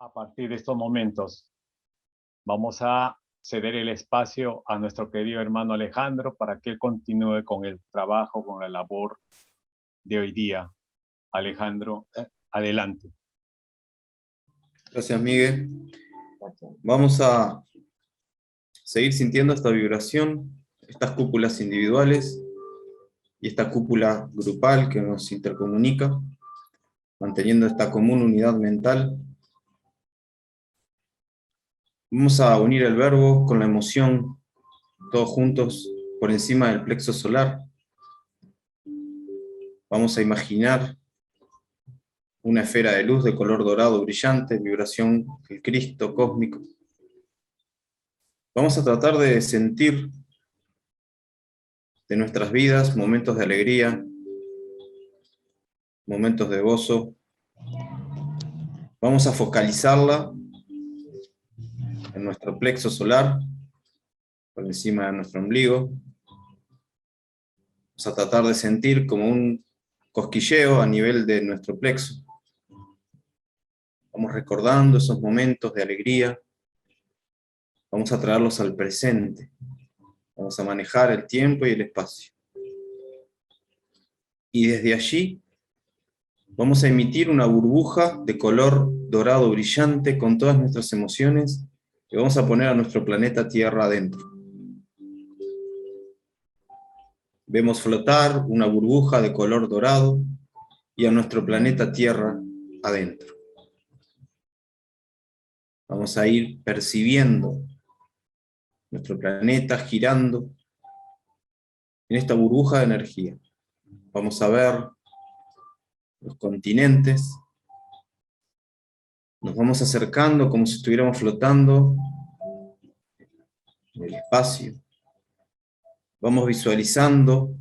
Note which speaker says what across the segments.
Speaker 1: A partir de estos momentos, vamos a ceder el espacio a nuestro querido hermano Alejandro para que él continúe con el trabajo, con la labor de hoy día. Alejandro, adelante.
Speaker 2: Gracias, Miguel. Vamos a seguir sintiendo esta vibración, estas cúpulas individuales y esta cúpula grupal que nos intercomunica, manteniendo esta común unidad mental. Vamos a unir el verbo con la emoción, todos juntos por encima del plexo solar. Vamos a imaginar una esfera de luz de color dorado brillante, vibración del Cristo cósmico. Vamos a tratar de sentir de nuestras vidas momentos de alegría, momentos de gozo. Vamos a focalizarla en nuestro plexo solar, por encima de nuestro ombligo. Vamos a tratar de sentir como un cosquilleo a nivel de nuestro plexo. Vamos recordando esos momentos de alegría. Vamos a traerlos al presente. Vamos a manejar el tiempo y el espacio. Y desde allí vamos a emitir una burbuja de color dorado brillante con todas nuestras emociones que vamos a poner a nuestro planeta Tierra adentro. Vemos flotar una burbuja de color dorado y a nuestro planeta Tierra adentro. Vamos a ir percibiendo nuestro planeta girando en esta burbuja de energía. Vamos a ver los continentes. Nos vamos acercando como si estuviéramos flotando en el espacio. Vamos visualizando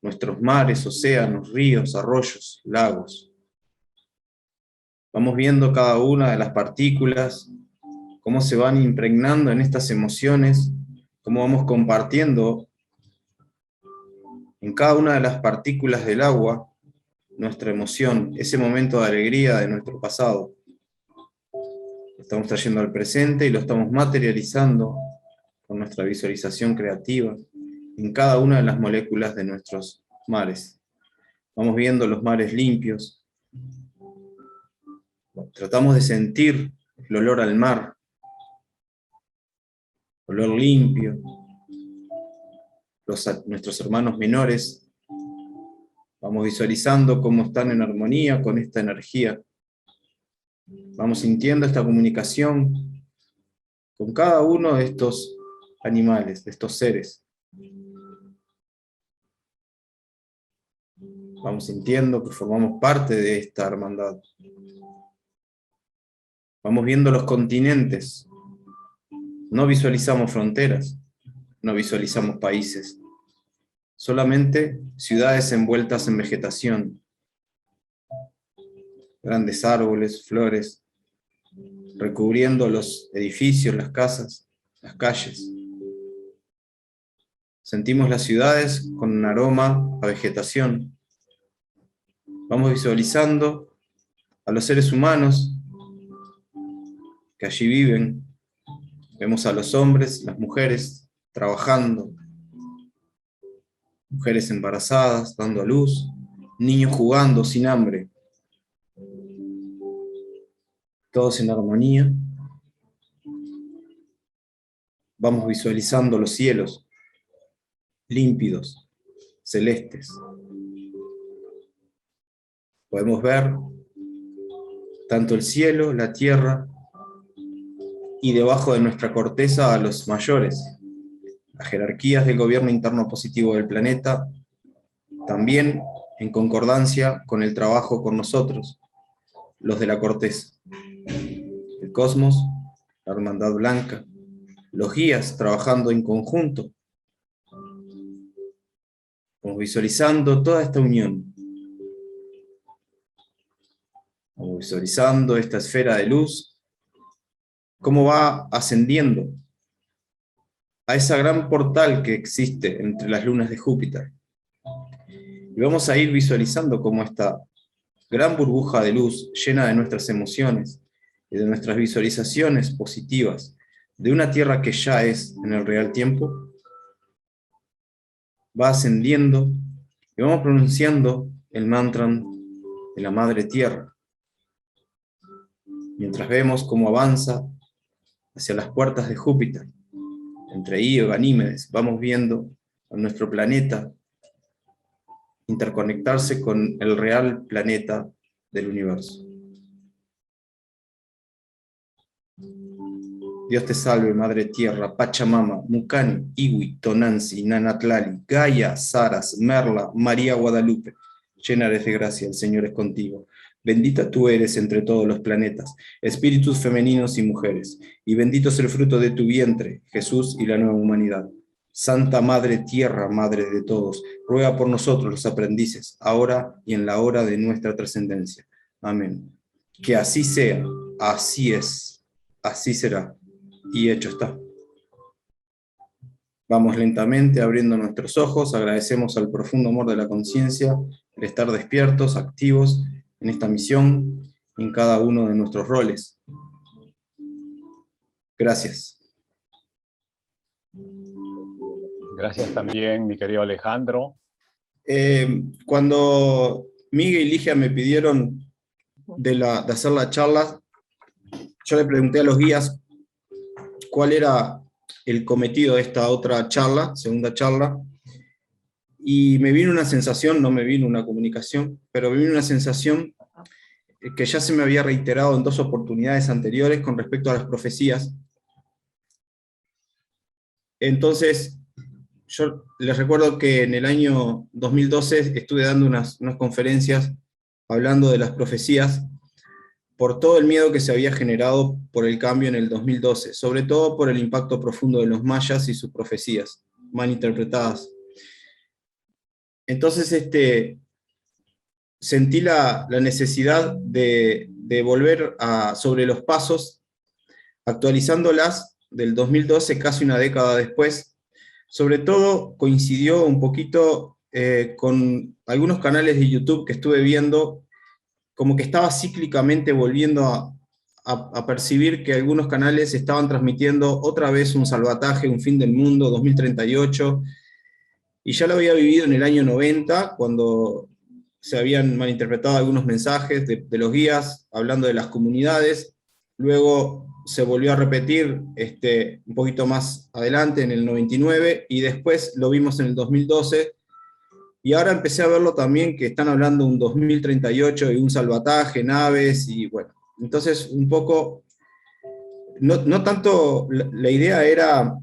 Speaker 2: nuestros mares, océanos, ríos, arroyos, lagos. Vamos viendo cada una de las partículas, cómo se van impregnando en estas emociones, cómo vamos compartiendo en cada una de las partículas del agua nuestra emoción, ese momento de alegría de nuestro pasado. Lo estamos trayendo al presente y lo estamos materializando con nuestra visualización creativa en cada una de las moléculas de nuestros mares. Vamos viendo los mares limpios. Tratamos de sentir el olor al mar, olor limpio. Nuestros hermanos menores, vamos visualizando cómo están en armonía con esta energía. Vamos sintiendo esta comunicación con cada uno de estos animales, de estos seres. Vamos sintiendo que formamos parte de esta hermandad. Vamos viendo los continentes. No visualizamos fronteras, no visualizamos países. Solamente ciudades envueltas en vegetación. Grandes árboles, flores, recubriendo los edificios, las casas, las calles. Sentimos las ciudades con un aroma a vegetación. Vamos visualizando a los seres humanos que allí viven. Vemos a los hombres, las mujeres trabajando, mujeres embarazadas dando a luz, niños jugando sin hambre. Todos en armonía. Vamos visualizando los cielos límpidos, celestes. Podemos ver tanto el cielo, la tierra, y debajo de nuestra corteza a los mayores, las jerarquías del gobierno interno positivo del planeta, también en concordancia con el trabajo con nosotros, los de la corteza. El cosmos, la hermandad blanca, los guías trabajando en conjunto. Vamos visualizando toda esta unión. Vamos visualizando esta esfera de luz, cómo va ascendiendo a esa gran portal que existe entre las lunas de Júpiter. Y vamos a ir visualizando cómo esta gran burbuja de luz llena de nuestras emociones y de nuestras visualizaciones positivas de una tierra que ya es en el real tiempo, va ascendiendo y vamos pronunciando el mantra de la Madre Tierra, mientras vemos cómo avanza hacia las puertas de Júpiter. Entre Io y Ganímedes vamos viendo a nuestro planeta interconectarse con el real planeta del universo. Dios te salve, Madre Tierra, Pachamama, Mucani, Iwi, Tonanzi, Nanatlali, Gaia, Saras, Merla, María Guadalupe. Llena eres de gracia, el Señor es contigo. Bendita tú eres entre todos los planetas, espíritus femeninos y mujeres, y bendito es el fruto de tu vientre, Jesús y la nueva humanidad. Santa Madre Tierra, Madre de todos, ruega por nosotros los aprendices, ahora y en la hora de nuestra trascendencia. Amén. Que así sea, así es, así será, y hecho está. Vamos lentamente abriendo nuestros ojos, agradecemos al profundo amor de la conciencia, el estar despiertos, activos en esta misión, en cada uno de nuestros roles. Gracias.
Speaker 1: Gracias también, mi querido Alejandro.
Speaker 2: Cuando Miguel y Ligia me pidieron de hacer la charla, yo le pregunté a los guías cuál era el cometido de esta otra charla, segunda charla, y me vino una sensación, no me vino una comunicación, pero me vino una sensación que ya se me había reiterado en 2 oportunidades anteriores con respecto a las profecías. Entonces, yo les recuerdo que en el año 2012 estuve dando unas conferencias hablando de las profecías por todo el miedo que se había generado por el cambio en el 2012, sobre todo por el impacto profundo de los mayas y sus profecías mal interpretadas. Entonces sentí la necesidad de volver sobre los pasos, actualizándolas del 2012, casi una década después. Sobre todo coincidió un poquito con algunos canales de YouTube que estuve viendo, como que estaba cíclicamente volviendo a percibir que algunos canales estaban transmitiendo otra vez un salvataje, un fin del mundo, 2038, y ya lo había vivido en el año 90, cuando se habían malinterpretado algunos mensajes de los guías, hablando de las comunidades. Luego se volvió a repetir un poquito más adelante, en el 99, y después lo vimos en el 2012, y ahora empecé a verlo también, que están hablando de un 2038 y un salvataje, naves, y bueno, entonces un poco, no tanto, la idea era,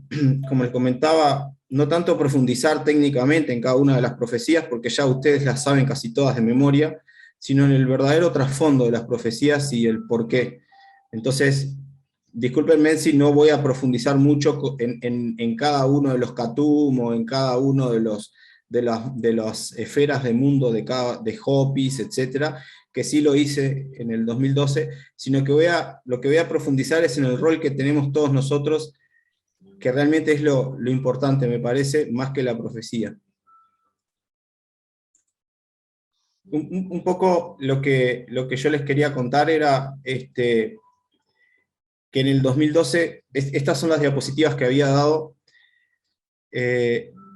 Speaker 2: como les comentaba, no tanto profundizar técnicamente en cada una de las profecías, porque ya ustedes las saben casi todas de memoria, sino en el verdadero trasfondo de las profecías y el porqué. Entonces, discúlpenme si no voy a profundizar mucho en cada uno de los Katum o en cada uno de las esferas de mundo de Hopis, etcétera, que sí lo hice en el 2012, sino que lo que voy a profundizar es en el rol que tenemos todos nosotros, que realmente es lo importante, me parece, más que la profecía. Un poco lo que yo les quería contar era que en el 2012, estas son las diapositivas que había dado.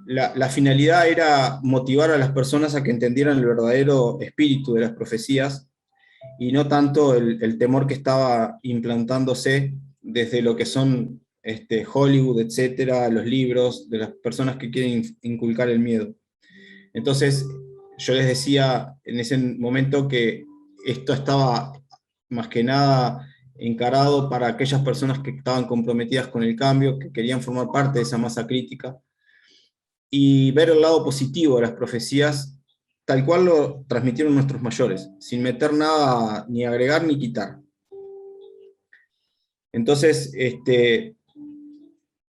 Speaker 2: La finalidad era motivar a las personas a que entendieran el verdadero espíritu de las profecías, y no tanto el temor que estaba implantándose desde lo que son Hollywood, etcétera, los libros, de las personas que quieren inculcar el miedo. Entonces, yo les decía en ese momento que esto estaba más que nada encarado para aquellas personas que estaban comprometidas con el cambio, que querían formar parte de esa masa crítica, y ver el lado positivo de las profecías tal cual lo transmitieron nuestros mayores, sin meter nada, ni agregar ni quitar. Entonces,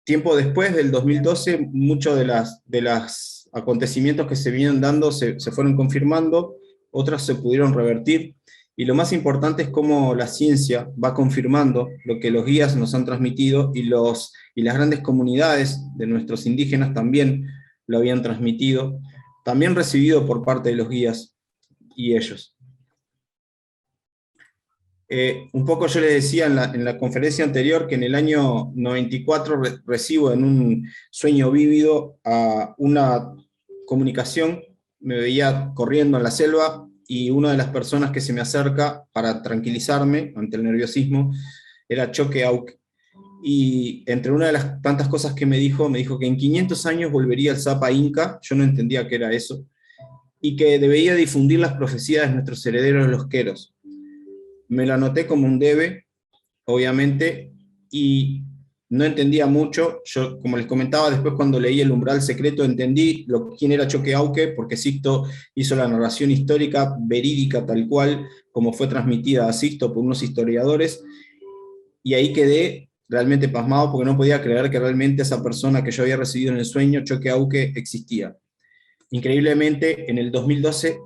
Speaker 2: tiempo después del 2012, muchos de los acontecimientos que se vienen dando se fueron confirmando, otras se pudieron revertir, y lo más importante es cómo la ciencia va confirmando lo que los guías nos han transmitido, y las grandes comunidades de nuestros indígenas también lo habían transmitido, también recibido por parte de los guías y ellos. Un poco yo les decía en la conferencia anterior que en el año 94 recibo en un sueño vívido a una comunicación, me veía corriendo en la selva y una de las personas que se me acerca para tranquilizarme ante el nerviosismo era Choque Auque. Y entre una de las tantas cosas que me dijo que en 500 años volvería el Zapa Inca, yo no entendía qué era eso, y que debería difundir las profecías de nuestros herederos los queros. Me lo anoté como un debe, obviamente, y no entendía mucho. Yo, como les comentaba, después cuando leí El Umbral Secreto entendí quién era Choque Auque, porque Sixto hizo la narración histórica verídica tal cual como fue transmitida a Sixto por unos historiadores, y ahí quedé realmente pasmado porque no podía creer que realmente esa persona que yo había recibido en el sueño, Choque Auque, existía. Increíblemente, en el 2012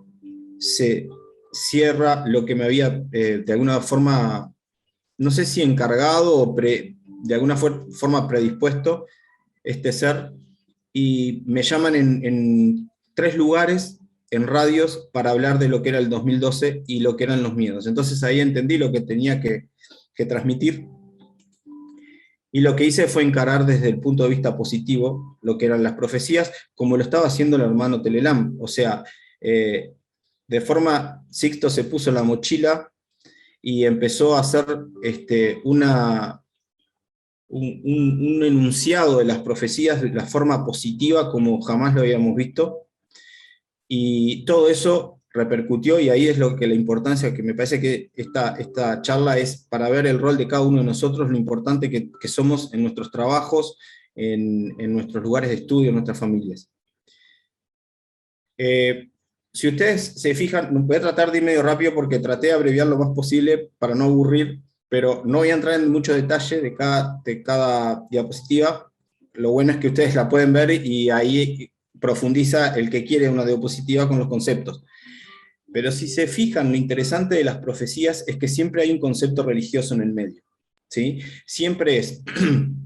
Speaker 2: se cierra lo que me había de alguna forma, no sé si encargado o de alguna forma predispuesto este ser, y me llaman en 3 lugares, en radios, para hablar de lo que era el 2012 y lo que eran los miedos. Entonces ahí entendí lo que tenía que transmitir, y lo que hice fue encarar desde el punto de vista positivo lo que eran las profecías, como lo estaba haciendo el hermano Telelam. O sea, de forma, Sixto se puso la mochila y empezó a hacer un enunciado de las profecías de la forma positiva como jamás lo habíamos visto, y todo eso repercutió, y ahí es lo que la importancia, que me parece que esta charla es para ver el rol de cada uno de nosotros, lo importante que somos en nuestros trabajos, en nuestros lugares de estudio, en nuestras familias. Si ustedes se fijan, voy a tratar de ir medio rápido porque traté de abreviar lo más posible para no aburrir, pero no voy a entrar en mucho detalle de cada diapositiva. Lo bueno es que ustedes la pueden ver y ahí profundiza el que quiere una diapositiva con los conceptos. Pero si se fijan, lo interesante de las profecías es que siempre hay un concepto religioso en el medio, ¿sí? Siempre es,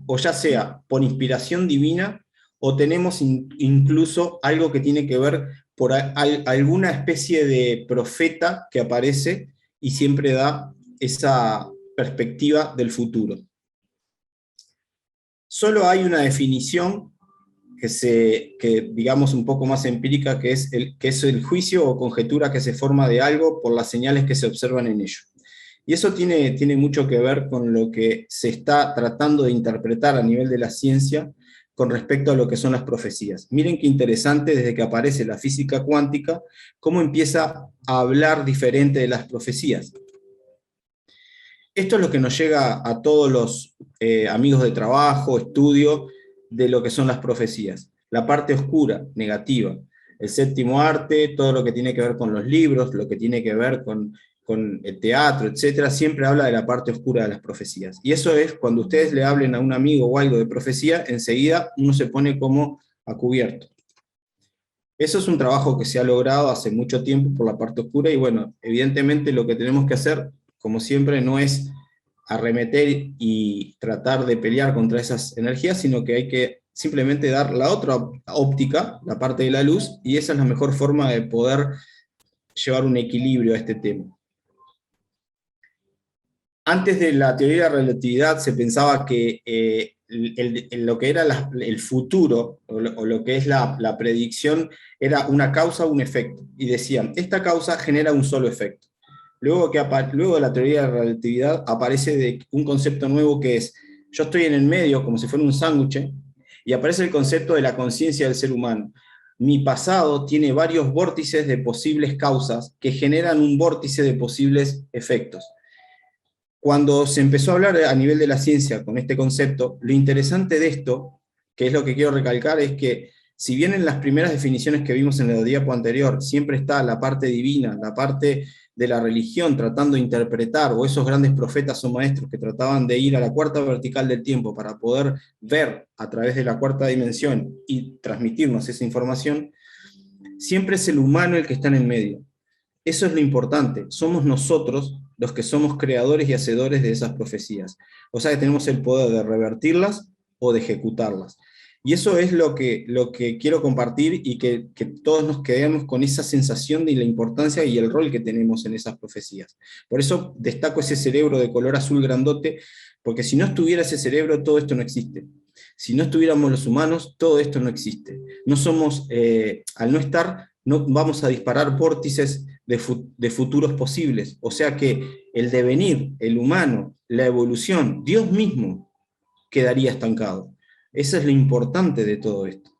Speaker 2: o ya sea por inspiración divina, o tenemos incluso algo que tiene que ver por alguna especie de profeta que aparece y siempre da esa perspectiva del futuro. Solo hay una definición que digamos un poco más empírica, que es el juicio o conjetura que se forma de algo por las señales que se observan en ello. Y eso tiene mucho que ver con lo que se está tratando de interpretar a nivel de la ciencia con respecto a lo que son las profecías. Miren qué interesante, desde que aparece la física cuántica, cómo empieza a hablar diferente de las profecías. Esto es lo que nos llega a todos los amigos de trabajo, estudio, de lo que son las profecías. La parte oscura, negativa. El séptimo arte, todo lo que tiene que ver con los libros, lo que tiene que ver con el teatro, etc., siempre habla de la parte oscura de las profecías. Y eso es, cuando ustedes le hablen a un amigo o algo de profecía, enseguida uno se pone como a cubierto. Eso es un trabajo que se ha logrado hace mucho tiempo por la parte oscura, y bueno, evidentemente lo que tenemos que hacer, como siempre, no es arremeter y tratar de pelear contra esas energías, sino que hay que simplemente dar la otra óptica, la parte de la luz, y esa es la mejor forma de poder llevar un equilibrio a este tema. Antes de la teoría de la relatividad se pensaba que lo que era el futuro, o lo que es la predicción, era una causa o un efecto, y decían, esta causa genera un solo efecto. Luego de la teoría de la relatividad aparece un concepto nuevo que es, yo estoy en el medio como si fuera un sándwich, y aparece el concepto de la conciencia del ser humano. Mi pasado tiene varios vórtices de posibles causas que generan un vórtice de posibles efectos. Cuando se empezó a hablar a nivel de la ciencia con este concepto, lo interesante de esto, que es lo que quiero recalcar, es que si bien en las primeras definiciones que vimos en la diapo anterior siempre está la parte divina, la parte de la religión tratando de interpretar, o esos grandes profetas o maestros que trataban de ir a la cuarta vertical del tiempo para poder ver a través de la cuarta dimensión y transmitirnos esa información, siempre es el humano el que está en el medio. Eso es lo importante, somos nosotros los que somos creadores y hacedores de esas profecías. O sea que tenemos el poder de revertirlas o de ejecutarlas. Y eso es lo que quiero compartir y que todos nos quedemos con esa sensación de la importancia y el rol que tenemos en esas profecías. Por eso destaco ese cerebro de color azul grandote, porque si no estuviera ese cerebro, todo esto no existe. Si no estuviéramos los humanos, todo esto no existe. No somos, al no estar, no vamos a disparar vórtices de futuros posibles. O sea que el devenir, el humano, la evolución, Dios mismo quedaría estancado. Eso es lo importante de todo esto.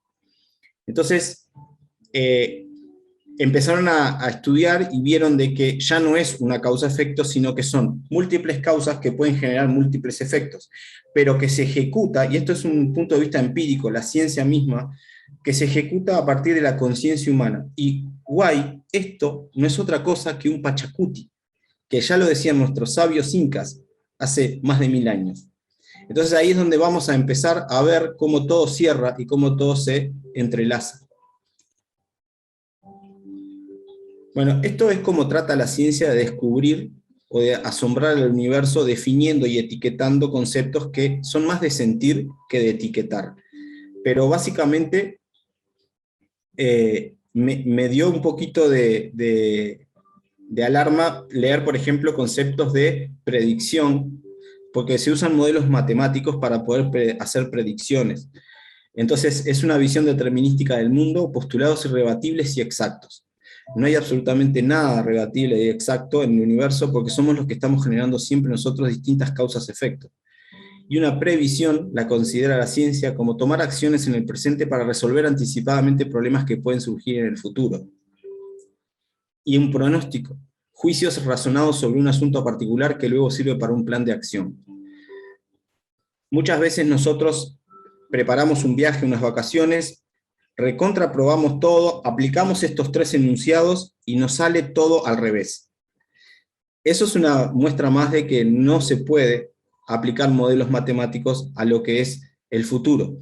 Speaker 2: Entonces, empezaron a estudiar y vieron de que ya no es una causa-efecto, sino que son múltiples causas que pueden generar múltiples efectos, pero que se ejecuta, y esto es un punto de vista empírico, la ciencia misma, que se ejecuta a partir de la conciencia humana. Y guay, esto no es otra cosa que un Pachacuti, que ya lo decían nuestros sabios incas hace más de 1000 años. Entonces ahí es donde vamos a empezar a ver cómo todo cierra y cómo todo se entrelaza. Bueno, esto es como trata la ciencia de descubrir o de asombrar al universo definiendo y etiquetando conceptos que son más de sentir que de etiquetar. Pero básicamente me dio un poquito de alarma leer, por ejemplo, conceptos de predicción, porque se usan modelos matemáticos para poder hacer predicciones. Entonces, es una visión determinística del mundo, postulados irrebatibles y exactos. No hay absolutamente nada rebatible y exacto en el universo porque somos los que estamos generando siempre nosotros distintas causas-efectos. Y una previsión la considera la ciencia como tomar acciones en el presente para resolver anticipadamente problemas que pueden surgir en el futuro. Y un pronóstico, juicios razonados sobre un asunto particular que luego sirve para un plan de acción. Muchas veces nosotros preparamos un viaje, unas vacaciones, recontraprobamos todo, aplicamos estos 3 enunciados y nos sale todo al revés. Eso es una muestra más de que no se puede aplicar modelos matemáticos a lo que es el futuro.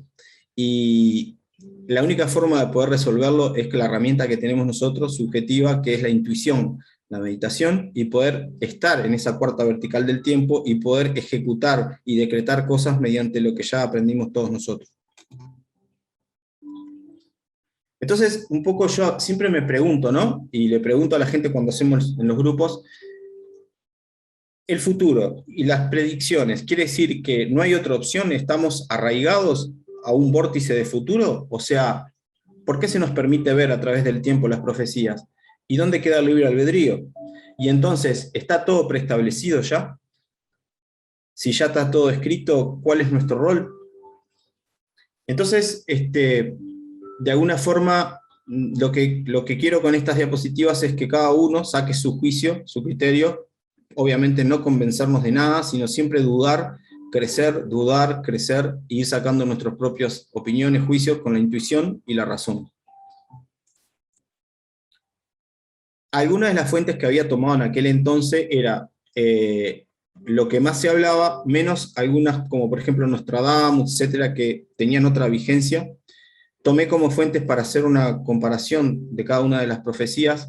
Speaker 2: Y la única forma de poder resolverlo es que la herramienta que tenemos nosotros, subjetiva, que es la intuición, la meditación, y poder estar en esa cuarta vertical del tiempo y poder ejecutar y decretar cosas mediante lo que ya aprendimos todos nosotros. Entonces, un poco yo siempre me pregunto, ¿no? Y le pregunto a la gente cuando hacemos en los grupos, el futuro y las predicciones, ¿quiere decir que no hay otra opción? ¿Estamos arraigados a un vórtice de futuro? O sea, ¿por qué se nos permite ver a través del tiempo las profecías? ¿Y dónde queda el libre albedrío? Y entonces, ¿está todo preestablecido ya? Si ya está todo escrito, ¿cuál es nuestro rol? Entonces, de alguna forma, lo que quiero con estas diapositivas es que cada uno saque su juicio, su criterio, obviamente no convencernos de nada, sino siempre dudar, crecer, e ir sacando nuestras propias opiniones, juicios con la intuición y la razón. Algunas de las fuentes que había tomado en aquel entonces era lo que más se hablaba, menos algunas como por ejemplo Nostradamus, etcétera, que tenían otra vigencia. Tomé como fuentes para hacer una comparación de cada una de las profecías,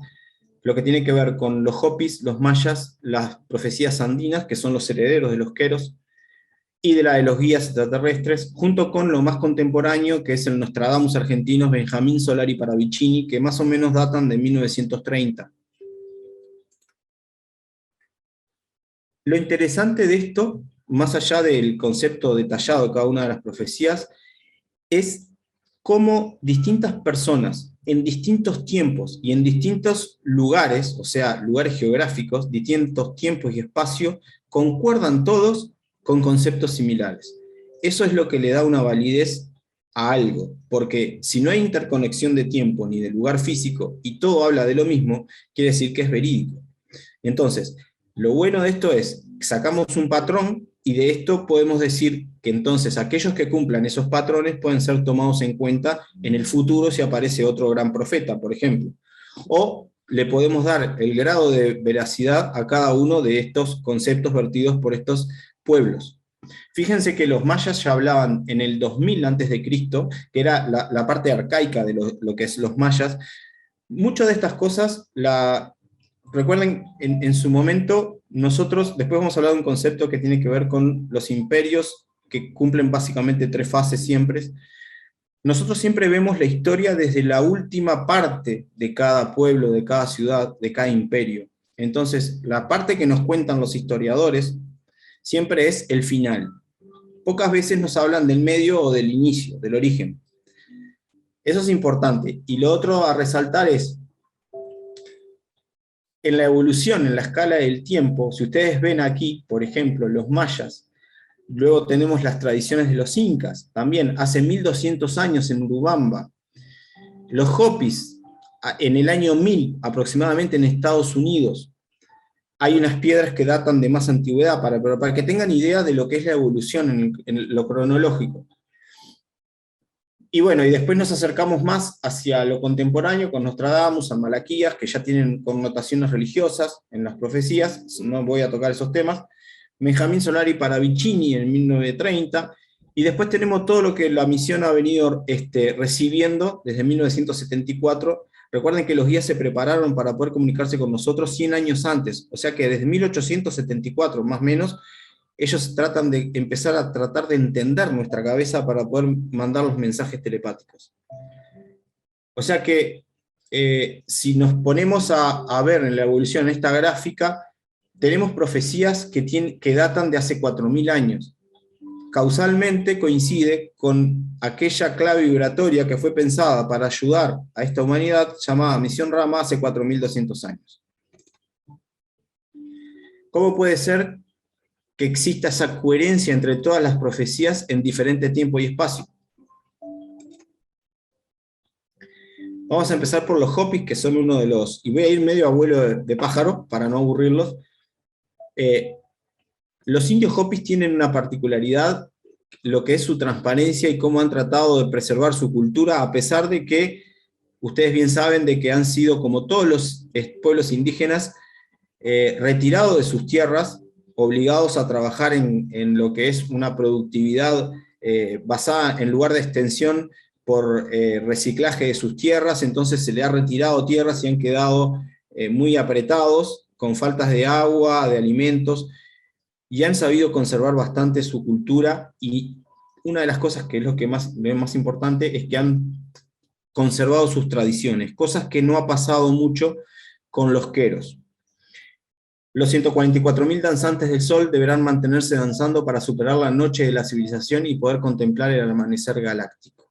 Speaker 2: lo que tiene que ver con los Hopis, los mayas, las profecías andinas, que son los herederos de los queros, y de la de los guías extraterrestres, junto con lo más contemporáneo, que es el Nostradamus argentino Benjamín Solari Paravicini, que más o menos datan de 1930. Lo interesante de esto, más allá del concepto detallado de cada una de las profecías, es cómo distintas personas, en distintos tiempos y en distintos lugares, o sea, lugares geográficos, distintos tiempos y espacios, concuerdan todos con conceptos similares. Eso es lo que le da una validez a algo, porque si no hay interconexión de tiempo ni de lugar físico y todo habla de lo mismo, quiere decir que es verídico. Entonces, lo bueno de esto es, sacamos un patrón y de esto podemos decir que entonces aquellos que cumplan esos patrones pueden ser tomados en cuenta en el futuro si aparece otro gran profeta, por ejemplo. O le podemos dar el grado de veracidad a cada uno de estos conceptos vertidos por estos pueblos. Fíjense que los mayas ya hablaban en el 2000 a.C., que era la parte arcaica de lo que es los mayas. Muchas de estas cosas, recuerden, en su momento, nosotros, después vamos a hablar de un concepto que tiene que ver con los imperios, que cumplen básicamente 3 fases siempre, nosotros siempre vemos la historia desde la última parte de cada pueblo, de cada ciudad, de cada imperio. Entonces, la parte que nos cuentan los historiadores siempre es el final. Pocas veces nos hablan del medio o del inicio, del origen. Eso es importante. Y lo otro a resaltar es, en la evolución, en la escala del tiempo, si ustedes ven aquí, por ejemplo, los mayas, luego tenemos las tradiciones de los incas, también hace 1200 años en Urubamba. Los Hopis, en el año 1000 aproximadamente en Estados Unidos, hay unas piedras que datan de más antigüedad, pero para que tengan idea de lo que es la evolución en lo cronológico. Y bueno, y después nos acercamos más hacia lo contemporáneo con Nostradamus, San Malaquías, que ya tienen connotaciones religiosas en las profecías, no voy a tocar esos temas, Benjamín Solari Paravicini en 1930, y después tenemos todo lo que la misión ha venido recibiendo desde 1974. Recuerden que los guías se prepararon para poder comunicarse con nosotros 100 años antes, o sea que desde 1874 más o menos, ellos tratan de empezar a tratar de entender nuestra cabeza para poder mandar los mensajes telepáticos. O sea que si nos ponemos a ver en la evolución esta gráfica, tenemos profecías que datan de hace 4000 años. Causalmente coincide con aquella clave vibratoria que fue pensada para ayudar a esta humanidad, llamada Misión Rama, hace 4200 años. ¿Cómo puede ser que exista esa coherencia entre todas las profecías en diferente tiempo y espacio? Vamos a empezar por los Hopis, que son uno de los, y voy a ir medio abuelo de pájaro para no aburrirlos. Los indios Hopis tienen una particularidad, lo que es su transparencia y cómo han tratado de preservar su cultura, a pesar de que ustedes bien saben de que han sido, como todos los pueblos indígenas, retirados de sus tierras, obligados a trabajar en lo que es una productividad basada en lugar de extensión por reciclaje de sus tierras. Entonces se le ha retirado tierras y han quedado muy apretados, con faltas de agua, de alimentos, y han sabido conservar bastante su cultura, y una de las cosas que es lo que más importante es que han conservado sus tradiciones, cosas que no ha pasado mucho con los queros. Los 144.000 danzantes del sol deberán mantenerse danzando para superar la noche de la civilización y poder contemplar el amanecer galáctico.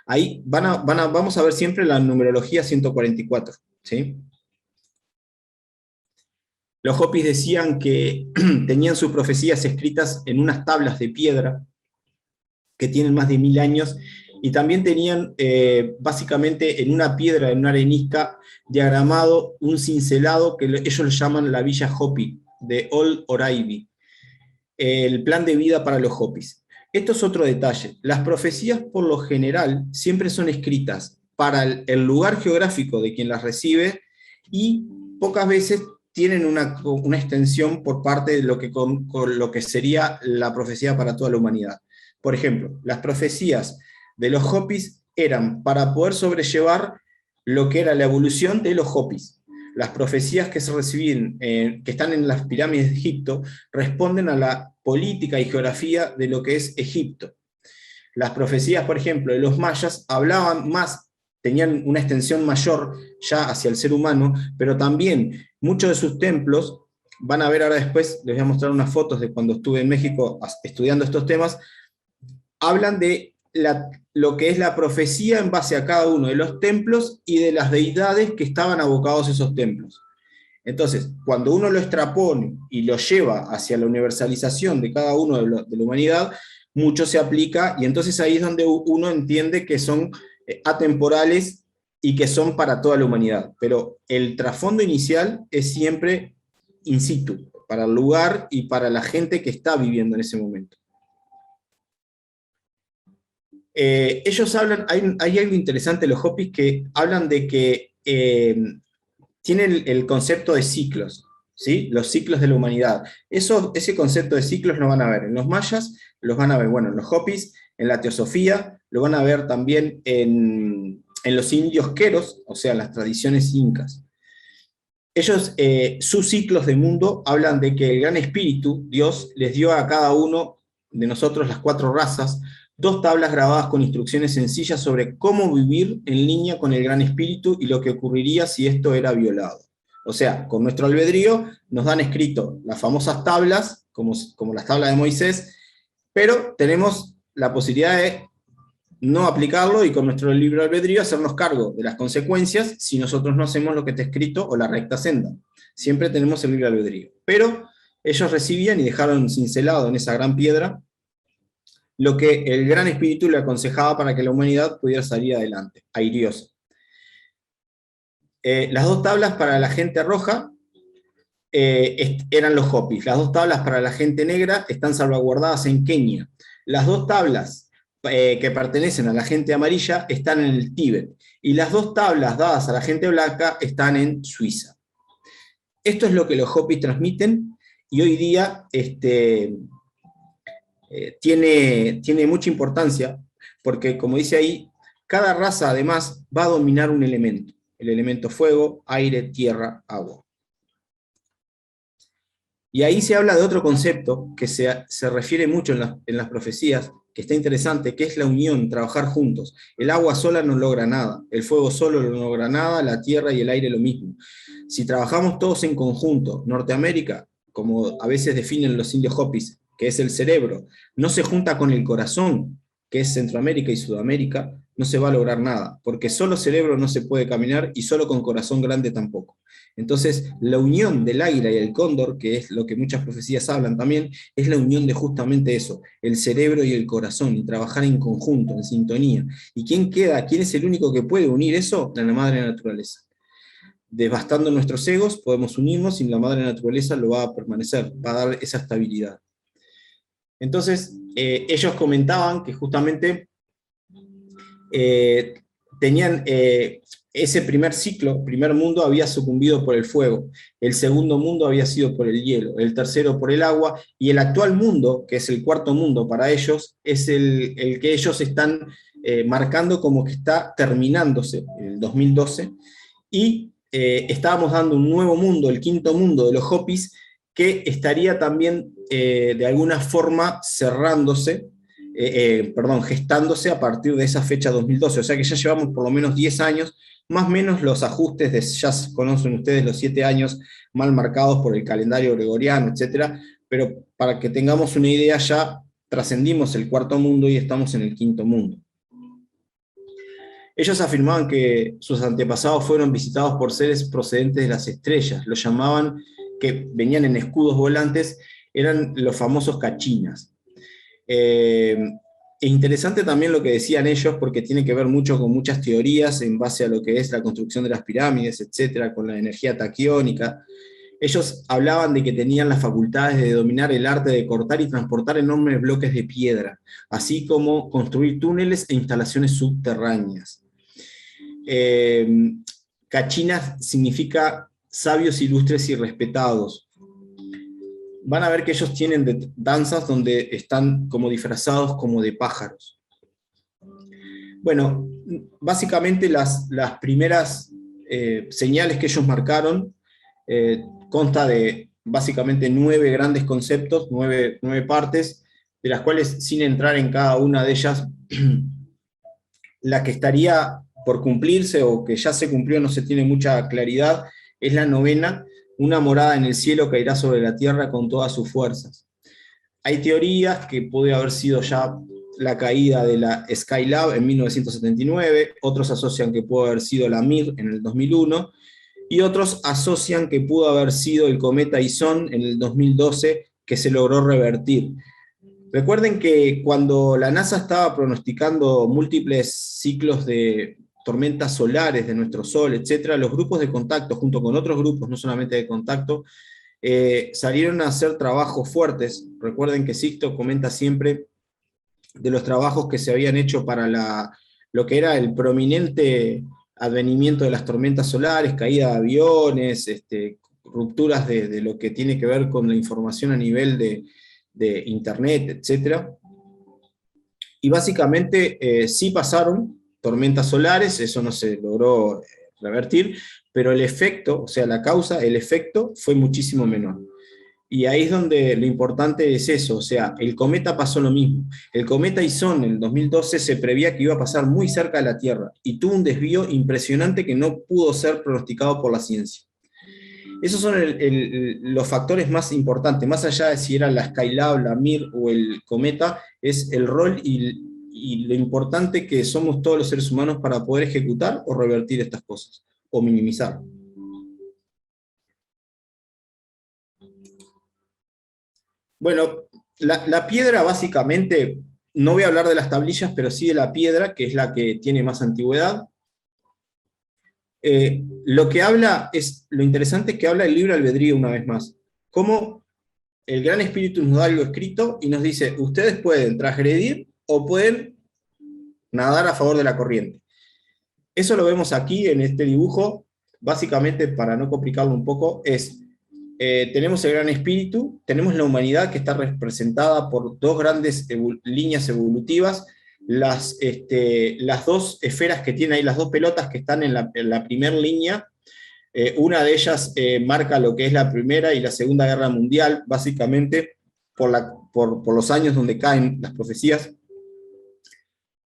Speaker 2: Ahí vamos a ver siempre la numerología 144, ¿sí? Los Hopis decían que tenían sus profecías escritas en unas tablas de piedra que tienen más de 1000 años, y también tenían básicamente en una piedra, en una arenisca, diagramado un cincelado que ellos lo llaman la Villa Hopi, de Old Oraibi, el plan de vida para los Hopis. Esto es otro detalle. Las profecías, por lo general, siempre son escritas para el lugar geográfico de quien las recibe, y pocas veces tienen una extensión por parte de con lo que sería la profecía para toda la humanidad. Por ejemplo, las profecías de los Hopis eran para poder sobrellevar lo que era la evolución de los Hopis. Las profecías que se reciben, que están en las pirámides de Egipto, responden a la política y geografía de lo que es Egipto. Las profecías, por ejemplo, de los mayas hablaban más, tenían una extensión mayor ya hacia el ser humano, pero también muchos de sus templos, van a ver ahora después, les voy a mostrar unas fotos de cuando estuve en México estudiando estos temas, hablan de lo que es la profecía en base a cada uno de los templos y de las deidades que estaban abocados a esos templos. Entonces, cuando uno lo extrapone y lo lleva hacia la universalización de cada uno de la humanidad, mucho se aplica, y entonces ahí es donde uno entiende que son atemporales y que son para toda la humanidad. Pero el trasfondo inicial es siempre in situ, para el lugar y para la gente que está viviendo en ese momento. Ellos hablan, hay algo interesante en los Hopis, que hablan de que tienen el concepto de ciclos, ¿sí? Los ciclos de la humanidad. Ese concepto de ciclos lo van a ver en los mayas, los van a ver, bueno, en los Hopis, en la teosofía, lo van a ver también en los indios queros, o sea, las tradiciones incas. Ellos, sus ciclos de mundo, hablan de que el gran espíritu, Dios, les dio a cada uno de nosotros las 4 razas, 2 tablas grabadas con instrucciones sencillas sobre cómo vivir en línea con el Gran Espíritu y lo que ocurriría si esto era violado. O sea, con nuestro albedrío nos dan escrito las famosas tablas, como las tablas de Moisés, pero tenemos la posibilidad de no aplicarlo y con nuestro libre albedrío hacernos cargo de las consecuencias si nosotros no hacemos lo que está escrito o la recta senda. Siempre tenemos el libre albedrío. Pero ellos recibían y dejaron cincelado en esa gran piedra lo que el Gran Espíritu le aconsejaba para que la humanidad pudiera salir adelante, airiosa. Las 2 tablas para la gente roja eran los Hopis. Las 2 tablas para la gente negra están salvaguardadas en Kenia. Las 2 tablas que pertenecen a la gente amarilla están en el Tíbet. Y las 2 tablas dadas a la gente blanca están en Suiza. Esto es lo que los Hopis transmiten, y hoy día tiene mucha importancia, porque como dice ahí, cada raza además va a dominar un elemento. El elemento fuego, aire, tierra, agua. Y ahí se habla de otro concepto que se refiere mucho en las profecías, que está interesante, que es la unión, trabajar juntos. El agua sola no logra nada, el fuego solo no logra nada, la tierra y el aire lo mismo. Si trabajamos todos en conjunto, Norteamérica, como a veces definen los indios Hopis, que es el cerebro, no se junta con el corazón, que es Centroamérica y Sudamérica, no se va a lograr nada, porque solo cerebro no se puede caminar y solo con corazón grande tampoco. Entonces, la unión del águila y el cóndor, que es lo que muchas profecías hablan también, es la unión de justamente eso, el cerebro y el corazón, y trabajar en conjunto, en sintonía. ¿Y quién queda? ¿Quién es el único que puede unir eso? La madre naturaleza. Devastando nuestros egos, podemos unirnos, y la madre naturaleza lo va a permanecer, va a dar esa estabilidad. Entonces, ellos comentaban que justamente tenían ese primer ciclo, primer mundo había sucumbido por el fuego, el segundo mundo había sido por el hielo, el tercero por el agua, y el actual mundo, que es el cuarto mundo para ellos, es el que ellos están marcando como que está terminándose, el 2012, y estábamos dando un nuevo mundo, el quinto mundo de los Hopis, que estaría también de alguna forma gestándose a partir de esa fecha 2012, o sea que ya llevamos por lo menos 10 años, más o menos los ajustes, ya conocen ustedes los 7 años mal marcados por el calendario gregoriano, etc. Pero para que tengamos una idea, ya trascendimos el cuarto mundo y estamos en el quinto mundo. Ellos afirmaban que sus antepasados fueron visitados por seres procedentes de las estrellas, los llamaban, que venían en escudos volantes, eran los famosos cachinas. Es interesante también lo que decían ellos, porque tiene que ver mucho con muchas teorías en base a lo que es la construcción de las pirámides, etcétera, con la energía taquiónica. Ellos hablaban de que tenían las facultades de dominar el arte de cortar y transportar enormes bloques de piedra, así como construir túneles e instalaciones subterráneas. Cachinas significa sabios, ilustres y respetados. Van a ver que ellos tienen danzas donde están como disfrazados como de pájaros. Bueno, básicamente las primeras señales que ellos marcaron consta de básicamente 9 grandes conceptos, 9 partes, de las cuales, sin entrar en cada una de ellas, la que estaría por cumplirse o que ya se cumplió, no se tiene mucha claridad, es la 9ª, una morada en el cielo caerá sobre la tierra con todas sus fuerzas. Hay teorías que puede haber sido ya la caída de la Skylab en 1979, otros asocian que pudo haber sido la Mir en el 2001, y otros asocian que pudo haber sido el cometa Ison en el 2012, que se logró revertir. Recuerden que cuando la NASA estaba pronosticando múltiples ciclos de tormentas solares de nuestro Sol, etc., los grupos de contacto, junto con otros grupos, no solamente de contacto, salieron a hacer trabajos fuertes. Recuerden que Sixto comenta siempre de los trabajos que se habían hecho para lo que era el prominente advenimiento de las tormentas solares, caída de aviones, rupturas de lo que tiene que ver con la información a nivel de internet, etc. Y básicamente sí pasaron tormentas solares, eso no se logró revertir, pero el efecto, o sea, la causa, el efecto fue muchísimo menor. Y ahí es donde lo importante es eso, o sea, el cometa pasó lo mismo. El cometa Ison en el 2012 se preveía que iba a pasar muy cerca de la Tierra, y tuvo un desvío impresionante que no pudo ser pronosticado por la ciencia. Esos son los factores más importantes, más allá de si era la Skylab, la Mir o el cometa, es el rol y lo importante que somos todos los seres humanos para poder ejecutar o revertir estas cosas, o minimizar. Bueno, la piedra básicamente, no voy a hablar de las tablillas, pero sí de la piedra, que es la que tiene más antigüedad. Lo que habla es, lo interesante es que habla el libre albedrío una vez más. Cómo el Gran Espíritu nos da algo escrito y nos dice, ustedes pueden transgredir o pueden nadar a favor de la corriente. Eso lo vemos aquí en este dibujo, básicamente para no complicarlo un poco, es... tenemos el Gran Espíritu, tenemos la humanidad que está representada por dos grandes líneas evolutivas, las dos esferas que tiene ahí, las dos pelotas que están en la primera línea, una de ellas marca lo que es la Primera y la Segunda Guerra Mundial, básicamente por los años donde caen las profecías.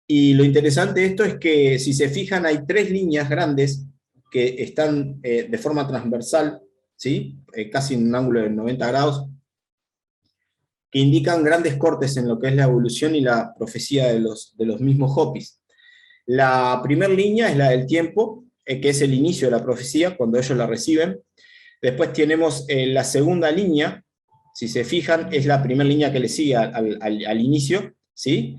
Speaker 2: Y lo interesante de esto es que, si se fijan, hay tres líneas grandes que están de forma transversal, ¿sí? Casi en un ángulo de 90 grados, que indican grandes cortes en lo que es la evolución y la profecía de los mismos Hopis. La primera línea es la del tiempo, que es el inicio de la profecía, cuando ellos la reciben. Después tenemos la segunda línea, si se fijan, es la primera línea que le sigue al inicio, ¿sí?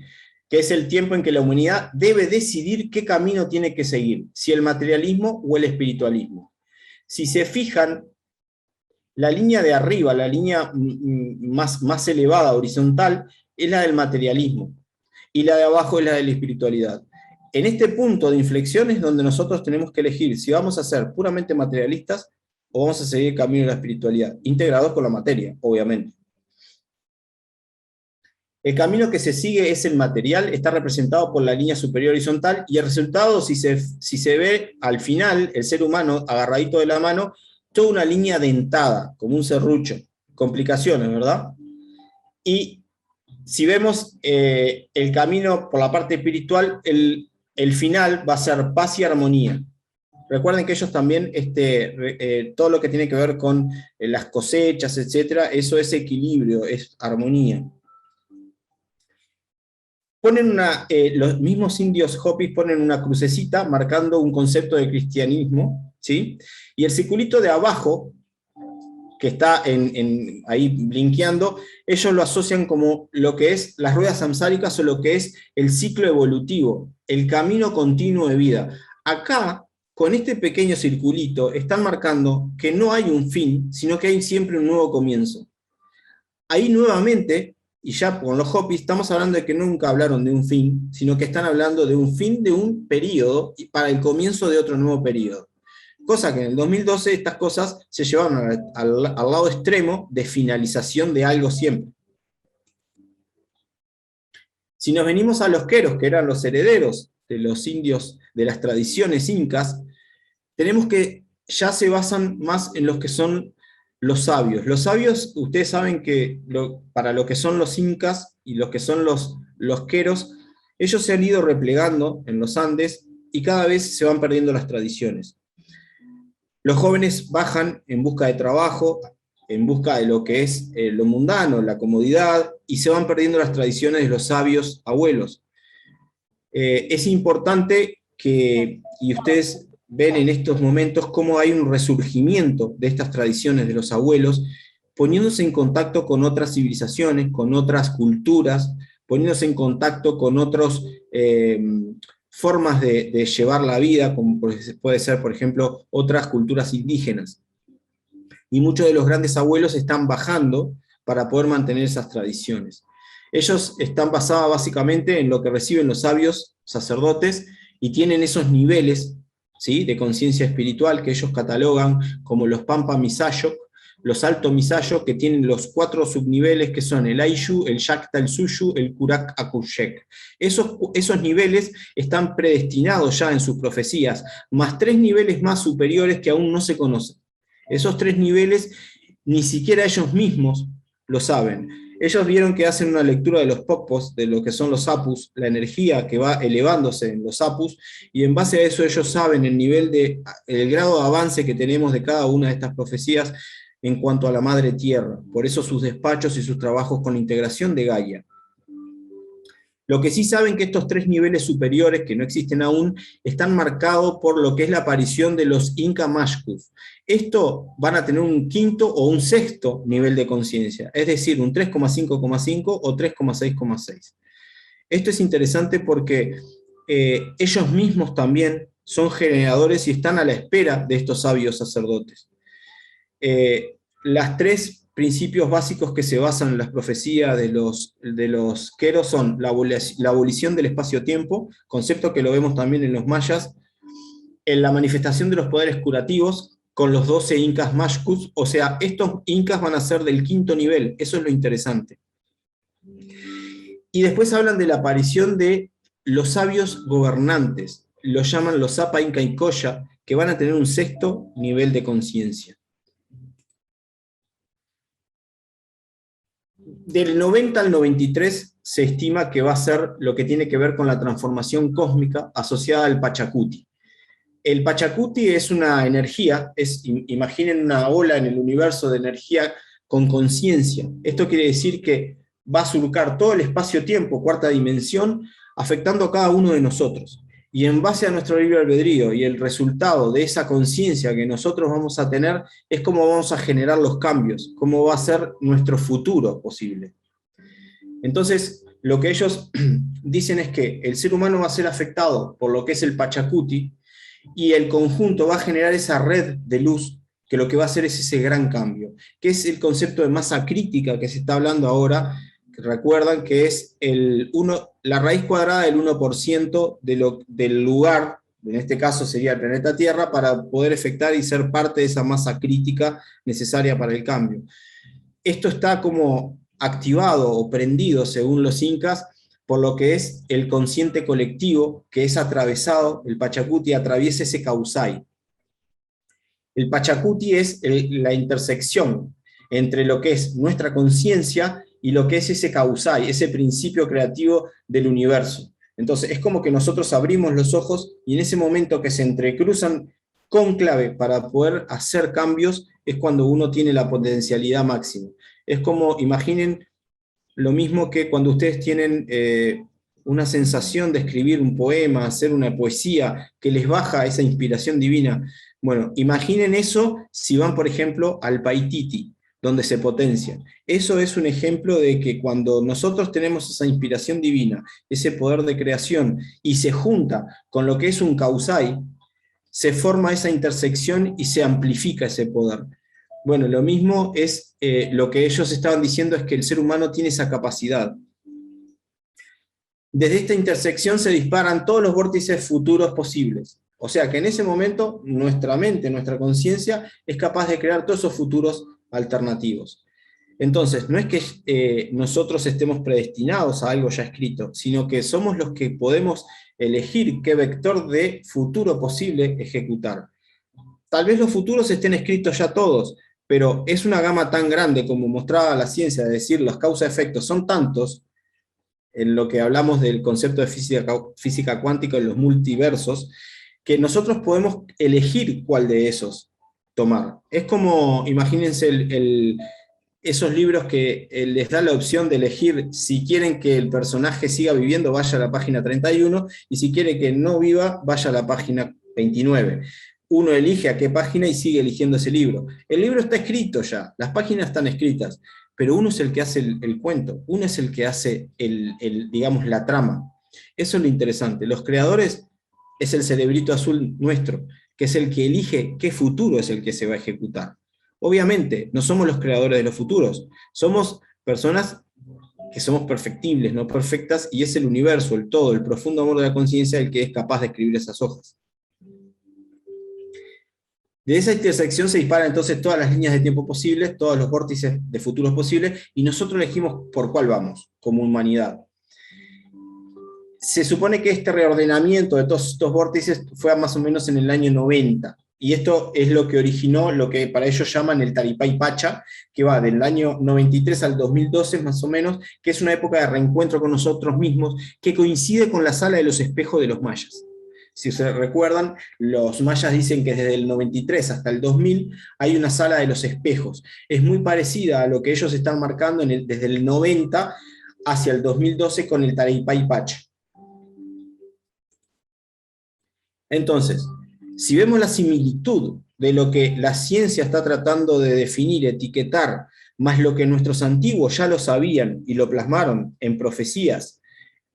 Speaker 2: Que es el tiempo en que la humanidad debe decidir qué camino tiene que seguir, si el materialismo o el espiritualismo. Si se fijan, la línea de arriba, la línea más elevada, horizontal, es la del materialismo, y la de abajo es la de la espiritualidad. En este punto de inflexión es donde nosotros tenemos que elegir si vamos a ser puramente materialistas o vamos a seguir el camino de la espiritualidad, integrados con la materia, obviamente. El camino que se sigue es el material, está representado por la línea superior horizontal, y el resultado, si se ve al final, el ser humano agarradito de la mano, toda una línea dentada, como un serrucho, complicaciones, ¿verdad? Y si vemos el camino por la parte espiritual, el final va a ser paz y armonía. Recuerden que ellos también, todo lo que tiene que ver con las cosechas, etcétera, eso es equilibrio, es armonía. Ponen los mismos indios Hopis ponen una crucecita marcando un concepto de cristianismo, ¿sí? Y el circulito de abajo, que está ahí blinqueando, ellos lo asocian como lo que es las ruedas samsáricas, o lo que es el ciclo evolutivo, el camino continuo de vida. Acá, con este pequeño circulito, están marcando que no hay un fin, sino que hay siempre un nuevo comienzo. Ahí nuevamente, y ya con los Hopis, estamos hablando de que nunca hablaron de un fin, sino que están hablando de un fin de un periodo para el comienzo de otro nuevo periodo. Cosa que en el 2012 estas cosas se llevaron al lado extremo de finalización de algo siempre. Si nos venimos a los queros, que eran los herederos de los indios, de las tradiciones incas, tenemos que ya se basan más en los que son los sabios. Los sabios, ustedes saben que para lo que son los incas y los que son los queros, ellos se han ido replegando en los Andes y cada vez se van perdiendo las tradiciones. Los jóvenes bajan en busca de trabajo, en busca de lo que es lo mundano, la comodidad, y se van perdiendo las tradiciones de los sabios abuelos. Es importante que, y ustedes ven en estos momentos cómo hay un resurgimiento de estas tradiciones de los abuelos, poniéndose en contacto con otras civilizaciones, con otras culturas, poniéndose en contacto con otras formas de llevar la vida, como puede ser, por ejemplo, otras culturas indígenas. Y muchos de los grandes abuelos están bajando para poder mantener esas tradiciones. Ellos están basados básicamente en lo que reciben los sabios sacerdotes, y tienen esos niveles, ¿sí?, de conciencia espiritual que ellos catalogan como los Pampa Misayok, los Alto Misayok, que tienen los 4 subniveles que son el Aishu, el Shakta, el Suyu, el Kurak Akushek. Esos niveles están predestinados ya en sus profecías, más 3 niveles más superiores que aún no se conocen. Esos 3 niveles ni siquiera ellos mismos lo saben. Ellos vieron que hacen una lectura de los pokpos, de lo que son los apus, la energía que va elevándose en los apus, y en base a eso ellos saben el grado de avance que tenemos de cada una de estas profecías en cuanto a la Madre Tierra. Por eso sus despachos y sus trabajos con la integración de Gaia. Lo que sí saben que estos 3 niveles superiores, que no existen aún, están marcados por lo que es la aparición de los Inca Mashkus. Esto van a tener un 5º o un 6º nivel de conciencia, es decir, un 3,5,5 o 3,6,6. Esto es interesante porque ellos mismos también son generadores y están a la espera de estos sabios sacerdotes. Las 3 principios básicos que se basan en las profecías de los queros son la abolición del espacio-tiempo, concepto que lo vemos también en los mayas, en la manifestación de los poderes curativos con los 12 incas mashkus, o sea, estos incas van a ser del 5º nivel, eso es lo interesante. Y después hablan de la aparición de los sabios gobernantes, los llaman los Sapa Inca y Coya, que van a tener un 6º nivel de conciencia. Del 90 al 93 se estima que va a ser lo que tiene que ver con la transformación cósmica asociada al Pachacuti. El Pachacuti es una energía, imaginen una ola en el universo de energía con conciencia. Esto quiere decir que va a surcar todo el espacio-tiempo, 4ª dimensión, afectando a cada uno de nosotros. Y en base a nuestro libre albedrío y el resultado de esa conciencia que nosotros vamos a tener, es cómo vamos a generar los cambios, cómo va a ser nuestro futuro posible. Entonces, lo que ellos dicen es que el ser humano va a ser afectado por lo que es el Pachacuti, y el conjunto va a generar esa red de luz, que lo que va a hacer es ese gran cambio, que es el concepto de masa crítica que se está hablando ahora. Recuerdan que es la raíz cuadrada del 1% del lugar, en este caso sería el planeta Tierra, para poder efectuar y ser parte de esa masa crítica necesaria para el cambio. Esto está como activado o prendido, según los incas, por lo que es el consciente colectivo, que es atravesado, el Pachacuti atraviesa ese Kausai. El Pachacuti es la intersección entre lo que es nuestra conciencia y lo que es ese Kausai, ese principio creativo del universo. Entonces es como que nosotros abrimos los ojos y en ese momento que se entrecruzan cónclave para poder hacer cambios, es cuando uno tiene la potencialidad máxima. Es como, imaginen, lo mismo que cuando ustedes tienen una sensación de escribir un poema, hacer una poesía, que les baja esa inspiración divina. Bueno, imaginen eso si van, por ejemplo, al Paititi, donde se potencian. Eso es un ejemplo de que cuando nosotros tenemos esa inspiración divina, ese poder de creación, y se junta con lo que es un Kausai, se forma esa intersección y se amplifica ese poder. Bueno, lo mismo es lo que ellos estaban diciendo, es que el ser humano tiene esa capacidad. Desde esta intersección se disparan todos los vórtices futuros posibles. O sea que en ese momento nuestra mente, nuestra conciencia es capaz de crear todos esos futuros alternativos. Entonces, no es que nosotros estemos predestinados a algo ya escrito, sino que somos los que podemos elegir qué vector de futuro posible ejecutar. Tal vez los futuros estén escritos ya todos, pero es una gama tan grande como mostraba la ciencia, de decir las causa-efectos son tantos, en lo que hablamos del concepto de física cuántica en los multiversos, que nosotros podemos elegir cuál de esos tomar. Es como, imagínense esos libros que les da la opción de elegir si quieren que el personaje siga viviendo, vaya a la página 31, y si quiere que no viva, vaya a la página 29. Uno elige a qué página y sigue eligiendo ese libro. El libro está escrito ya, las páginas están escritas, pero uno es el que hace el cuento, uno es el que hace digamos, la trama. Eso es lo interesante. Los creadores es el cerebrito azul nuestro, que es el que elige qué futuro es el que se va a ejecutar. Obviamente, no somos los creadores de los futuros, somos personas que somos perfectibles, no perfectas, y es el universo, el todo, el profundo amor de la conciencia el que es capaz de escribir esas hojas. De esa intersección se disparan entonces todas las líneas de tiempo posibles, todos los vórtices de futuros posibles, y nosotros elegimos por cuál vamos, como humanidad. Se supone que este reordenamiento de todos estos vórtices fue más o menos en el año 90, y esto es lo que originó lo que para ellos llaman el Taripay Pacha, que va del año 93 al 2012 más o menos, que es una época de reencuentro con nosotros mismos, que coincide con la sala de los espejos de los mayas. Si se recuerdan, los mayas dicen que desde el 93 hasta el 2000 hay una sala de los espejos. Es muy parecida a lo que ellos están marcando desde el 90 hacia el 2012 con el Taripay Pacha. Entonces, si vemos la similitud de lo que la ciencia está tratando de definir, etiquetar, más lo que nuestros antiguos ya lo sabían y lo plasmaron en profecías,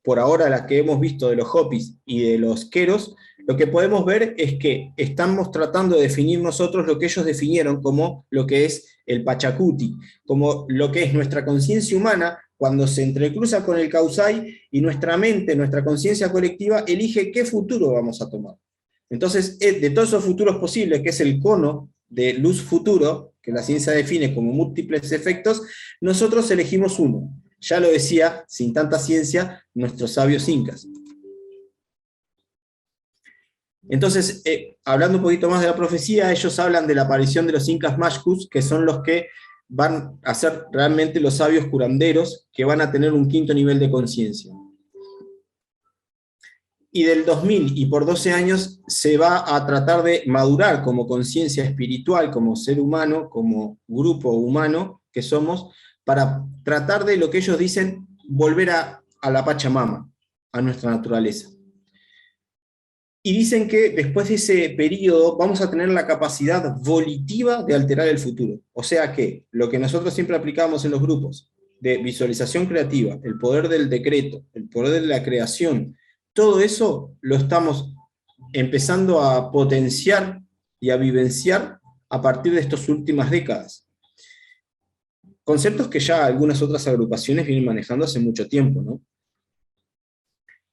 Speaker 2: por ahora las que hemos visto de los Hopis y de los Queros, lo que podemos ver es que estamos tratando de definir nosotros lo que ellos definieron como lo que es el Pachacuti, como lo que es nuestra conciencia humana cuando se entrecruza con el Causay y nuestra mente, nuestra conciencia colectiva, elige qué futuro vamos a tomar. Entonces, de todos esos futuros posibles, que es el cono de luz futuro, que la ciencia define como múltiples efectos, nosotros elegimos uno. Ya lo decía, sin tanta ciencia, nuestros sabios incas. Entonces, hablando un poquito más de la profecía, ellos hablan de la aparición de los incas mashcus, que son los que van a ser realmente los sabios curanderos, que van a tener un quinto nivel de conciencia. Y del 2000 y por 12 años se va a tratar de madurar como conciencia espiritual, como ser humano, como grupo humano que somos, para tratar de lo que ellos dicen, volver a la Pachamama, a nuestra naturaleza. Y dicen que después de ese periodo vamos a tener la capacidad volitiva de alterar el futuro. O sea que lo que nosotros siempre aplicamos en los grupos, de visualización creativa, el poder del decreto, el poder de la creación, todo eso lo estamos empezando a potenciar y a vivenciar a partir de estas últimas décadas. Conceptos que ya algunas otras agrupaciones vienen manejando hace mucho tiempo, ¿no?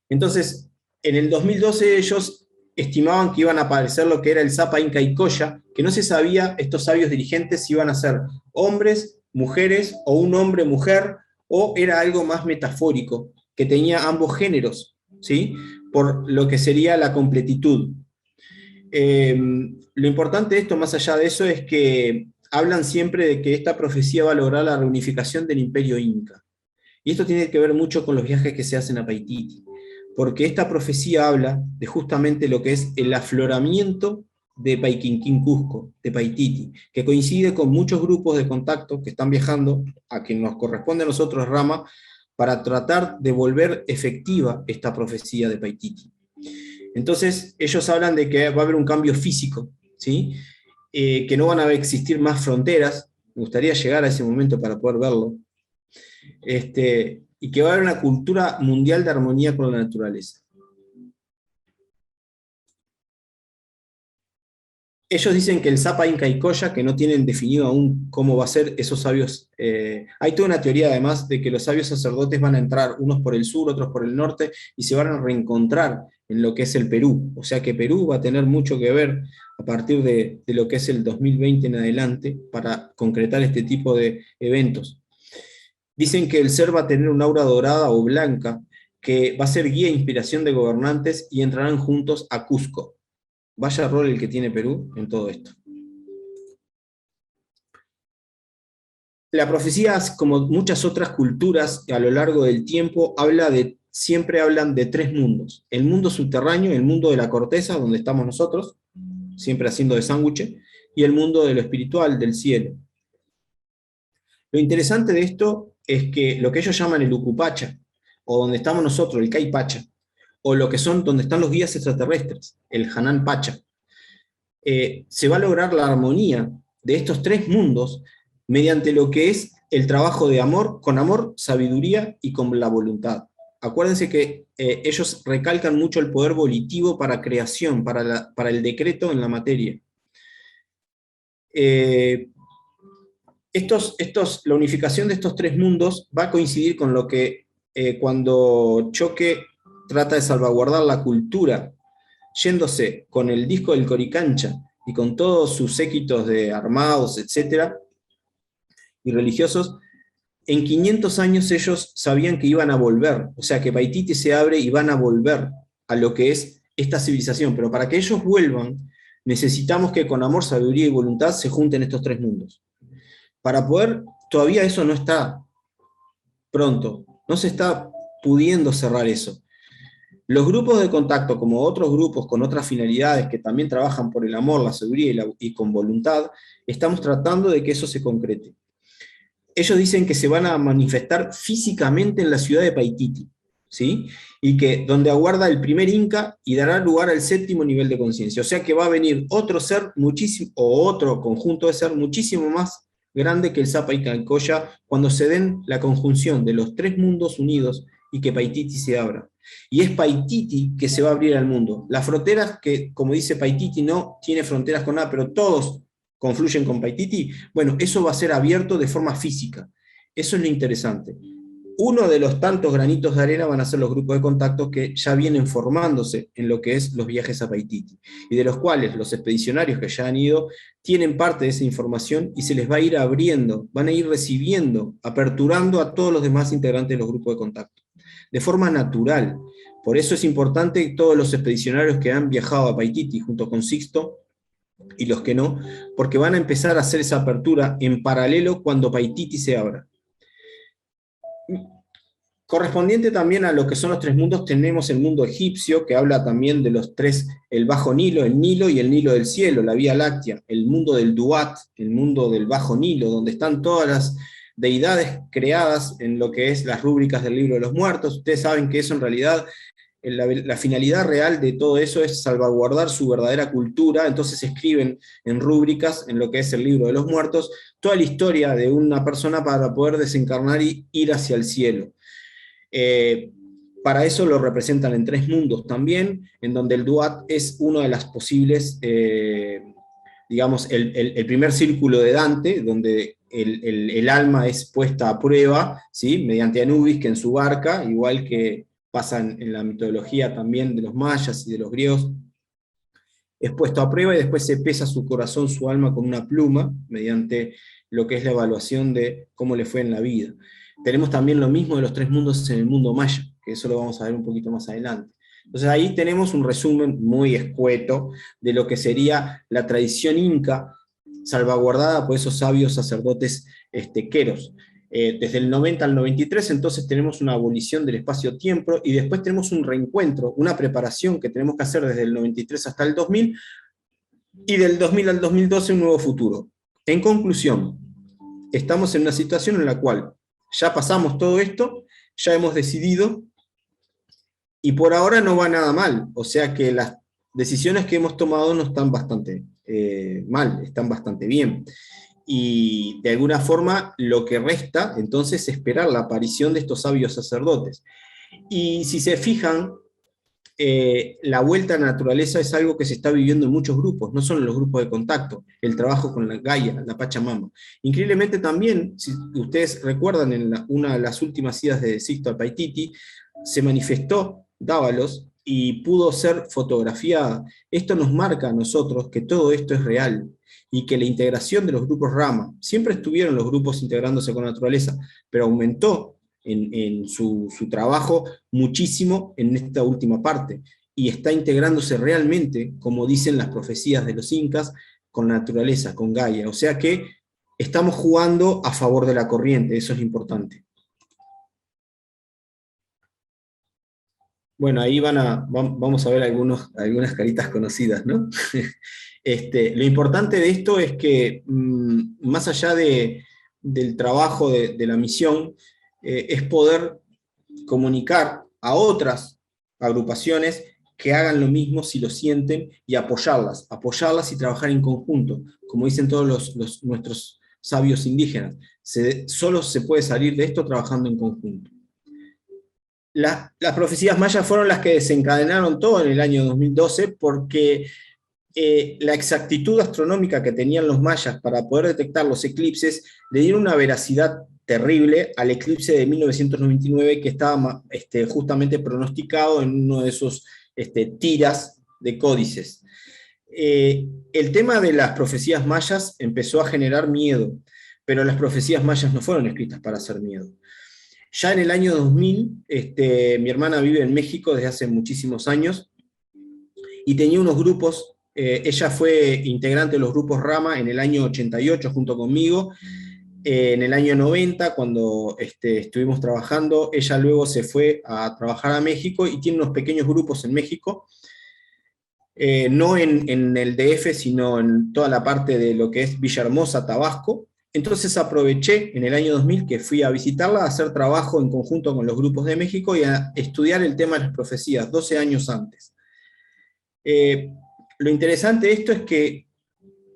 Speaker 2: Entonces, en el 2012 ellos estimaban que iban a aparecer lo que era el Sapa Inca y Coya, que no se sabía estos sabios dirigentes si iban a ser hombres, mujeres, o un hombre-mujer, o era algo más metafórico, que tenía ambos géneros, ¿sí? Por lo que sería la completitud. Lo importante de esto, más allá de eso, es que hablan siempre de que esta profecía va a lograr la reunificación del imperio inca. Y esto tiene que ver mucho con los viajes que se hacen a Paititi, porque esta profecía habla de justamente lo que es el afloramiento de Paiquinquín Cusco, de Paititi, que coincide con muchos grupos de contacto que están viajando a quien nos corresponde a nosotros, Rama, para tratar de volver efectiva esta profecía de Paititi. Entonces, ellos hablan de que va a haber un cambio físico, ¿sí? Que no van a existir más fronteras, me gustaría llegar a ese momento para poder verlo, y que va a haber una cultura mundial de armonía con la naturaleza. Ellos dicen que el Sapa Inca y Coya, que no tienen definido aún cómo va a ser esos sabios, hay toda una teoría además de que los sabios sacerdotes van a entrar unos por el sur, otros por el norte, y se van a reencontrar en lo que es el Perú. O sea que Perú va a tener mucho que ver a partir de lo que es el 2020 en adelante para concretar este tipo de eventos. Dicen que el ser va a tener un aura dorada o blanca, que va a ser guía e inspiración de gobernantes y entrarán juntos a Cusco. Vaya rol el que tiene Perú en todo esto. La profecía, como muchas otras culturas a lo largo del tiempo, siempre hablan de tres mundos. El mundo subterráneo, el mundo de la corteza, donde estamos nosotros, siempre haciendo de sándwich, y el mundo de lo espiritual, del cielo. Lo interesante de esto es que lo que ellos llaman el Ucupacha, o donde estamos nosotros, el Caipacha, o lo que son donde están los guías extraterrestres, el Hanan Pacha, se va a lograr la armonía de estos tres mundos mediante lo que es el trabajo de amor, con amor, sabiduría y con la voluntad. Acuérdense que ellos recalcan mucho el poder volitivo para creación, para el decreto en la materia. La unificación de estos tres mundos va a coincidir con lo que cuando Choque trata de salvaguardar la cultura, yéndose con el disco del Coricancha y con todos sus séquitos de armados, etcétera, y religiosos, en 500 años ellos sabían que iban a volver, o sea que Paititi se abre y van a volver a lo que es esta civilización, pero para que ellos vuelvan, necesitamos que con amor, sabiduría y voluntad se junten estos tres mundos. Para poder, todavía eso no está pronto, no se está pudiendo cerrar eso. Los grupos de contacto, como otros grupos con otras finalidades que también trabajan por el amor, la sabiduría y con voluntad, estamos tratando de que eso se concrete. Ellos dicen que se van a manifestar físicamente en la ciudad de Paititi, ¿sí? Y que donde aguarda el primer Inca y dará lugar al séptimo nivel de conciencia. O sea que va a venir otro ser muchísimo, o otro conjunto de ser muchísimo más grande que el Sapa y Calcoya, cuando se den la conjunción de los tres mundos unidos y que Paititi se abra. Y es Paititi que se va a abrir al mundo. Las fronteras que, como dice Paititi, no tiene fronteras con nada, pero todos confluyen con Paititi, bueno, eso va a ser abierto de forma física. Eso es lo interesante. Uno de los tantos granitos de arena van a ser los grupos de contacto que ya vienen formándose en lo que es los viajes a Paititi, y de los cuales los expedicionarios que ya han ido tienen parte de esa información y se les va a ir abriendo, van a ir recibiendo, aperturando a todos los demás integrantes de los grupos de contacto, de forma natural. Por eso es importante que todos los expedicionarios que han viajado a Paititi junto con Sixto, y los que no, porque van a empezar a hacer esa apertura en paralelo cuando Paititi se abra. Correspondiente también a lo que son los tres mundos, tenemos el mundo egipcio, que habla también de los tres, el Bajo Nilo, el Nilo y el Nilo del cielo, la Vía Láctea, el mundo del Duat, el mundo del Bajo Nilo, donde están todas las deidades creadas en lo que es las rúbricas del Libro de los Muertos. Ustedes saben que eso en realidad, la finalidad real de todo eso es salvaguardar su verdadera cultura, entonces escriben en rúbricas, en lo que es el Libro de los Muertos, toda la historia de una persona para poder desencarnar y ir hacia el cielo. Para eso lo representan en tres mundos también, en donde el Duat es uno de las posibles, digamos, el primer círculo de Dante, donde el alma es puesta a prueba, ¿sí? Mediante Anubis, que en su barca, igual que pasa en la mitología también de los mayas y de los griegos, es puesto a prueba y después se pesa su corazón, su alma con una pluma, mediante lo que es la evaluación de cómo le fue en la vida. Tenemos también lo mismo de los tres mundos en el mundo maya, que eso lo vamos a ver un poquito más adelante. Entonces ahí tenemos un resumen muy escueto de lo que sería la tradición inca, salvaguardada por esos sabios sacerdotes queros. Desde el 90 al 93, entonces tenemos una abolición del espacio-tiempo, y después tenemos un reencuentro, una preparación que tenemos que hacer desde el 93 hasta el 2000, y del 2000 al 2012 un nuevo futuro. En conclusión, estamos en una situación en la cual ya pasamos todo esto, ya hemos decidido, y por ahora no va nada mal, o sea que las decisiones que hemos tomado no están bastante mal, están bastante bien. Y de alguna forma lo que resta entonces es esperar la aparición de estos sabios sacerdotes. Y si se fijan, la vuelta a la naturaleza es algo que se está viviendo en muchos grupos, no solo en los grupos de contacto, el trabajo con la Gaia, la Pachamama. Increíblemente también, si ustedes recuerdan, en una de las últimas idas de Sixto a Paititi, se manifestó Dávalos y pudo ser fotografiada. Esto nos marca a nosotros que todo esto es real, y que la integración de los grupos Rama, siempre estuvieron los grupos integrándose con la naturaleza, pero aumentó en su trabajo muchísimo en esta última parte, y está integrándose realmente, como dicen las profecías de los incas, con la naturaleza, con Gaia. O sea que estamos jugando a favor de la corriente, eso es importante. Bueno, ahí vamos a ver algunas caritas conocidas, ¿no? Lo importante de esto es que, más allá del trabajo de la misión, es poder comunicar a otras agrupaciones que hagan lo mismo si lo sienten, y apoyarlas y trabajar en conjunto, como dicen todos nuestros sabios indígenas. Solo se puede salir de esto trabajando en conjunto. Las profecías mayas fueron las que desencadenaron todo en el año 2012, porque la exactitud astronómica que tenían los mayas para poder detectar los eclipses le dieron una veracidad terrible al eclipse de 1999, que estaba justamente pronosticado en uno de esos tiras de códices. El tema de las profecías mayas empezó a generar miedo, pero las profecías mayas no fueron escritas para hacer miedo. Ya en el año 2000, mi hermana vive en México desde hace muchísimos años, y tenía unos grupos ella fue integrante de los grupos Rama en el año 88 junto conmigo. En el año 90, cuando estuvimos trabajando, ella luego se fue a trabajar a México y tiene unos pequeños grupos en México, no en el DF, sino en toda la parte de lo que es Villahermosa, Tabasco. Entonces aproveché en el año 2000 que fui a visitarla, a hacer trabajo en conjunto con los grupos de México y a estudiar el tema de las profecías, 12 años antes. Lo interesante de esto es que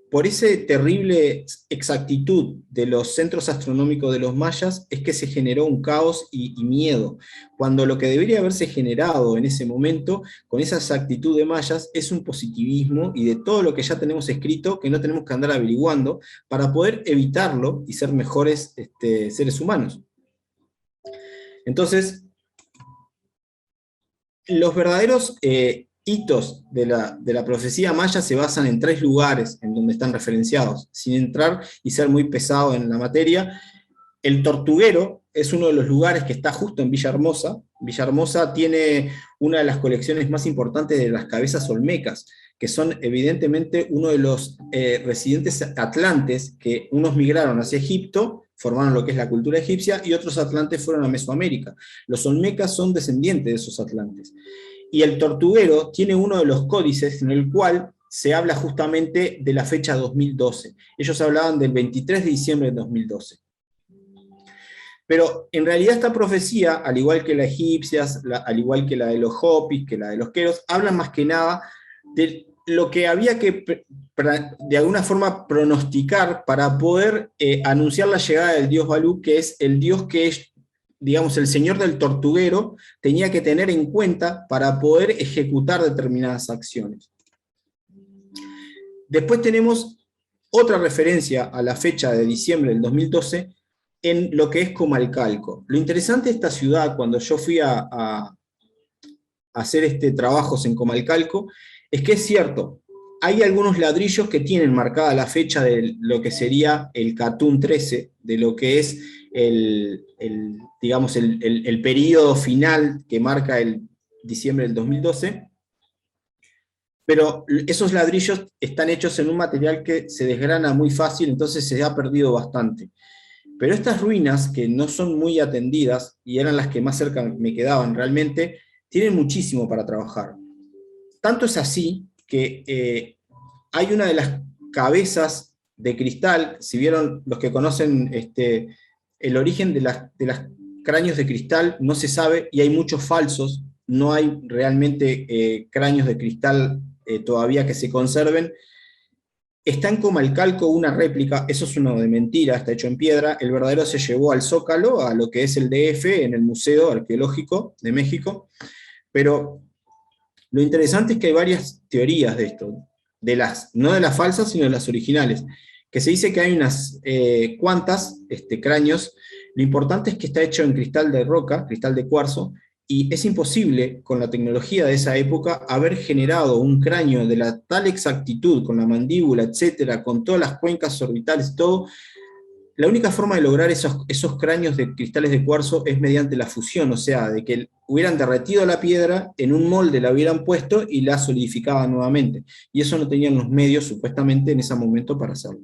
Speaker 2: por esa terrible exactitud de los centros astronómicos de los mayas es que se generó un caos y miedo, cuando lo que debería haberse generado en ese momento, con esa exactitud de mayas, es un positivismo y de todo lo que ya tenemos escrito, que no tenemos que andar averiguando, para poder evitarlo y ser mejores seres humanos. Entonces, los verdaderos hitos de la profecía maya se basan en 3 lugares en donde están referenciados, sin entrar y ser muy pesado en la materia. El Tortuguero es uno de los lugares que está justo en Villahermosa. Villahermosa tiene una de las colecciones más importantes de las cabezas olmecas, que son evidentemente uno de los residentes atlantes, que unos migraron hacia Egipto, formaron lo que es la cultura egipcia, y otros atlantes fueron a Mesoamérica. Los olmecas son descendientes de esos atlantes. Y el Tortuguero tiene uno de los códices en el cual se habla justamente de la fecha 2012. Ellos hablaban del 23 de diciembre de 2012. Pero en realidad esta profecía, al igual que la egipcia, al igual que la de los Hopis, que la de los Queros, hablan más que nada de lo que había que, de alguna forma, pronosticar para poder anunciar la llegada del dios Balú, que es el dios que es, digamos, el señor del tortuguero, tenía que tener en cuenta para poder ejecutar determinadas acciones. Después tenemos otra referencia a la fecha de diciembre del 2012 en lo que es Comalcalco. Lo interesante de esta ciudad, cuando yo fui a hacer trabajos en Comalcalco, es que es cierto, hay algunos ladrillos que tienen marcada la fecha de lo que sería el Catún 13, de lo que es digamos, el periodo final que marca el diciembre del 2012, pero esos ladrillos están hechos en un material que se desgrana muy fácil, entonces se ha perdido bastante. Pero estas ruinas, que no son muy atendidas, y eran las que más cerca me quedaban realmente, tienen muchísimo para trabajar. Tanto es así que hay una de las cabezas de cristal, si vieron los que conocen el origen de las cráneos de cristal, no se sabe, y hay muchos falsos, no hay realmente cráneos de cristal todavía que se conserven. Está en Comalcalco una réplica, eso es uno de mentira, está hecho en piedra, el verdadero se llevó al Zócalo, a lo que es el DF, en el Museo Arqueológico de México, pero lo interesante es que hay varias teorías de esto, no de las falsas, sino de las originales, que se dice que hay unas cuantas cráneos. Lo importante es que está hecho en cristal de roca, cristal de cuarzo, y es imposible, con la tecnología de esa época, haber generado un cráneo de la tal exactitud, con la mandíbula, etcétera, con todas las cuencas orbitales, todo. La única forma de lograr esos cráneos de cristales de cuarzo es mediante la fusión, o sea, de que hubieran derretido la piedra, en un molde la hubieran puesto y la solidificaban nuevamente. Y eso no tenían los medios, supuestamente, en ese momento para hacerlo.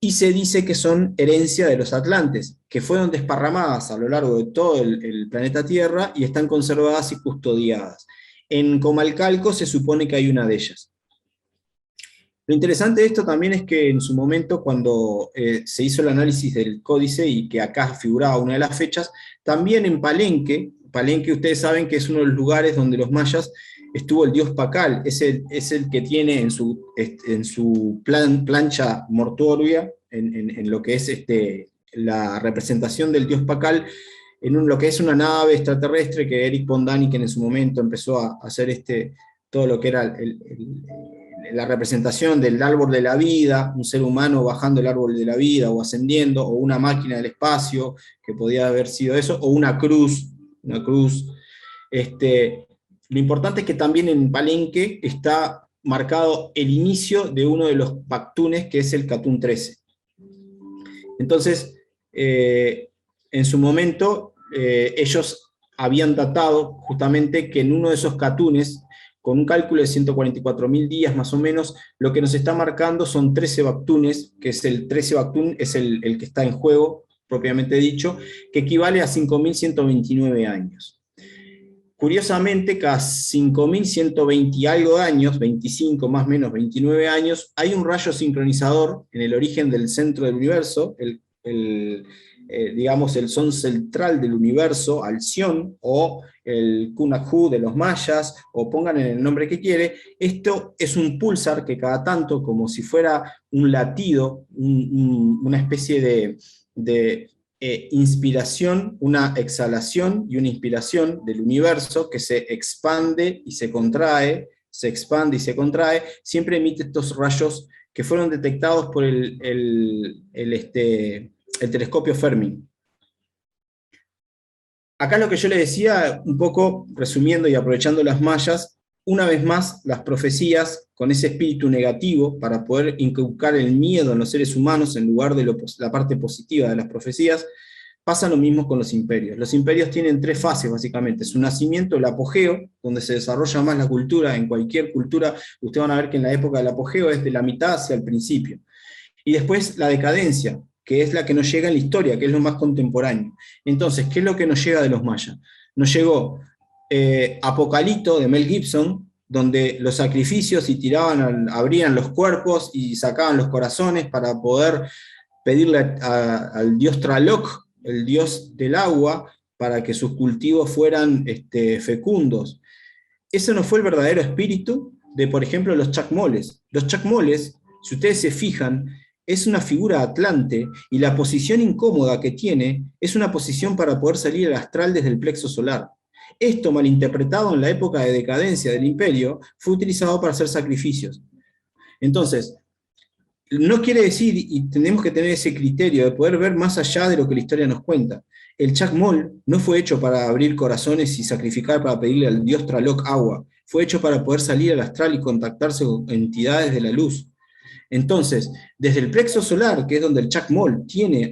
Speaker 2: Y se dice que son herencia de los atlantes, que fueron desparramadas a lo largo de todo el planeta Tierra y están conservadas y custodiadas. En Comalcalco se supone que hay una de ellas. Lo interesante de esto también es que en su momento, cuando se hizo el análisis del códice, y que acá figuraba una de las fechas, también en Palenque ustedes saben que es uno de los lugares donde los mayas estuvo el dios Pacal, es el que tiene en su plancha mortuoria, en lo que es la representación del dios Pacal, lo que es una nave extraterrestre, que Eric von Däniken en su momento empezó a hacer todo lo que era la representación del árbol de la vida, un ser humano bajando el árbol de la vida o ascendiendo, o una máquina del espacio, que podía haber sido eso, o una cruz. Lo importante es que también en Palenque está marcado el inicio de uno de los pactunes, que es el Catún 13. Entonces, en su momento, ellos habían datado justamente que en uno de esos catunes, con un cálculo de 144.000 días más o menos, lo que nos está marcando son 13 Bactunes, que es el 13 Bactún, es el que está en juego, propiamente dicho, que equivale a 5.129 años. Curiosamente, cada 5.120 y algo de años, 25 más o menos 29 años, hay un rayo sincronizador en el origen del centro del universo, digamos el son central del universo, Alción, o el Kunakhu de los mayas, o pongan en el nombre que quiere. Esto es un pulsar que cada tanto, como si fuera un latido, una especie de inspiración, una exhalación y una inspiración del universo que se expande y se contrae, se expande y se contrae, siempre emite estos rayos que fueron detectados por el telescopio Fermi. Acá lo que yo le decía, un poco resumiendo y aprovechando las mayas, una vez más las profecías con ese espíritu negativo para poder inculcar el miedo en los seres humanos en lugar de la parte positiva de las profecías, pasa lo mismo con los imperios. Los imperios tienen tres fases básicamente: su nacimiento, el apogeo, donde se desarrolla más la cultura. En cualquier cultura ustedes van a ver que en la época del apogeo es de la mitad hacia el principio. Y después la decadencia, que es la que nos llega en la historia, que es lo más contemporáneo. Entonces, ¿qué es lo que nos llega de los mayas? Nos llegó Apocalipto de Mel Gibson, donde los sacrificios y abrían los cuerpos y sacaban los corazones para poder pedirle al dios Tlaloc, el dios del agua, para que sus cultivos fueran fecundos. Ese no fue el verdadero espíritu de, por ejemplo, los chacmoles. Los chacmoles, si ustedes se fijan, es una figura atlante, y la posición incómoda que tiene es una posición para poder salir al astral desde el plexo solar. Esto, malinterpretado en la época de decadencia del imperio, fue utilizado para hacer sacrificios. Entonces, no quiere decir, y tenemos que tener ese criterio de poder ver más allá de lo que la historia nos cuenta. El chacmol no fue hecho para abrir corazones y sacrificar para pedirle al dios Tlaloc agua, fue hecho para poder salir al astral y contactarse con entidades de la luz. Entonces, desde el plexo solar, que es donde el chacmol tiene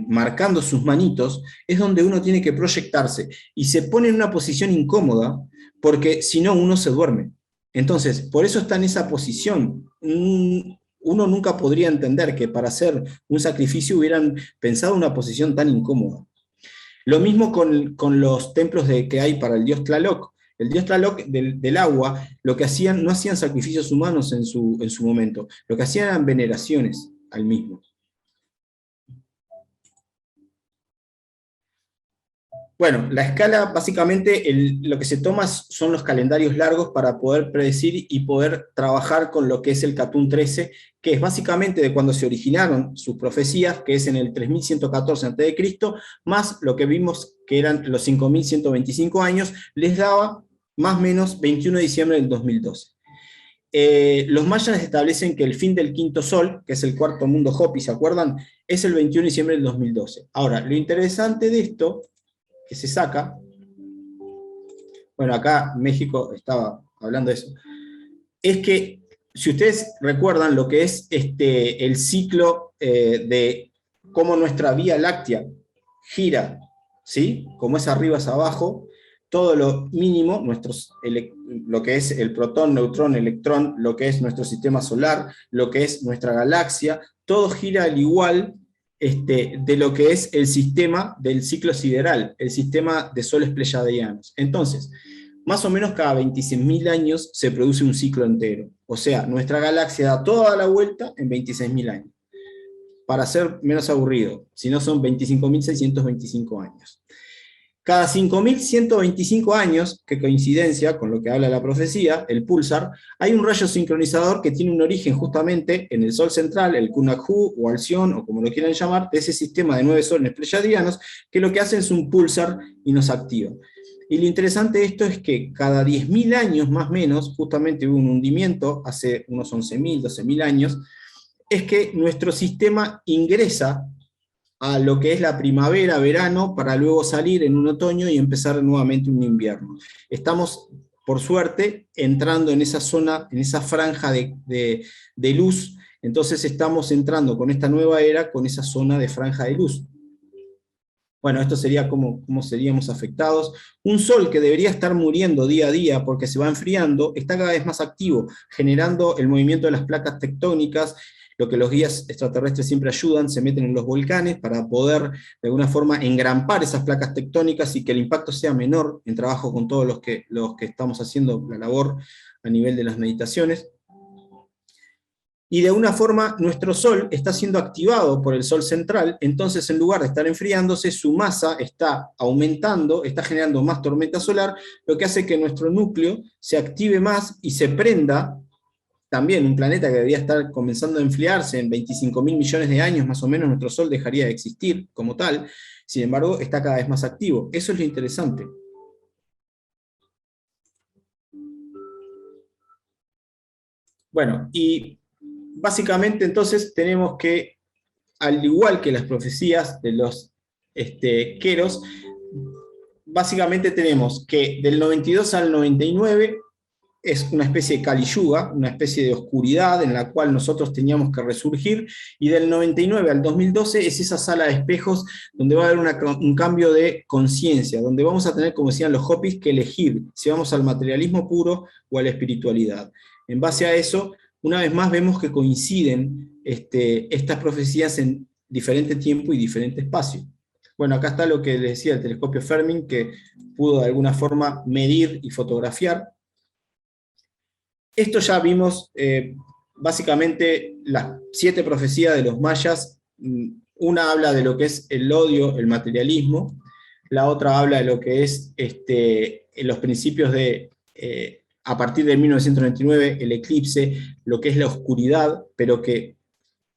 Speaker 2: marcando sus manitos, es donde uno tiene que proyectarse, y se pone en una posición incómoda, porque si no uno se duerme. Entonces, por eso está en esa posición. Uno nunca podría entender que para hacer un sacrificio hubieran pensado una posición tan incómoda. Lo mismo con los templos que hay para el dios Tlaloc. El dios Tlaloc del agua, lo que hacían, no hacían sacrificios humanos en su momento, lo que hacían eran veneraciones al mismo. Bueno, la escala, básicamente, lo que se toma son los calendarios largos para poder predecir y poder trabajar con lo que es el Catún 13, que es básicamente de cuando se originaron sus profecías, que es en el 3114 a.C., más lo que vimos que eran los 5.125 años, les daba más o menos 21 de diciembre del 2012. Los mayas establecen que el fin del quinto sol, que es el cuarto mundo Hopi, ¿se acuerdan?, es el 21 de diciembre del 2012. Ahora, lo interesante de esto que se saca, bueno, acá México estaba hablando de eso, es que, si ustedes recuerdan lo que es el ciclo de cómo nuestra Vía Láctea gira, ¿sí?, como es arriba es abajo, todo lo mínimo, lo que es el protón, neutrón, electrón, lo que es nuestro sistema solar, lo que es nuestra galaxia, todo gira al igual de lo que es el sistema del ciclo sideral, el sistema de soles pleyadianos. Entonces, más o menos cada 26.000 años se produce un ciclo entero. O sea, nuestra galaxia da toda la vuelta en 26.000 años. Para ser menos aburrido, si no son 25.625 años. Cada 5.125 años, que coincidencia con lo que habla la profecía, el pulsar, hay un rayo sincronizador que tiene un origen justamente en el Sol central, el Kunakhu o Alción, o como lo quieran llamar, de ese sistema de 9 soles pleyadianos, que lo que hacen es un pulsar y nos activa. Y lo interesante de esto es que cada 10.000 años más o menos, justamente hubo un hundimiento hace unos 11.000, 12.000 años, es que nuestro sistema ingresa a lo que es la primavera, verano, para luego salir en un otoño y empezar nuevamente un invierno. Estamos, por suerte, entrando en esa zona, en esa franja de luz, entonces estamos entrando con esta nueva era, con esa zona de franja de luz.
Speaker 3: Bueno, esto sería cómo seríamos afectados. Un Sol que debería estar muriendo día a día porque se va enfriando, está cada vez más activo, generando el movimiento de las placas tectónicas, lo que los guías extraterrestres siempre ayudan, se meten en los volcanes para poder, de alguna forma, engrampar esas placas tectónicas y que el impacto sea menor en trabajo con todos los que estamos haciendo la labor a nivel de las meditaciones. Y de alguna forma nuestro Sol está siendo activado por el Sol central, entonces en lugar de estar enfriándose, su masa está aumentando, está generando más tormenta solar, lo que hace que nuestro núcleo se active más y se prenda. También un planeta que debería estar comenzando a enfriarse en 25.000 millones de años, más o menos, nuestro Sol dejaría de existir como tal, sin embargo está cada vez más activo. Eso es lo interesante. Bueno, y básicamente entonces tenemos que, al igual que las profecías de los Queros, básicamente tenemos que del 92 al 99 es una especie de Kali Yuga, una especie de oscuridad en la cual nosotros teníamos que resurgir, y del 99 al 2012 es esa sala de espejos donde va a haber un cambio de conciencia, donde vamos a tener, como decían los Hopis, que elegir si vamos al materialismo puro o a la espiritualidad. En base a eso, una vez más vemos que coinciden estas profecías en diferente tiempo y diferente espacio. Bueno, acá está lo que les decía el telescopio Fermi, que pudo de alguna forma medir y fotografiar. Esto ya vimos básicamente las 7 profecías de los mayas. Una habla de lo que es el odio, el materialismo. La otra habla de lo que es los principios de, a partir de 1999, el eclipse, lo que es la oscuridad, pero que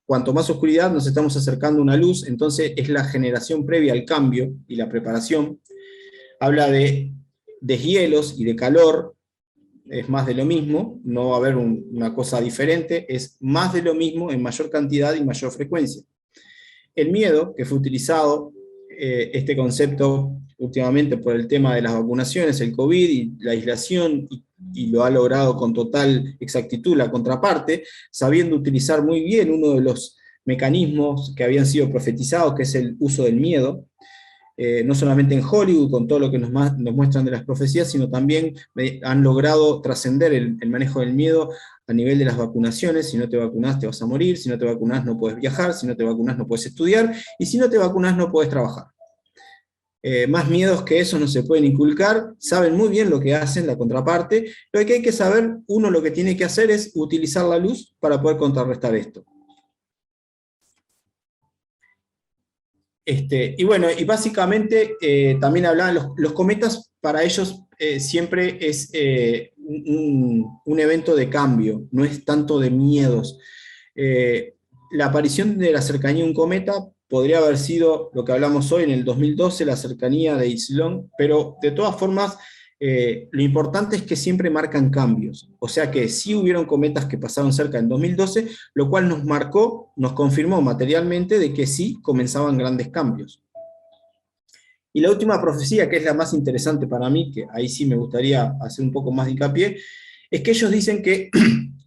Speaker 3: cuanto más oscuridad nos estamos acercando a una luz, entonces es la generación previa al cambio y la preparación. Habla de deshielos y de calor. Es más de lo mismo, no va a haber una cosa diferente, es más de lo mismo en mayor cantidad y mayor frecuencia. El miedo, que fue utilizado, este concepto últimamente por el tema de las vacunaciones, el COVID y la aislación, y lo ha logrado con total exactitud la contraparte, sabiendo utilizar muy bien uno de los mecanismos que habían sido profetizados, que es el uso del miedo. No solamente en Hollywood, con todo lo que nos muestran de las profecías, sino también han logrado trascender el manejo del miedo a nivel de las vacunaciones. Si no te vacunas te vas a morir, si no te vacunas no puedes viajar, si no te vacunas no puedes estudiar, y si no te vacunas no puedes trabajar. Más miedos que eso no se pueden inculcar, saben muy bien lo que hacen la contraparte. Lo que hay que saber, uno lo que tiene que hacer es utilizar la luz para poder contrarrestar esto. Y bueno, y básicamente también hablaban, los cometas para ellos siempre es un evento de cambio, no es tanto de miedos. La aparición de la cercanía de un cometa podría haber sido lo que hablamos hoy en el 2012, la cercanía de Isilón, pero de todas formas lo importante es que siempre marcan cambios. O sea que sí hubieron cometas que pasaron cerca en 2012, lo cual nos marcó, nos confirmó materialmente de que sí comenzaban grandes cambios. Y la última profecía, que es la más interesante para mí, que ahí sí me gustaría hacer un poco más de hincapié, es que ellos dicen que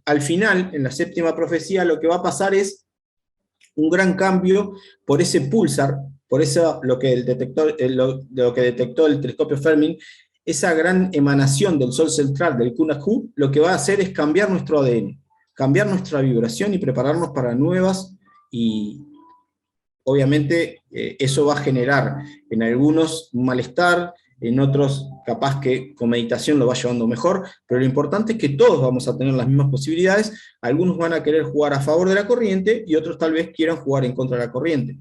Speaker 3: al final, en la 7ª profecía, lo que va a pasar es un gran cambio por ese pulsar, por eso lo que detectó el telescopio Fermi, esa gran emanación del Sol central, del Kunakhu, lo que va a hacer es cambiar nuestro ADN, cambiar nuestra vibración y prepararnos para nuevas, y obviamente eso va a generar en algunos un malestar, en otros capaz que con meditación lo va llevando mejor, pero lo importante es que todos vamos a tener las mismas posibilidades. Algunos van a querer jugar a favor de la corriente y otros tal vez quieran jugar en contra de la corriente.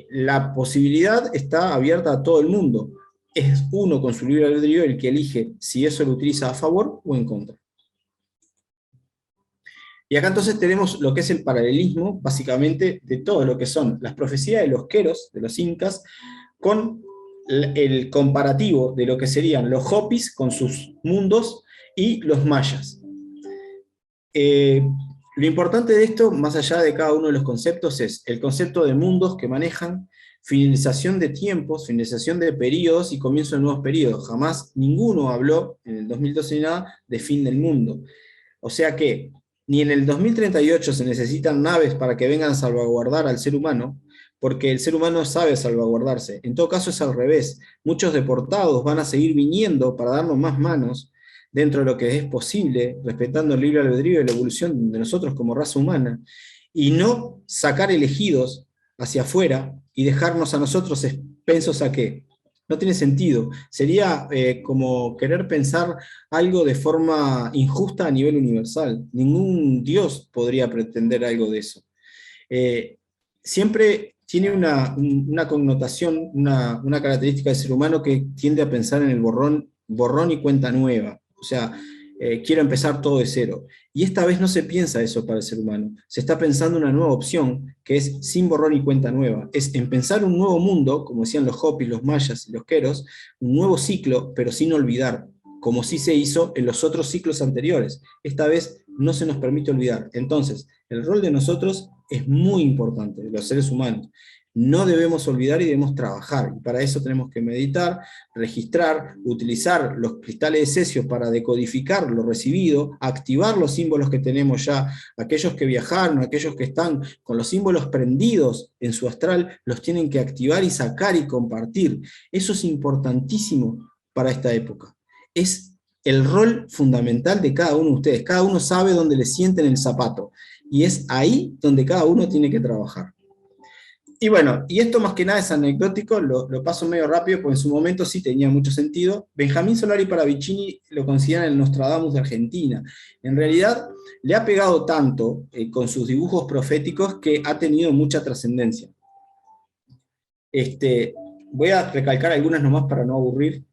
Speaker 3: La posibilidad está abierta a todo el mundo. Es uno con su libre albedrío el que elige si eso lo utiliza a favor o en contra. Y acá entonces tenemos lo que es el paralelismo, básicamente, de todo lo que son las profecías de los Queros, de los incas, con el comparativo de lo que serían los Hopis con sus mundos y los mayas. Lo importante de esto, más allá de cada uno de los conceptos, es el concepto de mundos que manejan, finalización de tiempos, finalización de periodos y comienzo de nuevos periodos. Jamás ninguno habló, en el 2012 ni nada, de fin del mundo. O sea que ni en el 2038 se necesitan naves para que vengan a salvaguardar al ser humano, porque el ser humano sabe salvaguardarse. En todo caso es al revés. Muchos deportados van a seguir viniendo para darnos más manos dentro de lo que es posible, respetando el libre albedrío y la evolución de nosotros como raza humana, y no sacar elegidos hacia afuera y dejarnos a nosotros expensos a qué. No tiene sentido. Sería como querer pensar algo de forma injusta a nivel universal. Ningún Dios podría pretender algo de eso. Siempre tiene una connotación, una característica del ser humano que tiende a pensar en el borrón y cuenta nueva. O sea, quiero empezar todo de cero. Y esta vez no se piensa eso para el ser humano. Se está pensando una nueva opción, que es sin borrón y cuenta nueva. Es en pensar un nuevo mundo, como decían los Hopis, los mayas y los queros, un nuevo ciclo, pero sin olvidar, como sí se hizo en los otros ciclos anteriores. Esta vez no se nos permite olvidar. Entonces, el rol de nosotros es muy importante, de los seres humanos. No debemos olvidar y debemos trabajar. Y para eso tenemos que meditar, registrar, utilizar los cristales de cesio para decodificar lo recibido, activar los símbolos que tenemos ya. Aquellos que viajaron, aquellos que están con los símbolos prendidos en su astral, los tienen que activar y sacar y compartir. Eso es importantísimo para esta época. Es el rol fundamental de cada uno de ustedes. Cada uno sabe dónde le sienten el zapato. Y es ahí donde cada uno tiene que trabajar. Y bueno, y esto más que nada es anecdótico, lo paso medio rápido, porque en su momento sí tenía mucho sentido. Benjamín Solari Paravicini lo consideran el Nostradamus de Argentina. En realidad, le ha pegado tanto con sus dibujos proféticos que ha tenido mucha trascendencia. Voy a recalcar algunas nomás para no aburrir.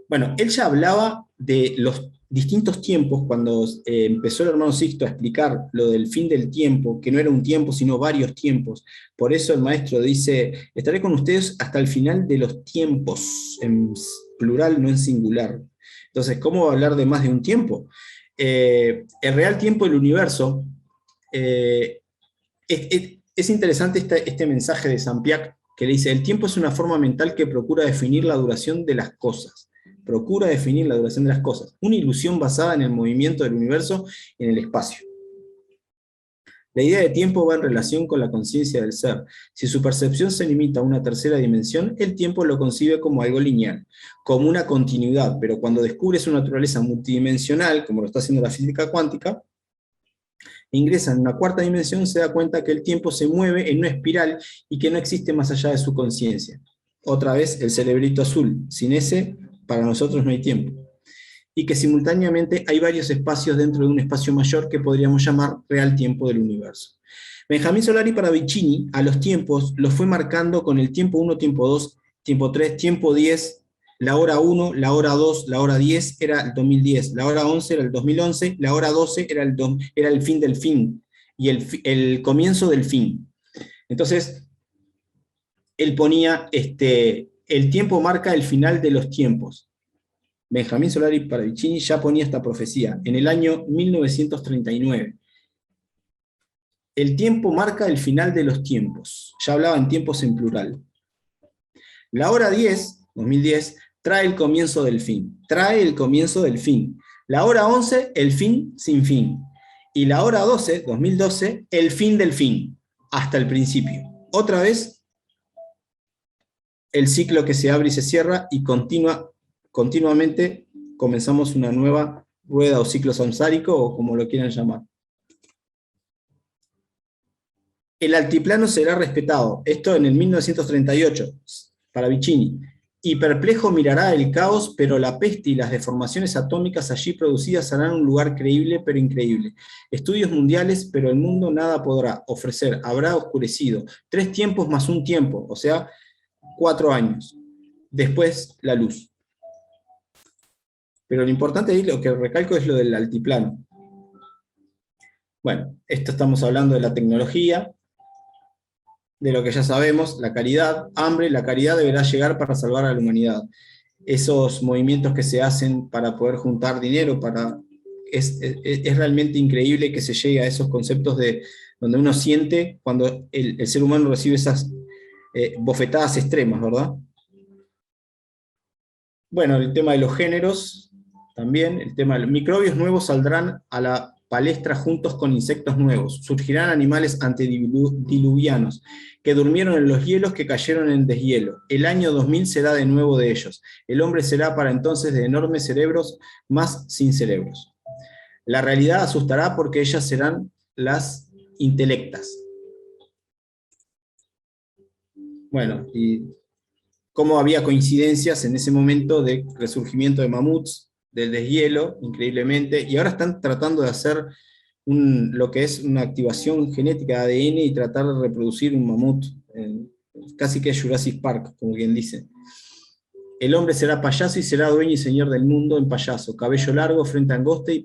Speaker 3: Bueno, él ya hablaba de los distintos tiempos, cuando empezó el hermano Sixto a explicar lo del fin del tiempo, que no era un tiempo, sino varios tiempos. Por eso el maestro dice, estaré con ustedes hasta el final de los tiempos, en plural, no en singular. Entonces, ¿cómo hablar de más de un tiempo? El real tiempo del universo, es interesante este mensaje de Sampiac, que le dice, el tiempo es una forma mental que procura definir la duración de las cosas. Procura definir la duración de las cosas. Una ilusión basada en el movimiento del universo en el espacio. La idea de tiempo va en relación con la conciencia del ser. Si su percepción se limita a una tercera dimensión, el tiempo lo concibe como algo lineal, como una continuidad, pero cuando descubre su naturaleza multidimensional, como lo está haciendo la física cuántica, ingresa en una cuarta dimensión, se da cuenta que el tiempo se mueve en una espiral y que no existe más allá de su conciencia. Otra vez el cerebrito azul, sin ese, para nosotros no hay tiempo. Y que simultáneamente hay varios espacios dentro de un espacio mayor que podríamos llamar real tiempo del universo. Benjamín Solari Paravicini a los tiempos los fue marcando con el tiempo 1, tiempo 2, tiempo 3, tiempo 10, la hora 1, la hora 2, la hora 10 era el 2010, la hora 11 era el 2011, la hora 12 era el fin del fin, y el comienzo del fin. Entonces, él ponía, el tiempo marca el final de los tiempos. Benjamín Solari Paravicini ya ponía esta profecía en el año 1939. El tiempo marca el final de los tiempos. Ya hablaba en tiempos en plural. La hora 10, 2010, trae el comienzo del fin. Trae el comienzo del fin. La hora 11, el fin sin fin. Y la hora 12, 2012, el fin del fin, hasta el principio. Otra vez, el ciclo que se abre y se cierra y continuamente comenzamos una nueva rueda o ciclo samsárico, o como lo quieran llamar. El altiplano será respetado. Esto en el 1938, Paravicini. Y perplejo mirará el caos, pero la peste y las deformaciones atómicas allí producidas harán un lugar creíble pero increíble. Estudios mundiales, pero el mundo nada podrá ofrecer. Habrá oscurecido. 3 tiempos más un tiempo, o sea, 4 años. Después, la luz. Pero lo importante ahí, lo que recalco, es lo del altiplano. Bueno, esto estamos hablando de la tecnología, de lo que ya sabemos, la caridad, hambre, la caridad deberá llegar para salvar a la humanidad. Esos movimientos que se hacen para poder juntar dinero, es realmente increíble que se llegue a esos conceptos de donde uno siente cuando el ser humano recibe esas bofetadas extremas, ¿verdad? Bueno, el tema de los géneros, también, el tema de los microbios nuevos saldrán a la palestra juntos con insectos nuevos. Surgirán animales antediluvianos, que durmieron en los hielos que cayeron en deshielo. El año 2000 será de nuevo de ellos. El hombre será para entonces de enormes cerebros, más sin cerebros. La realidad asustará porque ellas serán las intelectas. Bueno, y cómo había coincidencias en ese momento de resurgimiento de mamuts, del deshielo, increíblemente, y ahora están tratando de hacer lo que es una activación genética de ADN y tratar de reproducir un mamut, casi que es Jurassic Park, como quien dice. El hombre será payaso y será dueño y señor del mundo en payaso, cabello largo, frente angosta y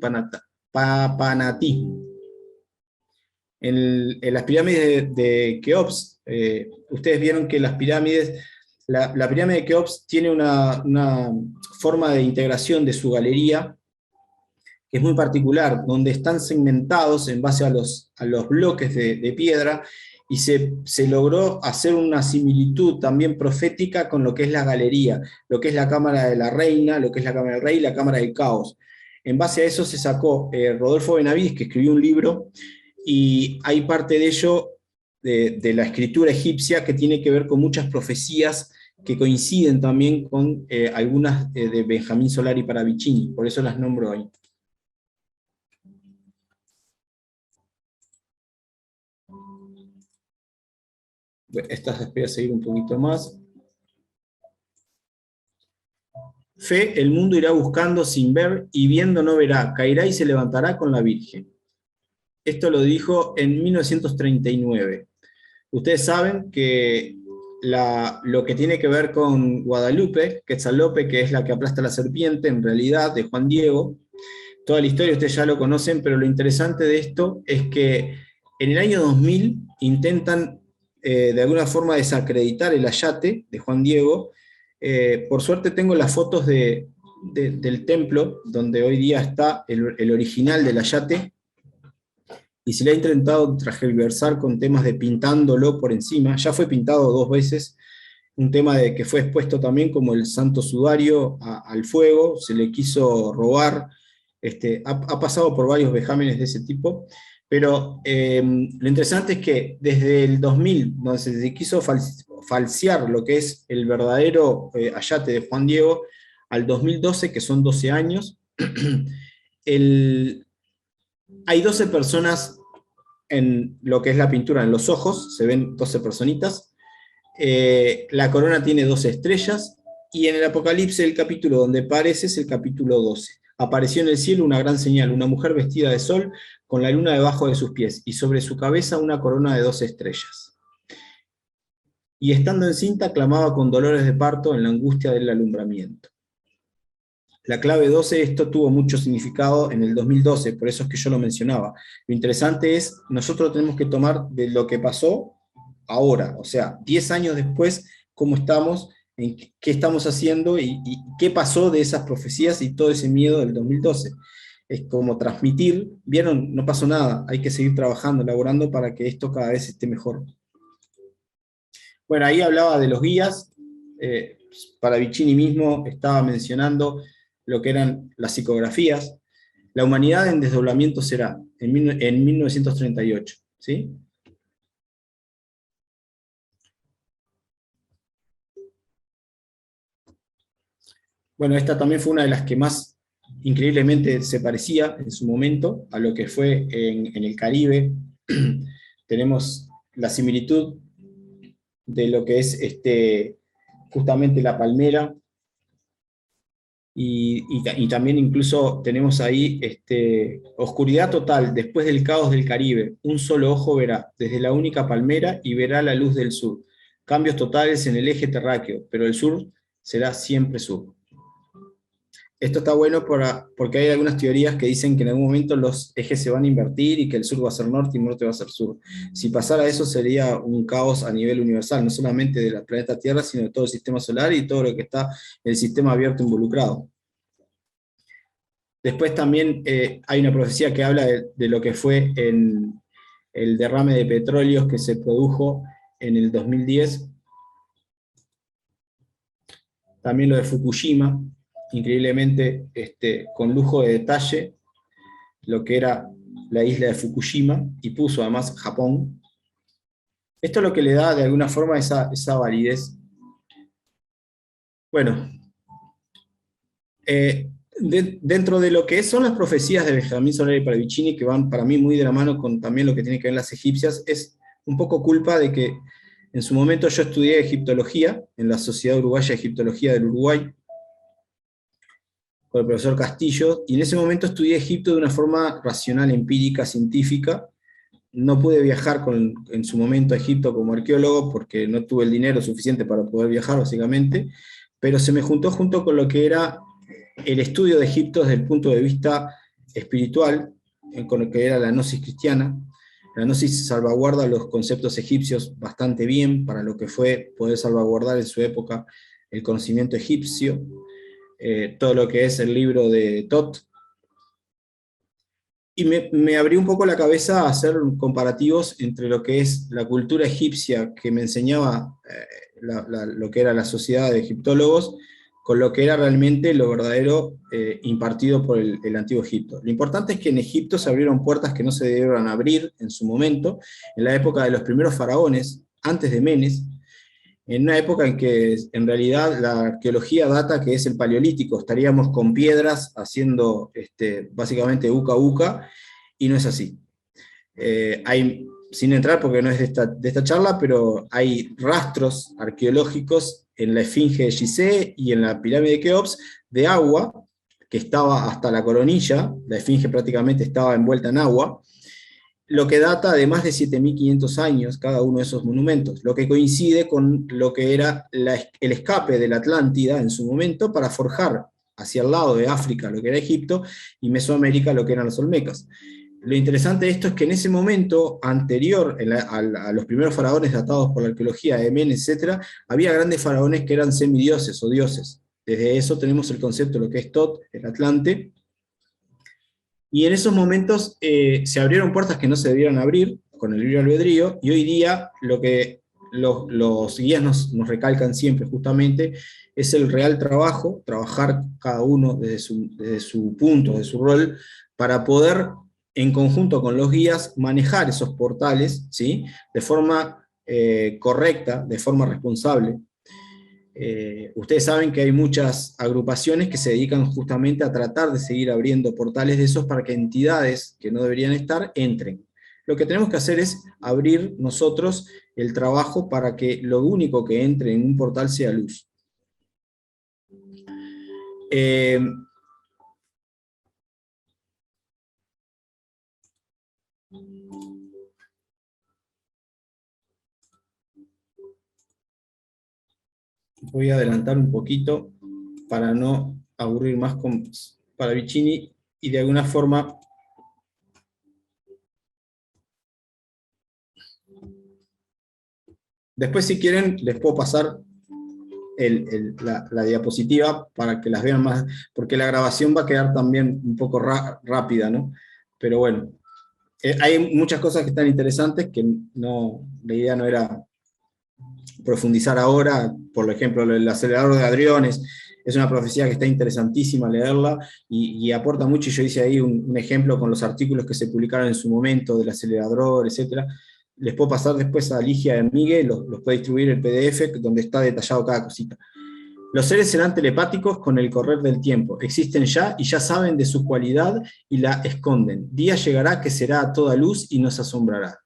Speaker 3: papanatí. En las pirámides de Keops, ustedes vieron que las pirámides, la pirámide de Keops tiene una forma de integración de su galería que es muy particular, donde están segmentados en base a los bloques de piedra, y se logró hacer una similitud también profética con lo que es la galería, lo que es la cámara de la reina, lo que es la cámara del rey y la cámara del caos. En base a eso se sacó Rodolfo Benavides, que escribió un libro, y hay parte de ello, de la escritura egipcia, que tiene que ver con muchas profecías que coinciden también con algunas de Benjamín Solari Paravicini, por eso las nombro ahí. Estas voy a seguir un poquito más. Fe, el mundo irá buscando sin ver, y viendo no verá, caerá y se levantará con la Virgen. Esto lo dijo en 1939. Ustedes saben que lo que tiene que ver con Guadalupe, Quetzalópez, que es la que aplasta la serpiente, en realidad, de Juan Diego, toda la historia ustedes ya lo conocen, pero lo interesante de esto es que en el año 2000 intentan de alguna forma desacreditar el ayate de Juan Diego. Por suerte tengo las fotos del templo, donde hoy día está el original del ayate, y se le ha intentado transversar con temas de pintándolo por encima. Ya fue pintado 2 veces, un tema de que fue expuesto también como el santo sudario al fuego, se le quiso robar, ha pasado por varios vejámenes de ese tipo, pero lo interesante es que desde el 2000, donde se quiso falsear lo que es el verdadero ayate de Juan Diego, al 2012, que son 12 años, hay 12 personas en lo que es la pintura, en los ojos, se ven 12 personitas, la corona tiene 12 estrellas, y en el Apocalipsis el capítulo donde aparece es el capítulo 12. Apareció en el cielo una gran señal, una mujer vestida de sol, con la luna debajo de sus pies, y sobre su cabeza una corona de 12 estrellas. Y estando encinta, clamaba con dolores de parto en la angustia del alumbramiento. La clave 12, esto tuvo mucho significado en el 2012, por eso es que yo lo mencionaba. Lo interesante es, nosotros tenemos que tomar de lo que pasó ahora, o sea, 10 años después, cómo estamos, en qué estamos haciendo y qué pasó de esas profecías y todo ese miedo del 2012. Es como transmitir, vieron, no pasó nada, hay que seguir trabajando, elaborando para que esto cada vez esté mejor. Bueno, ahí hablaba de los guías, Paravicini mismo estaba mencionando lo que eran las psicografías. La humanidad en desdoblamiento será, en 1938, ¿sí? Bueno, esta también fue una de las que más increíblemente se parecía en su momento a lo que fue en el Caribe. Tenemos la similitud de lo que es justamente la palmera, y también incluso tenemos ahí oscuridad total después del caos del Caribe. Un solo ojo verá desde la única palmera y verá la luz del sur. Cambios totales en el eje terráqueo, pero el sur será siempre sur. Esto está bueno porque hay algunas teorías que dicen que en algún momento los ejes se van a invertir y que el sur va a ser norte y el norte va a ser sur. Si pasara eso sería un caos a nivel universal, no solamente del planeta Tierra, sino de todo el sistema solar y todo lo que está en el sistema abierto involucrado. Después también hay una profecía que habla de lo que fue el derrame de petróleos que se produjo en el 2010. También lo de Fukushima, increíblemente con lujo de detalle, lo que era la isla de Fukushima, y puso además Japón. Esto es lo que le da de alguna forma esa validez. Bueno, dentro de lo que son las profecías de Benjamín Solari y Paravicini, que van para mí muy de la mano con también lo que tiene que ver las egipcias, es un poco culpa de que en su momento yo estudié egiptología en la Sociedad Uruguaya de Egiptología del Uruguay, con el profesor Castillo, y en ese momento estudié Egipto de una forma racional, empírica, científica. No pude viajar en su momento a Egipto como arqueólogo porque no tuve el dinero suficiente para poder viajar, básicamente, pero se me juntó junto con lo que era el estudio de Egipto desde el punto de vista espiritual, con lo que era la gnosis cristiana. La gnosis salvaguarda los conceptos egipcios bastante bien para lo que fue poder salvaguardar en su época el conocimiento egipcio, todo lo que es el libro de Tot, y me abrió un poco la cabeza a hacer comparativos entre lo que es la cultura egipcia que me enseñaba lo que era la sociedad de egiptólogos, con lo que era realmente lo verdadero impartido por el Antiguo Egipto. Lo importante es que en Egipto se abrieron puertas que no se debieron abrir en su momento, en la época de los primeros faraones, antes de Menes, en una época en que en realidad la arqueología data que es el Paleolítico, estaríamos con piedras haciendo básicamente uca uca, y no es así. Sin entrar porque no es de esta charla, pero hay rastros arqueológicos en la Esfinge de Gizeh y en la pirámide de Keops de agua, que estaba hasta la coronilla, la Esfinge prácticamente estaba envuelta en agua, lo que data de más de 7.500 años cada uno de esos monumentos, lo que coincide con lo que era el escape de la Atlántida en su momento para forjar hacia el lado de África lo que era Egipto y Mesoamérica lo que eran los olmecas. Lo interesante de esto es que en ese momento anterior a los primeros faraones datados por la arqueología de Menes, etc., había grandes faraones que eran semidioses o dioses. Desde eso tenemos el concepto de lo que es Tot, el Atlante. Y en esos momentos se abrieron puertas que no se debieron abrir con el libre albedrío, y hoy día lo que los guías nos recalcan siempre justamente es el real trabajo, trabajar cada uno desde su punto, desde su rol, para poder en conjunto con los guías manejar esos portales, ¿sí?, de forma correcta, de forma responsable. Ustedes saben que hay muchas agrupaciones que se dedican justamente a tratar de seguir abriendo portales de esos para que entidades que no deberían estar entren. Lo que tenemos que hacer es abrir nosotros el trabajo para que lo único que entre en un portal sea luz. Voy a adelantar un poquito para no aburrir más con Paravicini y de alguna forma después, si quieren, les puedo pasar la diapositiva para que las vean más, porque la grabación va a quedar también un poco rápida, ¿no? Pero bueno, hay muchas cosas que están interesantes que la idea no era profundizar ahora. Por ejemplo, el acelerador de hadrones es una profecía que está interesantísima leerla y aporta mucho, y yo hice ahí un ejemplo con los artículos que se publicaron en su momento del acelerador, etc. Les puedo pasar después a Ligia y Miguel, los puede distribuir el PDF donde está detallado cada cosita. Los seres serán telepáticos con el correr del tiempo, existen ya y ya saben de su cualidad y la esconden. Día llegará que será a toda luz y nos asombrará.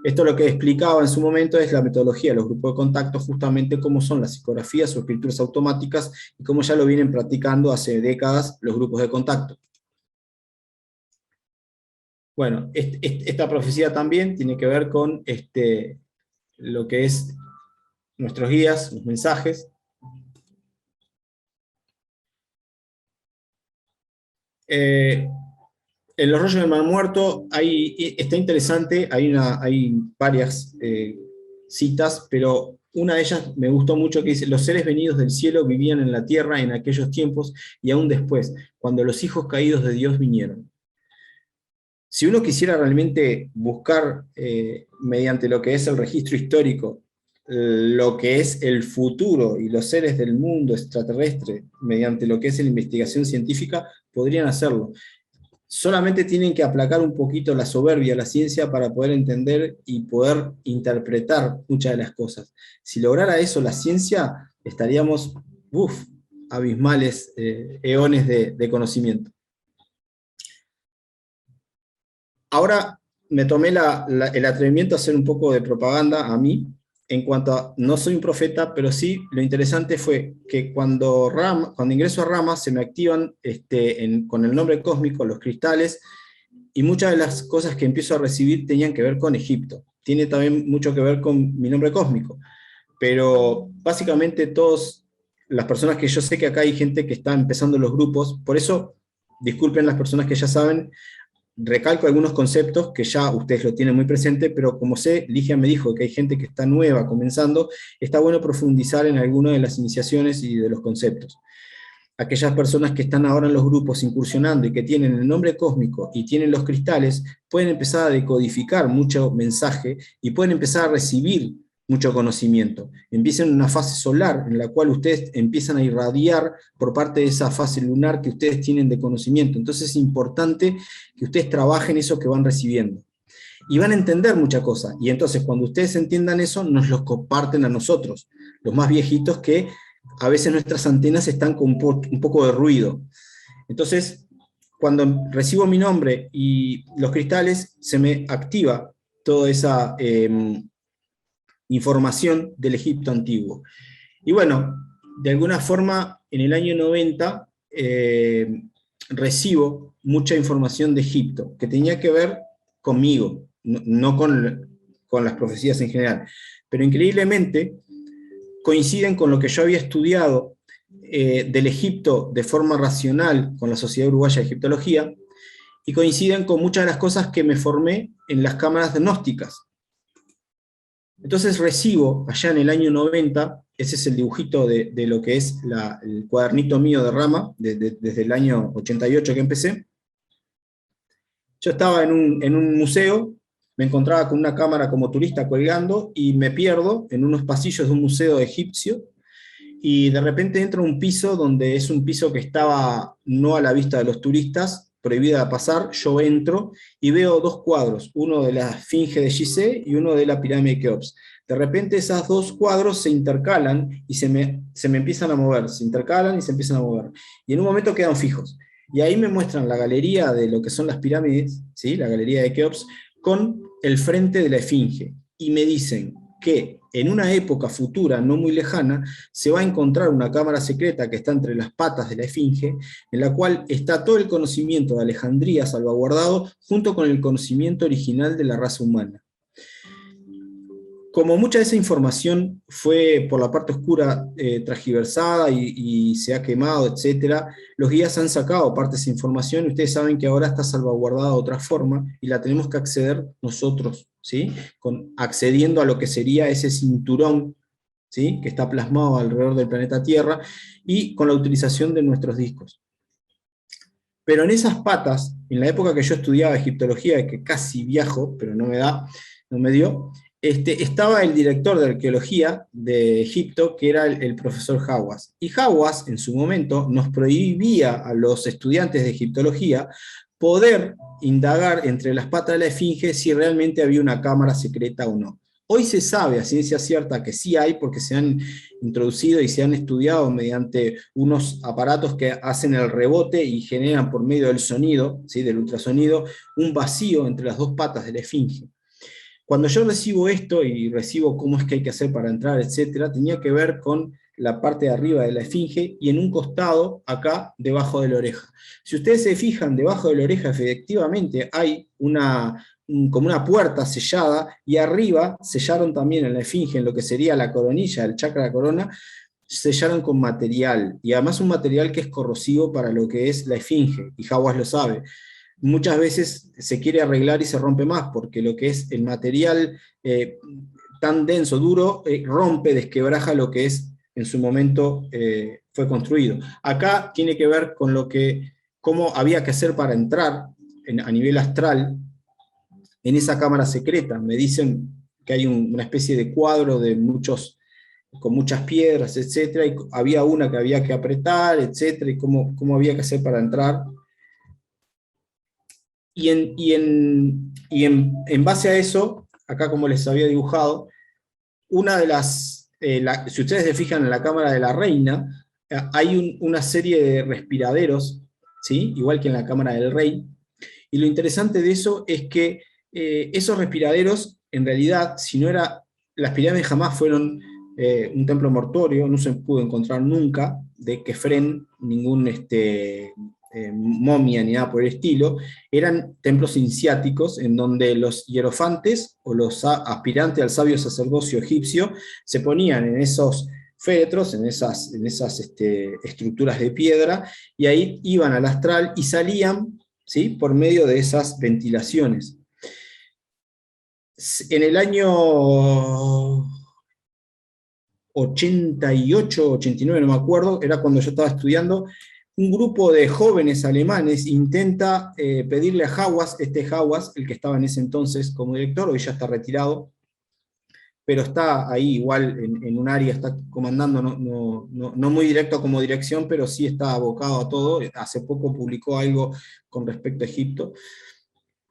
Speaker 3: Esto lo que explicaba en su momento es la metodología de los grupos de contacto, justamente cómo son las psicografías o escrituras automáticas y cómo ya lo vienen practicando hace décadas los grupos de contacto. Bueno, esta profecía también tiene que ver con lo que es nuestros guías, los mensajes. En los rollos del Mar Muerto está interesante, hay varias citas, pero una de ellas me gustó mucho, que dice: los seres venidos del cielo vivían en la tierra en aquellos tiempos y aún después, cuando los hijos caídos de Dios vinieron. Si uno quisiera realmente buscar, mediante lo que es el registro histórico, lo que es el futuro y los seres del mundo extraterrestre, mediante lo que es la investigación científica, podrían hacerlo. solamente tienen que aplacar un poquito la soberbia de la ciencia para poder entender y poder interpretar muchas de las cosas. Si lograra eso la ciencia, estaríamos, abismales eones de conocimiento. Ahora me tomé el atrevimiento a hacer un poco de propaganda a mí, en cuanto a, no soy un profeta, pero sí, lo interesante fue que cuando ingreso a Rama se me activan con el nombre cósmico los cristales, y muchas de las cosas que empiezo a recibir tenían que ver con Egipto. Tiene también mucho que ver con mi nombre cósmico, pero básicamente todas las personas que yo sé que acá hay gente que está empezando los grupos, por eso, disculpen las personas que ya saben, recalco algunos conceptos que ya ustedes lo tienen muy presente, pero como sé, Ligia me dijo que hay gente que está nueva, comenzando, está bueno profundizar en alguna de las iniciaciones y de los conceptos. Aquellas personas que están ahora en los grupos incursionando y que tienen el nombre cósmico y tienen los cristales, pueden empezar a decodificar mucho mensaje y pueden empezar a recibir mucho conocimiento. Empiezan una fase solar en la cual ustedes empiezan a irradiar por parte de esa fase lunar que ustedes tienen de conocimiento. Entonces es importante que ustedes trabajen eso que van recibiendo. Y van a entender mucha cosa. Y entonces cuando ustedes entiendan eso, nos lo comparten a nosotros, los más viejitos, que a veces nuestras antenas están con un poco de ruido. Entonces, cuando recibo mi nombre y los cristales, se me activa toda esa información del Egipto antiguo. Y bueno, de alguna forma, en el año 90, recibo mucha información de Egipto, que tenía que ver conmigo, no con las profecías en general. Pero increíblemente, coinciden con lo que yo había estudiado del Egipto de forma racional con la Sociedad Uruguaya de Egiptología, y coinciden con muchas de las cosas que me formé en las cámaras gnósticas. Entonces recibo, allá en el año 90, ese es el dibujito de lo que es el cuadernito mío de Rama, desde el año 88 que empecé. Yo estaba en un museo, me encontraba con una cámara como turista colgando, y me pierdo en unos pasillos de un museo egipcio, y de repente entro a un piso donde es un piso que estaba no a la vista de los turistas, prohibida de pasar. Yo entro y veo dos cuadros, uno de la Esfinge de Gizeh y uno de la pirámide de Keops. De repente esos dos cuadros se intercalan y se me empiezan a mover, se intercalan y se empiezan a mover, y en un momento quedan fijos. Y ahí me muestran la galería de lo que son las pirámides, ¿sí? La galería de Keops, con el frente de la Esfinge, y me dicen que en una época futura, no muy lejana, se va a encontrar una cámara secreta que está entre las patas de la Esfinge, en la cual está todo el conocimiento de Alejandría salvaguardado, junto con el conocimiento original de la raza humana. Como mucha de esa información fue por la parte oscura transgiversada y se ha quemado, etc., los guías han sacado parte de esa información, y ustedes saben que ahora está salvaguardada de otra forma, y la tenemos que acceder nosotros, ¿sí? Accediendo a lo que sería ese cinturón, ¿sí? Que está plasmado alrededor del planeta Tierra, y con la utilización de nuestros discos. Pero en esas patas, en la época que yo estudiaba egiptología, que casi viajo, pero no me dio, estaba el director de arqueología de Egipto, que era el profesor Hawass. Y Hawass, en su momento, nos prohibía a los estudiantes de egiptología poder indagar entre las patas de la Esfinge si realmente había una cámara secreta o no. Hoy se sabe a ciencia cierta que sí hay, porque se han introducido y se han estudiado mediante unos aparatos que hacen el rebote y generan por medio del sonido, ¿sí? Del ultrasonido, un vacío entre las dos patas de la Esfinge. Cuando yo recibo esto y recibo cómo es que hay que hacer para entrar, etc., tenía que ver con la parte de arriba de la Esfinge, y en un costado, acá, debajo de la oreja. Si ustedes se fijan, debajo de la oreja efectivamente hay como una puerta sellada, y arriba sellaron también en la Esfinge, en lo que sería la coronilla, el chakra de la corona, sellaron con material, y además un material que es corrosivo para lo que es la Esfinge, y Hawass lo sabe. Muchas veces se quiere arreglar y se rompe más, porque lo que es el material tan denso, duro, rompe, desquebraja lo que es en su momento fue construido. Acá tiene que ver con cómo había que hacer para entrar a nivel astral en esa cámara secreta. Me dicen que hay una especie de cuadro de con muchas piedras, etc., y había una que había que apretar, etc., y cómo había que hacer para entrar. En base a eso, acá como les había dibujado, una de las, si ustedes se fijan en la cámara de la reina, hay una serie de respiraderos, ¿sí? Igual que en la cámara del rey, y lo interesante de eso es que esos respiraderos, en realidad, si no era, las pirámides jamás fueron un templo mortuorio, no se pudo encontrar nunca de Kefren ningún momia ni nada por el estilo, eran templos iniciáticos en donde los hierofantes o los aspirantes al sabio sacerdocio egipcio se ponían en esos féretros, en esas estructuras de piedra, y ahí iban al astral y salían, ¿sí?, por medio de esas ventilaciones. En el año 88, 89, no me acuerdo, era cuando yo estaba estudiando, un grupo de jóvenes alemanes intenta pedirle a Hawass, Hawass, el que estaba en ese entonces como director, hoy ya está retirado, pero está ahí igual en un área, está comandando, no muy directo como dirección, pero sí está abocado a todo. Hace poco publicó algo con respecto a Egipto.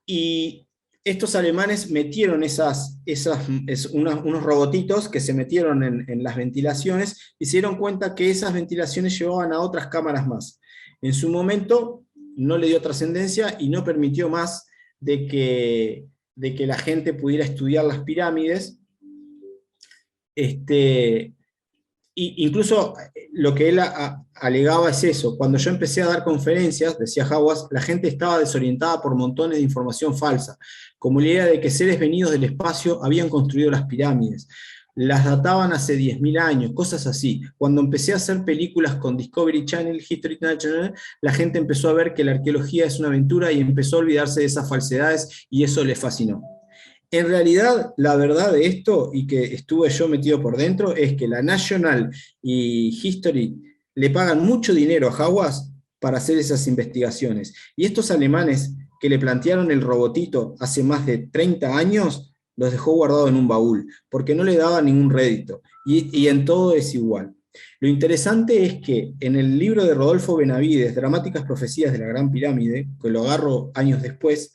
Speaker 3: Y estos alemanes metieron unos robotitos que se metieron en las ventilaciones y se dieron cuenta que esas ventilaciones llevaban a otras cámaras más. En su momento no le dio trascendencia y no permitió más de que la gente pudiera estudiar las pirámides. Incluso lo que él alegaba es eso: cuando yo empecé a dar conferencias, decía Hawass, la gente estaba desorientada por montones de información falsa, como la idea de que seres venidos del espacio habían construido las pirámides, las databan hace 10.000 años, cosas así. Cuando empecé a hacer películas con Discovery Channel, History Channel, la gente empezó a ver que la arqueología es una aventura y empezó a olvidarse de esas falsedades, y eso les fascinó. En realidad, la verdad de esto, y que estuve yo metido por dentro, es que la National y History le pagan mucho dinero a Hawass para hacer esas investigaciones. Y estos alemanes que le plantearon el robotito hace más de 30 años, los dejó guardado en un baúl, porque no le daba ningún rédito. Y en todo es igual. Lo interesante es que en el libro de Rodolfo Benavides, Dramáticas Profecías de la Gran Pirámide, que lo agarro años después,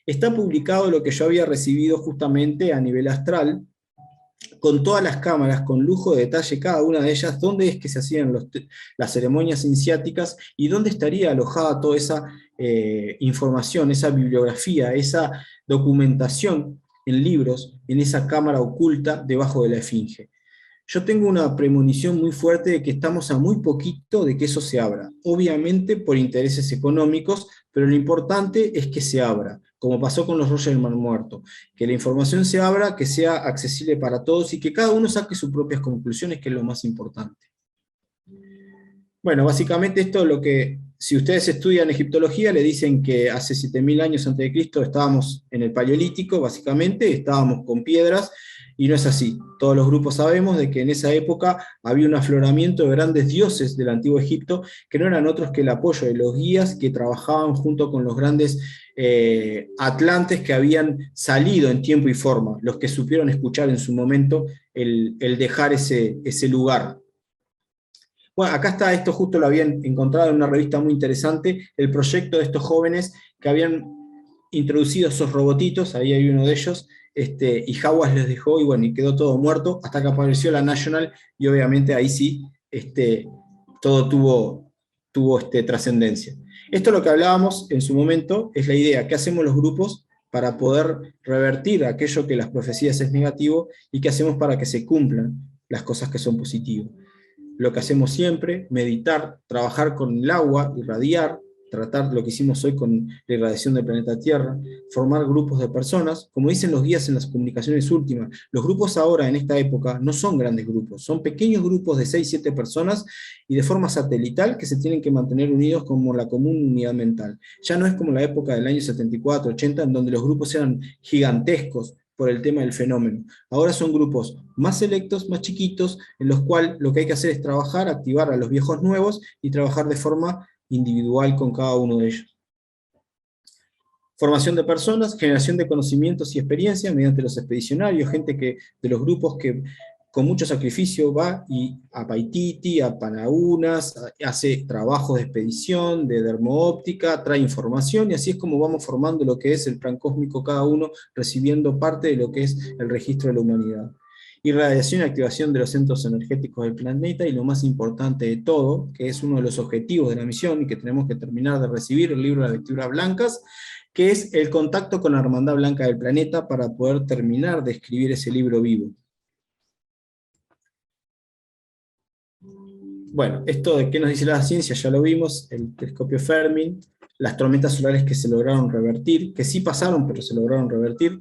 Speaker 3: está publicado lo que yo había recibido justamente a nivel astral, con todas las cámaras, con lujo de detalle cada una de ellas, dónde es que se hacían las ceremonias iniciáticas y dónde estaría alojada toda esa información, esa bibliografía, esa documentación en libros, en esa cámara oculta debajo de la esfinge. Yo tengo una premonición muy fuerte de que estamos a muy poquito de que eso se abra, obviamente por intereses económicos, pero lo importante es que se abra, como pasó con los rollos del Mar Muerto, que la información se abra, que sea accesible para todos y que cada uno saque sus propias conclusiones, que es lo más importante. Bueno, básicamente esto es lo que, si ustedes estudian egiptología, le dicen que hace 7000 años antes de Cristo estábamos en el Paleolítico, básicamente, estábamos con piedras, y no es así. Todos los grupos sabemos de que en esa época había un afloramiento de grandes dioses del Antiguo Egipto, que no eran otros que el apoyo de los guías que trabajaban junto con los grandes atlantes que habían salido en tiempo y forma, los que supieron escuchar en su momento el dejar ese lugar. Bueno, acá está, esto justo lo habían encontrado en una revista muy interesante, el proyecto de estos jóvenes que habían introducido esos robotitos, ahí hay uno de ellos, y Hawass les dejó, y bueno, y quedó todo muerto, hasta que apareció la National, y obviamente ahí sí, todo tuvo trascendencia. Esto es lo que hablábamos en su momento, es la idea, ¿qué hacemos los grupos para poder revertir aquello que las profecías es negativo, y qué hacemos para que se cumplan las cosas que son positivas? Lo que hacemos siempre, meditar, trabajar con el agua, irradiar, tratar lo que hicimos hoy con la irradiación del planeta Tierra, formar grupos de personas, como dicen los guías en las comunicaciones últimas, los grupos ahora en esta época no son grandes grupos, son pequeños grupos de 6, 7 personas y de forma satelital que se tienen que mantener unidos como la común unidad mental. Ya no es como la época del año 74, 80, en donde los grupos eran gigantescos por el tema del fenómeno. Ahora son grupos más selectos, más chiquitos, en los cuales lo que hay que hacer es trabajar, activar a los viejos nuevos y trabajar de forma individual con cada uno de ellos. Formación de personas, generación de conocimientos y experiencia mediante los expedicionarios, gente de los grupos que con mucho sacrificio va y a Paititi, a Panaúnas, hace trabajos de expedición, de dermoóptica, trae información, y así es como vamos formando lo que es el plan cósmico, cada uno recibiendo parte de lo que es el registro de la humanidad. Irradiación y activación de los centros energéticos del planeta, y lo más importante de todo, que es uno de los objetivos de la misión, y que tenemos que terminar de recibir el libro de las vestiduras blancas, que es el contacto con la hermandad blanca del planeta para poder terminar de escribir ese libro vivo. Bueno, esto de qué nos dice la ciencia ya lo vimos, el telescopio Fermi, las tormentas solares que se lograron revertir, que sí pasaron, pero se lograron revertir,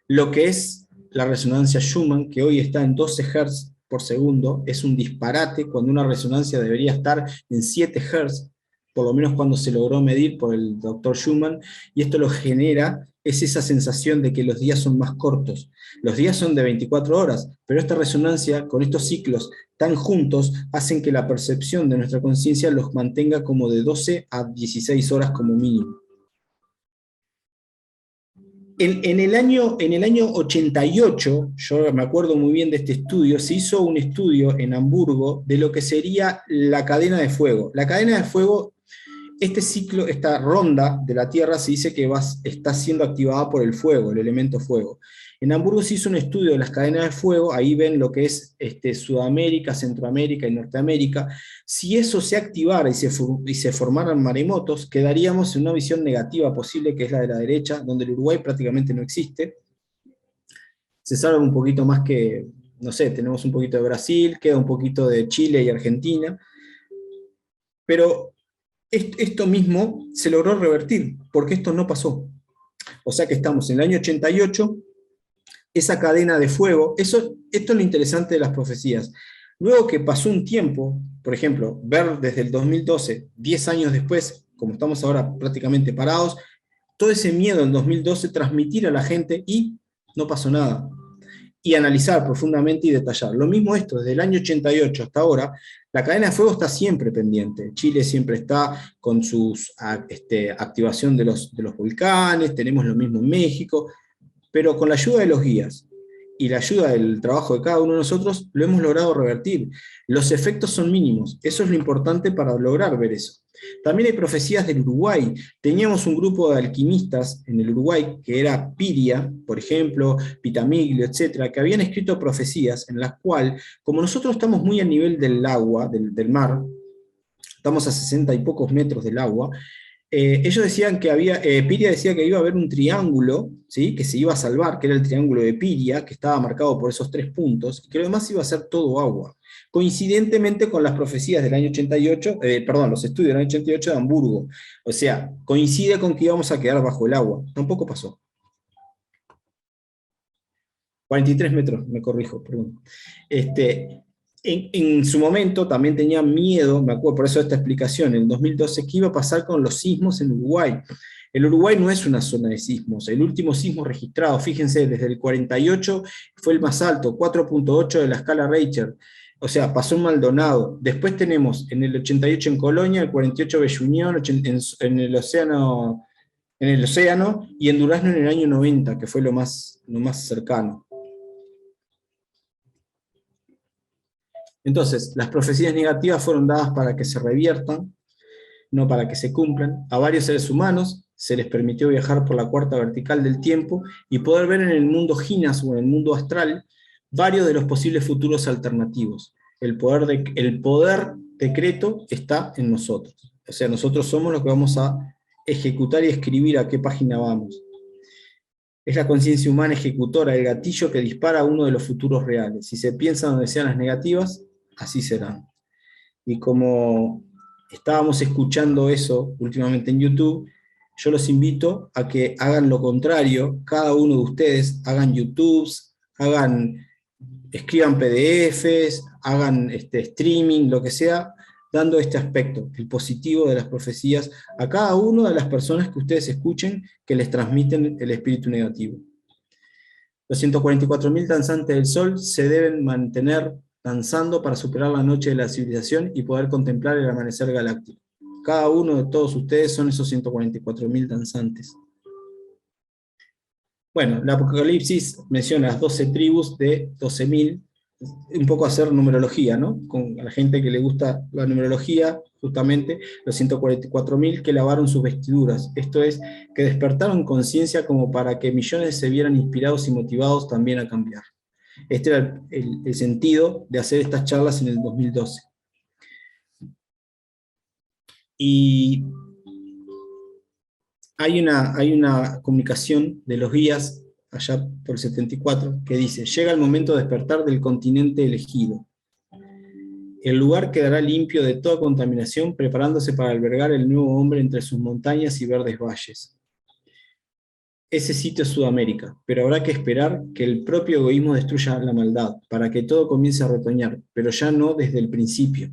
Speaker 3: lo que es la resonancia Schumann, que hoy está en 12 Hz por segundo, es un disparate cuando una resonancia debería estar en 7 Hz, por lo menos cuando se logró medir por el doctor Schumann, y esto lo genera, es esa sensación de que los días son más cortos. Los días son de 24 horas, pero esta resonancia, con estos ciclos tan juntos, hacen que la percepción de nuestra conciencia los mantenga como de 12 a 16 horas como mínimo. En el año 88, yo me acuerdo muy bien de este estudio, se hizo un estudio en Hamburgo de lo que sería la cadena de fuego. La cadena de fuego, este ciclo, esta ronda de la Tierra se dice que está siendo activada por el fuego, el elemento fuego. En Hamburgo se hizo un estudio de las cadenas de fuego, ahí ven lo que es Sudamérica, Centroamérica y Norteamérica. Si eso se activara y se formaran maremotos, quedaríamos en una visión negativa posible, que es la de la derecha, donde el Uruguay prácticamente no existe. Se sabe un poquito más que, no sé, tenemos un poquito de Brasil, queda un poquito de Chile y Argentina, pero esto mismo se logró revertir, porque esto no pasó. O sea que estamos en el año 88, esa cadena de fuego, esto es lo interesante de las profecías. Luego que pasó un tiempo, por ejemplo, ver desde el 2012, 10 años después, como estamos ahora prácticamente parados, todo ese miedo en 2012, transmitir a la gente y no pasó nada. Y analizar profundamente y detallar. Lo mismo esto, desde el año 88 hasta ahora, la cadena de fuego está siempre pendiente. Chile siempre está con su activación de los volcanes, tenemos lo mismo en México, pero con la ayuda de los guías y la ayuda del trabajo de cada uno de nosotros, lo hemos logrado revertir. Los efectos son mínimos, eso es lo importante para lograr ver eso. También hay profecías del Uruguay. Teníamos un grupo de alquimistas en el Uruguay, que era Piria, por ejemplo, Pitamiglio, etcétera, que habían escrito profecías en las cuales, como nosotros estamos muy a nivel del agua, del mar, estamos a 60 y pocos metros del agua, ellos decían que Piria decía que iba a haber un triángulo, ¿sí?, que se iba a salvar, que era el triángulo de Piria, que estaba marcado por esos 3 puntos, y que lo demás iba a ser todo agua. Coincidentemente con las profecías del año 88, los estudios del año 88 de Hamburgo. O sea, coincide con que íbamos a quedar bajo el agua. Tampoco pasó. 43 metros, me corrijo, perdón. En su momento también tenía miedo, me acuerdo, por eso esta explicación, en 2012, qué iba a pasar con los sismos en Uruguay. El Uruguay no es una zona de sismos. El último sismo registrado, fíjense, desde el 48 fue el más alto, 4.8 de la escala Richter. O sea, pasó en Maldonado. Después tenemos en el 88 en Colonia, el 48 Bellunión, en el océano, y en Durazno en el año 90, que fue lo más cercano. Entonces, las profecías negativas fueron dadas para que se reviertan, no para que se cumplan. A varios seres humanos se les permitió viajar por la cuarta vertical del tiempo y poder ver en el mundo Ginas o en el mundo astral varios de los posibles futuros alternativos. El poder decreto está en nosotros. O sea, nosotros somos los que vamos a ejecutar y escribir a qué página vamos. Es la conciencia humana ejecutora, el gatillo que dispara uno de los futuros reales. Si se piensa donde sean las negativas, así serán. Y como estábamos escuchando eso últimamente en YouTube, yo los invito a que hagan lo contrario, cada uno de ustedes, hagan YouTubes, escriban PDFs, hagan streaming, lo que sea, dando este aspecto, el positivo de las profecías, a cada una de las personas que ustedes escuchen que les transmiten el espíritu negativo. Los 144.000 danzantes del sol se deben mantener danzando para superar la noche de la civilización y poder contemplar el amanecer galáctico. Cada uno de todos ustedes son esos 144.000 danzantes. Bueno, el Apocalipsis menciona las 12 tribus de 12.000, un poco hacer numerología, ¿no? Con la gente que le gusta la numerología, justamente, los 144.000 que lavaron sus vestiduras. Esto es, que despertaron conciencia como para que millones se vieran inspirados y motivados también a cambiar. Este era el sentido de hacer estas charlas en el 2012. Y hay una comunicación de los guías, allá por el 74, que dice: llega el momento de despertar del continente elegido. El lugar quedará limpio de toda contaminación, preparándose para albergar el nuevo hombre entre sus montañas y verdes valles. Ese sitio es Sudamérica, pero habrá que esperar que el propio egoísmo destruya la maldad, para que todo comience a retoñar, pero ya no desde el principio,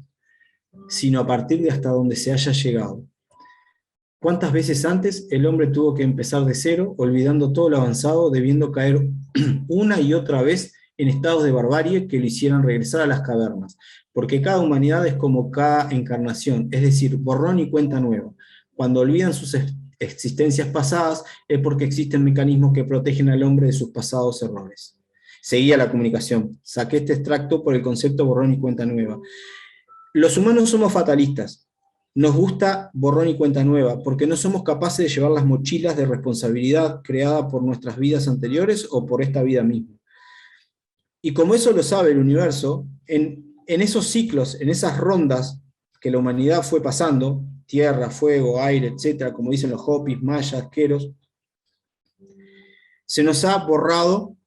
Speaker 3: sino a partir de hasta donde se haya llegado. ¿Cuántas veces antes el hombre tuvo que empezar de cero, olvidando todo lo avanzado, debiendo caer una y otra vez en estados de barbarie que lo hicieran regresar a las cavernas? Porque cada humanidad es como cada encarnación, es decir, borrón y cuenta nueva. Cuando olvidan sus existencias pasadas es porque existen mecanismos que protegen al hombre de sus pasados errores. Seguía la comunicación. Saqué este extracto por el concepto borrón y cuenta nueva. Los humanos somos fatalistas. Nos gusta borrón y cuenta nueva, porque no somos capaces de llevar las mochilas de responsabilidad creada por nuestras vidas anteriores o por esta vida misma. Y como eso lo sabe el universo, en esos ciclos, en esas rondas que la humanidad fue pasando, tierra, fuego, aire, etcétera, como dicen los Hopis, mayas, queros, se nos ha borrado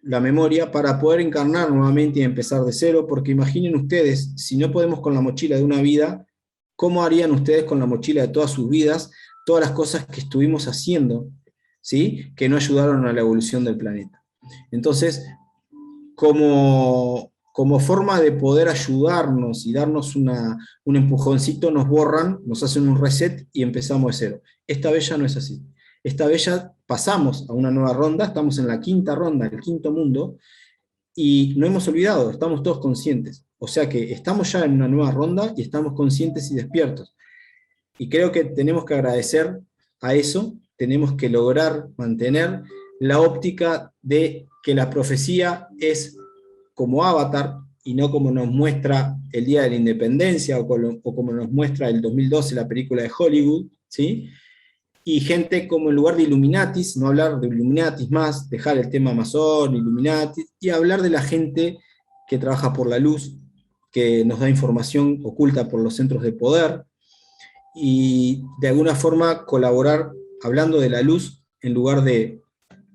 Speaker 3: la memoria para poder encarnar nuevamente y empezar de cero, porque imaginen ustedes, si no podemos con la mochila de una vida, ¿cómo harían ustedes con la mochila de todas sus vidas, todas las cosas que estuvimos haciendo, ¿sí?, que no ayudaron a la evolución del planeta? Entonces, como forma de poder ayudarnos y darnos un empujoncito, nos borran, nos hacen un reset y empezamos de cero. Esta vez ya no es así. Esta vez ya pasamos a una nueva ronda, estamos en la quinta ronda, el quinto mundo, y no hemos olvidado, estamos todos conscientes. O sea que estamos ya en una nueva ronda y estamos conscientes y despiertos. Y creo que tenemos que agradecer a eso, tenemos que lograr mantener la óptica de que la profecía es como Avatar y no como nos muestra el Día de la Independencia o como nos muestra el 2012 la película de Hollywood, ¿sí? Y gente como en lugar de Illuminatis, no hablar de Illuminatis más, dejar el tema masón, Illuminatis, y hablar de la gente que trabaja por la luz, que nos da información oculta por los centros de poder, y de alguna forma colaborar hablando de la luz en lugar de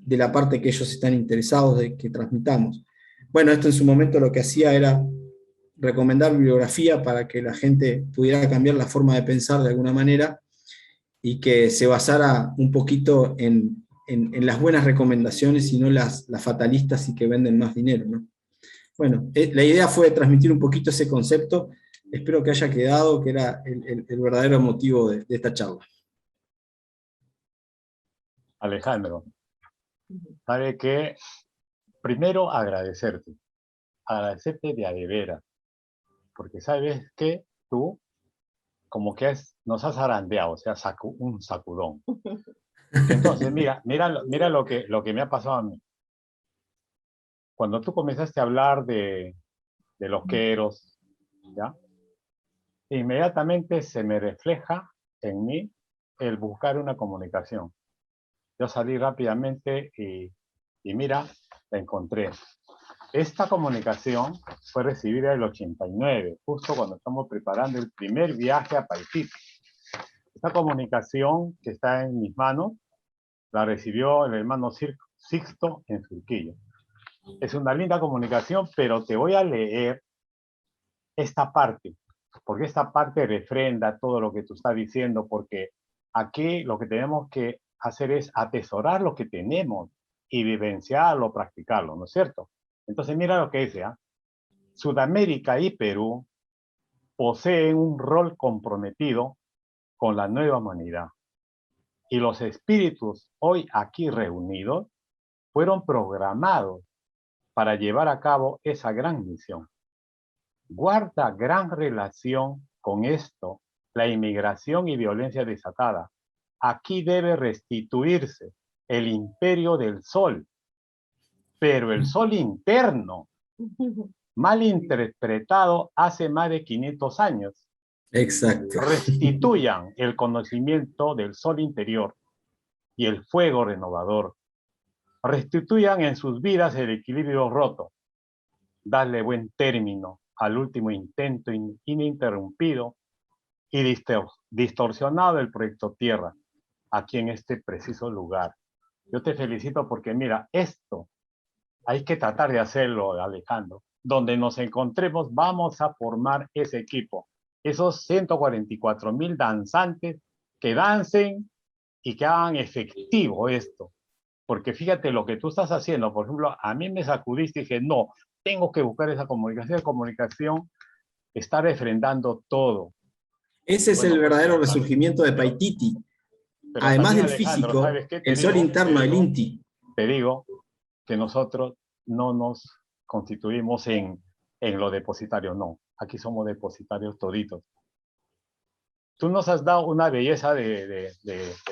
Speaker 3: la parte que ellos están interesados de que transmitamos. Bueno, esto en su momento lo que hacía era recomendar bibliografía para que la gente pudiera cambiar la forma de pensar de alguna manera y que se basara un poquito en las buenas recomendaciones y no las fatalistas y que venden más dinero, ¿no? Bueno, la idea fue transmitir un poquito ese concepto. Espero que haya quedado, que era el verdadero motivo de esta charla.
Speaker 1: Alejandro, sabe que primero agradecerte de a de veras, porque sabes que tú como que nos has zarandeado, o sea, un sacudón. Entonces, mira lo que me ha pasado a mí. Cuando tú comenzaste a hablar de los queros, ¿ya? Inmediatamente se me refleja en mí el buscar una comunicación. Yo salí rápidamente y mira, la encontré. Esta comunicación fue recibida en el 89, justo cuando estamos preparando el primer viaje a Paititi. Esta comunicación que está en mis manos la recibió el hermano Sixto en Surquillo. Es una linda comunicación, pero te voy a leer esta parte, porque esta parte refrenda todo lo que tú estás diciendo, porque aquí lo que tenemos que hacer es atesorar lo que tenemos y vivenciarlo, practicarlo, ¿no es cierto? Entonces mira lo que dice, ¿eh? Sudamérica y Perú poseen un rol comprometido con la nueva humanidad. Y los espíritus hoy aquí reunidos fueron programados para llevar a cabo esa gran misión. Guarda gran relación con esto la inmigración y violencia desatada. Aquí debe restituirse el imperio del sol, pero el sol interno, mal interpretado hace más de 500 años.
Speaker 3: Exacto.
Speaker 1: Restituyan el conocimiento del sol interior y el fuego renovador. Restituyan en sus vidas el equilibrio roto. Darle buen término al último intento ininterrumpido y distorsionado del proyecto Tierra, aquí en este preciso lugar. Yo te felicito porque mira, esto hay que tratar de hacerlo, Alejandro. Donde nos encontremos, vamos a formar ese equipo. Esos 144,000 danzantes que dancen y que hagan efectivo esto. Porque fíjate lo que tú estás haciendo. Por ejemplo, a mí me sacudiste y dije, no, tengo que buscar esa comunicación. La comunicación está refrendando todo.
Speaker 3: Ese es
Speaker 1: Bueno,
Speaker 3: el
Speaker 1: pues,
Speaker 3: verdadero resurgimiento de Paititi.
Speaker 1: pero
Speaker 3: Además
Speaker 1: también,
Speaker 3: del
Speaker 1: Alejandro,
Speaker 3: físico,
Speaker 1: ¿sabes qué?
Speaker 3: el sol interno, el Inti.
Speaker 1: Te digo que nosotros no nos constituimos en lo depositario, no. Aquí somos depositarios toditos. Tú nos has dado una belleza de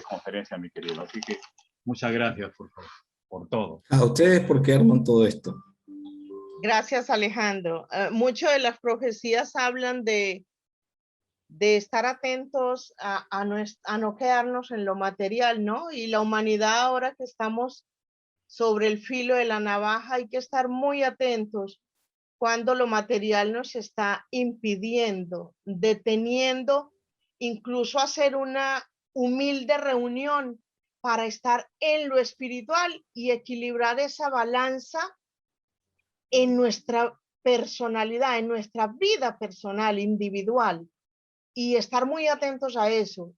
Speaker 1: conferencia, mi querido. Así que muchas gracias por todo.
Speaker 3: A ustedes porque arman todo esto.
Speaker 4: Gracias, Alejandro. Muchas de las profecías hablan de estar atentos a no quedarnos en lo material, ¿no? Y la humanidad, ahora que estamos sobre el filo de la navaja, hay que estar muy atentos cuando lo material nos está impidiendo, deteniendo, incluso hacer una humilde reunión para estar en lo espiritual y equilibrar esa balanza en nuestra personalidad, en nuestra vida personal, individual, y estar muy atentos a eso.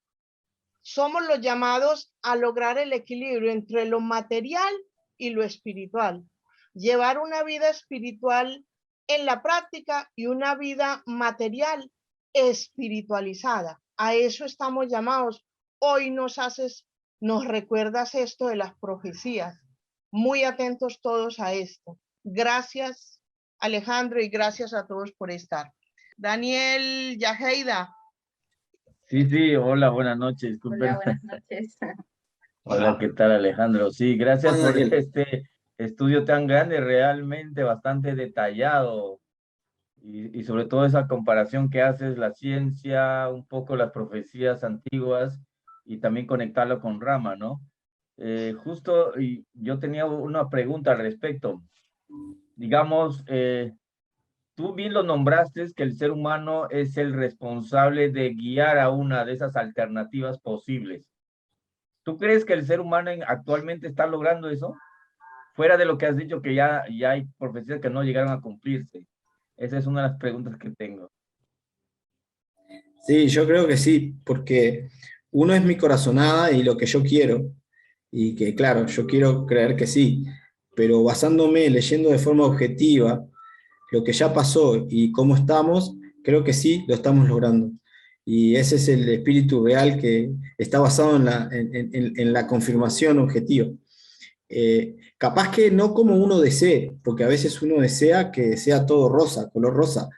Speaker 4: Somos los llamados a lograr el equilibrio entre lo material y lo espiritual. Llevar una vida espiritual en la práctica y una vida material espiritualizada. A eso estamos llamados. Hoy nos recuerdas esto de las profecías. Muy atentos todos a esto. Gracias, Alejandro, y gracias a todos por estar. Daniel Yajeida.
Speaker 5: Sí, hola, buenas noches. Disculpen.
Speaker 6: Hola, buenas noches.
Speaker 5: Hola, ¿qué tal, Alejandro? Sí, gracias
Speaker 3: Hola,
Speaker 5: por
Speaker 3: Daniel.
Speaker 5: este estudio tan grande, realmente bastante detallado y sobre todo esa comparación que haces, la ciencia, un poco las profecías antiguas y también conectarlo con Rama, ¿no? Justo, y yo tenía una pregunta al respecto. Digamos, tú bien lo nombraste, que el ser humano es el responsable de guiar a una de esas alternativas posibles. ¿Tú crees que el ser humano actualmente está logrando eso? Fuera de lo que has dicho, que ya hay profecías que no llegaron a cumplirse. Esa es una de las preguntas que tengo.
Speaker 3: Sí, yo creo que sí, porque uno es mi corazonada y lo que yo quiero, y que claro, yo quiero creer que sí, pero basándome, leyendo de forma objetiva lo que ya pasó y cómo estamos, creo que sí, lo estamos logrando. Y ese es el espíritu real que está basado en la confirmación objetiva. Capaz que no como uno desee, porque a veces uno desea que sea todo rosa, color rosa,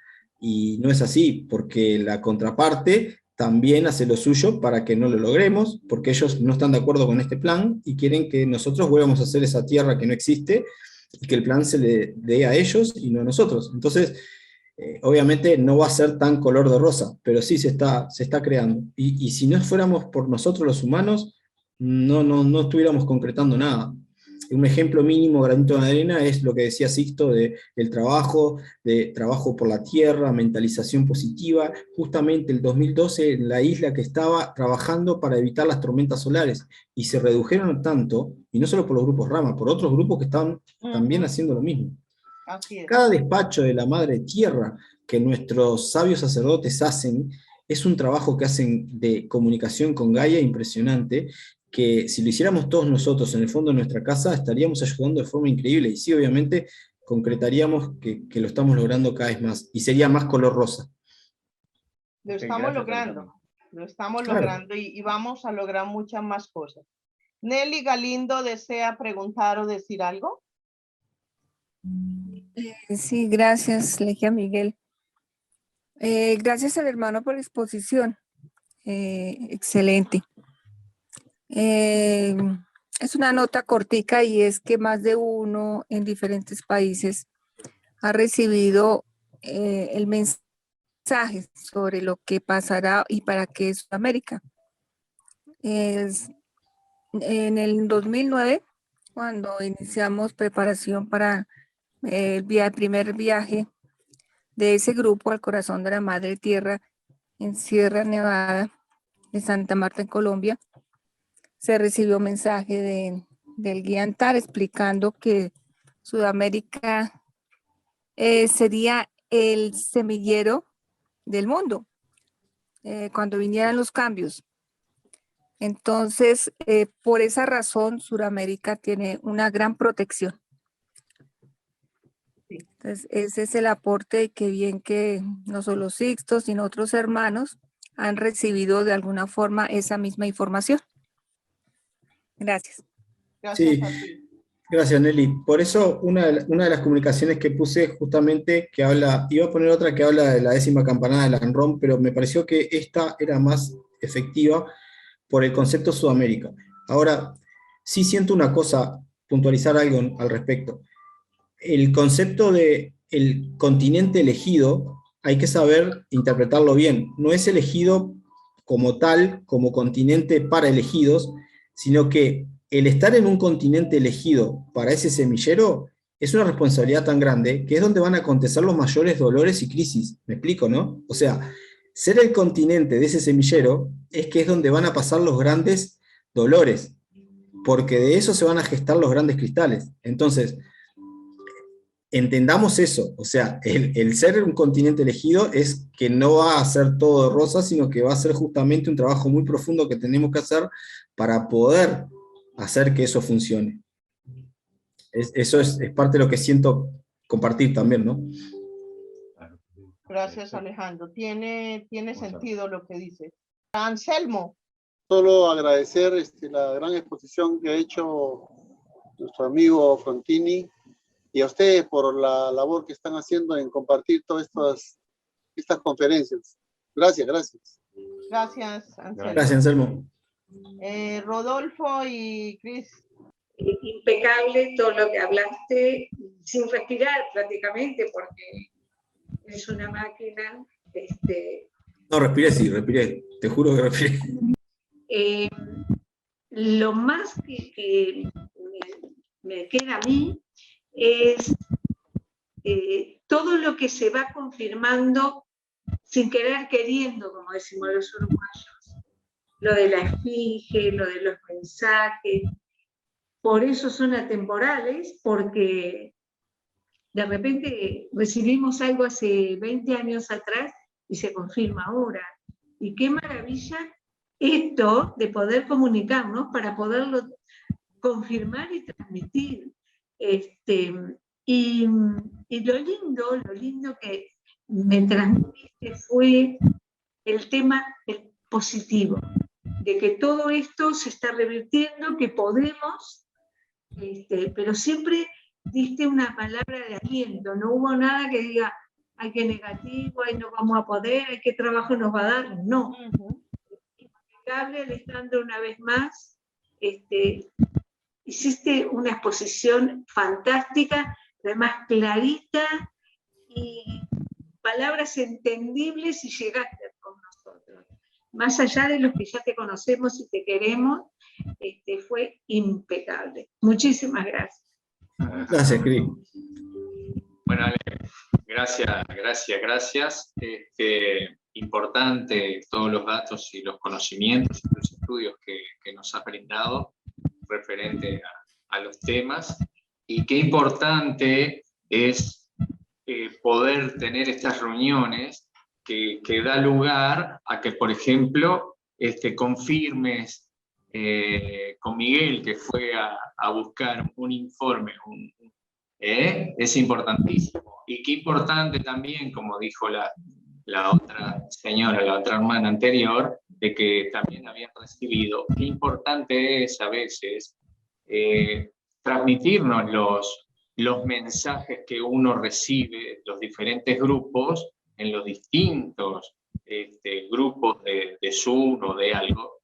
Speaker 3: y no es así, porque la contraparte también hace lo suyo para que no lo logremos, porque ellos no están de acuerdo con este plan y quieren que nosotros volvamos a hacer esa tierra que no existe y que el plan se le dé a ellos y no a nosotros. Entonces, obviamente no va a ser tan color de rosa, pero sí se está creando. Y si no fuéramos por nosotros los humanos, no estuviéramos concretando nada. Un ejemplo mínimo, granito de arena, es lo que decía Sixto del trabajo por la tierra, mentalización positiva. Justamente el 2012, la isla que estaba trabajando para evitar las tormentas solares, y se redujeron tanto, y no solo por los grupos Rama, por otros grupos que estaban también haciendo lo mismo.
Speaker 4: Así es.
Speaker 3: Cada despacho de la Madre Tierra que nuestros sabios sacerdotes hacen es un trabajo que hacen de comunicación con Gaia impresionante, que si lo hiciéramos todos nosotros en el fondo de nuestra casa, estaríamos ayudando de forma increíble, y sí, obviamente, concretaríamos que lo estamos logrando cada vez más, y sería más color rosa.
Speaker 4: Lo
Speaker 5: Ok,
Speaker 4: estamos
Speaker 5: gracias,
Speaker 4: logrando,
Speaker 5: Alejandro.
Speaker 4: lo estamos
Speaker 3: Claro.
Speaker 4: logrando y vamos a lograr muchas más cosas. Nelly Galindo desea preguntar o decir algo.
Speaker 7: Sí, gracias, Legia Miguel. Gracias al hermano por la exposición. Excelente. Es una nota cortica, y es que más de uno en diferentes países ha recibido el mensaje sobre lo que pasará y para qué es Sudamérica. En el 2009, cuando iniciamos preparación para el primer viaje de ese grupo al corazón de la Madre Tierra en Sierra Nevada de Santa Marta, en Colombia, se recibió mensaje del guía Antar explicando que Sudamérica sería el semillero del mundo cuando vinieran los cambios. Entonces, por esa razón, Sudamérica tiene una gran protección. Entonces, ese es el aporte de que bien que no solo Sixto, sino otros hermanos han recibido de alguna forma esa misma información. Gracias.
Speaker 4: Gracias
Speaker 3: Sí,
Speaker 4: a ti.
Speaker 3: gracias Nelly. Por eso una de las comunicaciones que puse justamente que habla, iba a poner otra que habla de la 10ª campanada de la ANROM, pero me pareció que esta era más efectiva por el concepto Sudamérica. Ahora, sí siento una cosa, puntualizar algo al respecto. El concepto de el continente elegido hay que saber interpretarlo bien. No es elegido como tal, como continente para elegidos, sino que el estar en un continente elegido para ese semillero es una responsabilidad tan grande que es donde van a acontecer los mayores dolores y crisis. ¿Me explico, no? O sea, ser el continente de ese semillero es que es donde van a pasar los grandes dolores, porque de eso se van a gestar los grandes cristales. Entonces, entendamos eso, o sea, el ser un continente elegido es que no va a ser todo de rosa, sino que va a ser justamente un trabajo muy profundo que tenemos que hacer para poder hacer que eso funcione. Eso es parte de lo que siento compartir también, ¿no?
Speaker 4: Gracias, Alejandro. Tiene sentido lo que dices. Anselmo.
Speaker 6: Solo agradecer la gran exposición que ha hecho nuestro amigo Frontini y a ustedes por la labor que están haciendo en compartir todas estas conferencias. Gracias, gracias.
Speaker 4: Gracias, Anselmo.
Speaker 3: Gracias, Anselmo.
Speaker 4: Rodolfo y Cris.
Speaker 8: Impecable todo lo que hablaste, sin respirar prácticamente, porque es una máquina.
Speaker 3: No, respiré, te juro que respiré.
Speaker 8: Lo más que me queda a mí es todo lo que se va confirmando sin querer queriendo, como decimos los uruguayos. Lo de la esfinge, lo de los mensajes. Por eso son atemporales, porque de repente recibimos algo hace 20 años atrás y se confirma ahora. Y qué maravilla esto de poder comunicarnos para poderlo confirmar y transmitir. Y lo lindo que me transmitiste fue el tema positivo, de que todo esto se está revirtiendo, que podemos, pero siempre diste una palabra de aliento, no hubo nada que diga, ay, qué negativo, ay, no vamos a poder, ay, qué trabajo nos va a dar, no. Impecable, Alejandro, una vez más, hiciste una exposición fantástica, además clarita, y palabras entendibles y llegaste con nosotros. Más allá de los que ya te conocemos y te queremos, fue impecable. Muchísimas gracias.
Speaker 3: Gracias, Cris.
Speaker 9: Bueno, Ale, gracias. Importante todos los datos y los conocimientos y los estudios que nos has brindado referente a los temas. Y qué importante es poder tener estas reuniones que da lugar a que, por ejemplo, confirmes con Miguel, que fue a buscar un informe, es importantísimo. Y qué importante también, como dijo la otra señora, la otra hermana anterior, de que también habían recibido. Qué importante es a veces transmitirnos los mensajes que uno recibe de los diferentes grupos, en los distintos grupos de Zoom o de algo,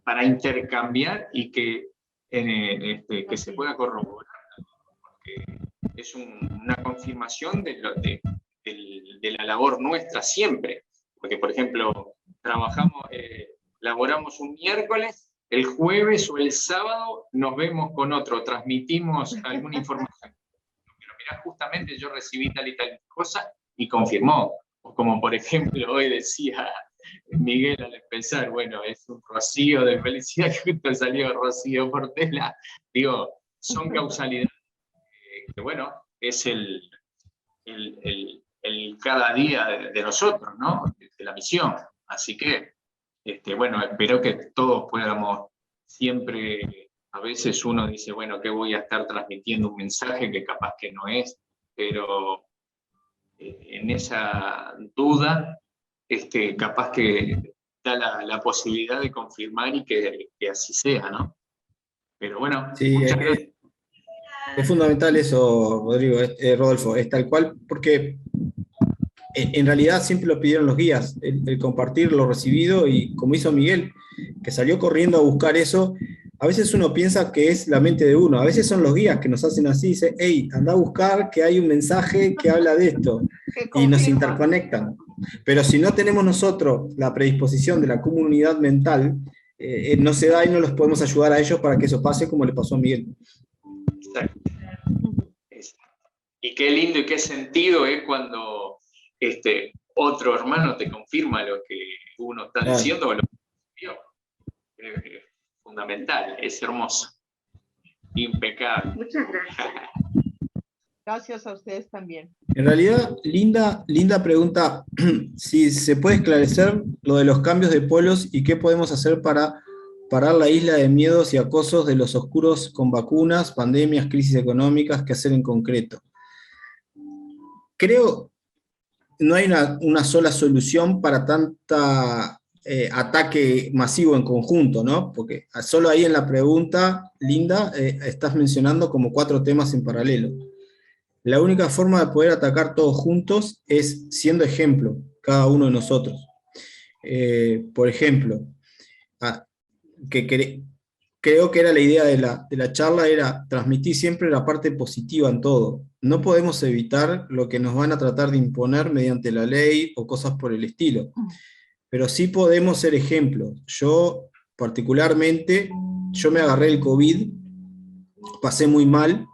Speaker 9: para intercambiar y que se pueda corroborar. Porque una confirmación de la labor nuestra siempre. Porque, por ejemplo, laboramos un miércoles, el jueves o el sábado nos vemos con otro, transmitimos alguna información. Pero mira, justamente yo recibí tal y tal cosa y confirmó. O como por ejemplo hoy decía Miguel al empezar, bueno, es un rocío de felicidad que justo salió Rocío Portela. Digo, son causalidades que bueno, es el cada día de nosotros, ¿no? De la misión. Así que, bueno, espero que todos podamos siempre, a veces uno dice, bueno, que voy a estar transmitiendo un mensaje que capaz que no es, pero en esa duda, capaz que da la posibilidad de confirmar y que así sea, ¿no? Pero bueno,
Speaker 3: Sí,
Speaker 9: muchas gracias.
Speaker 3: es fundamental eso, Rodrigo, Rodolfo, es tal cual, porque en realidad siempre lo pidieron los guías, el compartir lo recibido, y como hizo Miguel, que salió corriendo a buscar eso. A veces uno piensa que es la mente de uno, a veces son los guías que nos hacen así, dicen, hey, anda a buscar que hay un mensaje que habla de esto, y nos interconectan. Pero si no tenemos nosotros la predisposición de la comunidad mental, no se da y no los podemos ayudar a ellos para que eso pase como le pasó a Miguel.
Speaker 9: Exacto. Y qué lindo y qué sentido es cuando otro hermano te confirma lo que uno está diciendo o lo que vio. Fundamental, es hermoso. Impecable.
Speaker 8: Muchas gracias.
Speaker 4: Gracias a ustedes también.
Speaker 3: En realidad, linda pregunta, si se puede esclarecer lo de los cambios de polos y qué podemos hacer para parar la isla de miedos y acosos de los oscuros con vacunas, pandemias, crisis económicas, qué hacer en concreto. Creo no hay una sola solución para tanta ataque masivo en conjunto, ¿no? Porque solo ahí en la pregunta, Linda, estás mencionando como 4 temas en paralelo. La única forma de poder atacar todos juntos es siendo ejemplo, cada uno de nosotros. Por ejemplo, creo que era la idea de la charla, era transmitir siempre la parte positiva en todo. No podemos evitar lo que nos van a tratar de imponer mediante la ley o cosas por el estilo, pero sí podemos ser ejemplos. Yo, particularmente, yo me agarré el COVID, pasé muy mal,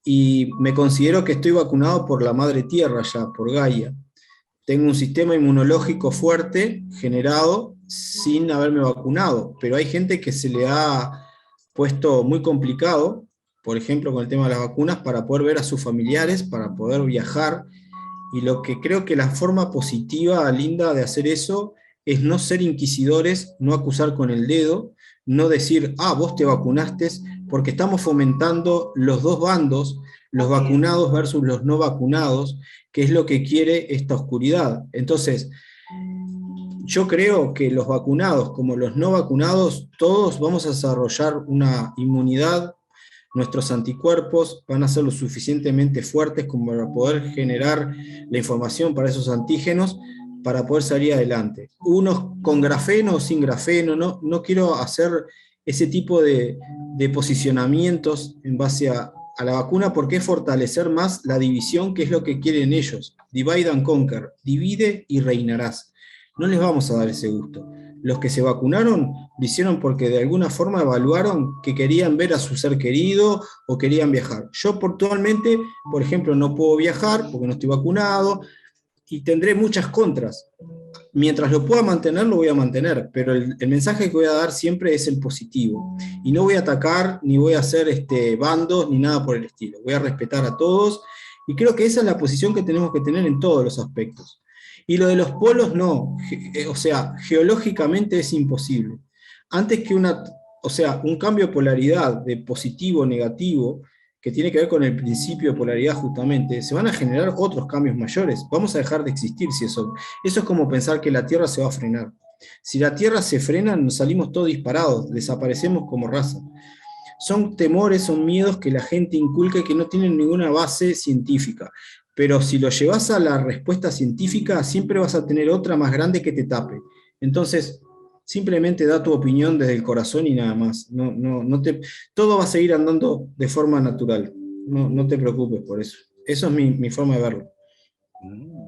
Speaker 3: y me considero que estoy vacunado por la madre tierra ya, por Gaia. Tengo un sistema inmunológico fuerte, generado sin haberme vacunado, pero hay gente que se le ha puesto muy complicado, por ejemplo con el tema de las vacunas, para poder ver a sus familiares, para poder viajar, y lo que creo que la forma positiva, Linda, de hacer eso, es no ser inquisidores, no acusar con el dedo, no decir, vos te vacunaste, porque estamos fomentando los dos bandos, los vacunados versus los no vacunados, que es lo que quiere esta oscuridad. Entonces, yo creo que los vacunados como los no vacunados, todos vamos a desarrollar una inmunidad, nuestros anticuerpos van a ser lo suficientemente fuertes como para poder generar la información para esos antígenos, para poder salir adelante. Unos con grafeno o sin grafeno, no quiero hacer ese tipo de posicionamientos en base a la vacuna, porque es fortalecer más la división, que es lo que quieren ellos. Divide and conquer, divide y reinarás. No les vamos a dar ese gusto. Los que se vacunaron lo hicieron porque de alguna forma evaluaron que querían ver a su ser querido o querían viajar. Yo puntualmente, por ejemplo, no puedo viajar porque no estoy vacunado y tendré muchas contras. Mientras lo pueda mantener, lo voy a mantener, pero el mensaje que voy a dar siempre es el positivo. Y no voy a atacar, ni voy a hacer bandos, ni nada por el estilo. Voy a respetar a todos, y creo que esa es la posición que tenemos que tener en todos los aspectos. Y lo de los polos, no. O sea, geológicamente es imposible. Antes que un cambio de polaridad de positivo, negativo, que tiene que ver con el principio de polaridad justamente, se van a generar otros cambios mayores. Vamos a dejar de existir si eso es como pensar que la Tierra se va a frenar. Si la Tierra se frena, nos salimos todos disparados, desaparecemos como raza. Son temores, son miedos que la gente inculca y que no tienen ninguna base científica. Pero si lo llevas a la respuesta científica, siempre vas a tener otra más grande que te tape. Entonces, simplemente da tu opinión desde el corazón y nada más. Todo va a seguir andando de forma natural. no te preocupes por eso. Eso es mi forma de verlo.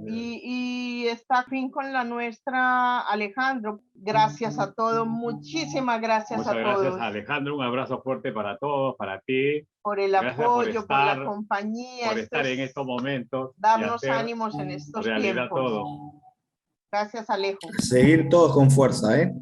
Speaker 4: Y está fin con la nuestra, Alejandro. Gracias a todos, muchísimas gracias
Speaker 1: Muchas
Speaker 4: a
Speaker 1: gracias,
Speaker 4: todos.
Speaker 1: Alejandro. Un abrazo fuerte para todos, para ti.
Speaker 4: Por el
Speaker 1: Gracias
Speaker 4: apoyo, por la
Speaker 1: estar,
Speaker 4: compañía.
Speaker 1: por
Speaker 4: Esto
Speaker 1: estar
Speaker 4: es
Speaker 1: en estos momentos. Y
Speaker 4: darnos
Speaker 1: hacer
Speaker 4: ánimos en estos
Speaker 1: realidad
Speaker 4: tiempos.
Speaker 1: todo.
Speaker 4: Gracias, Alejo.
Speaker 3: Seguir todos con fuerza, ¿eh?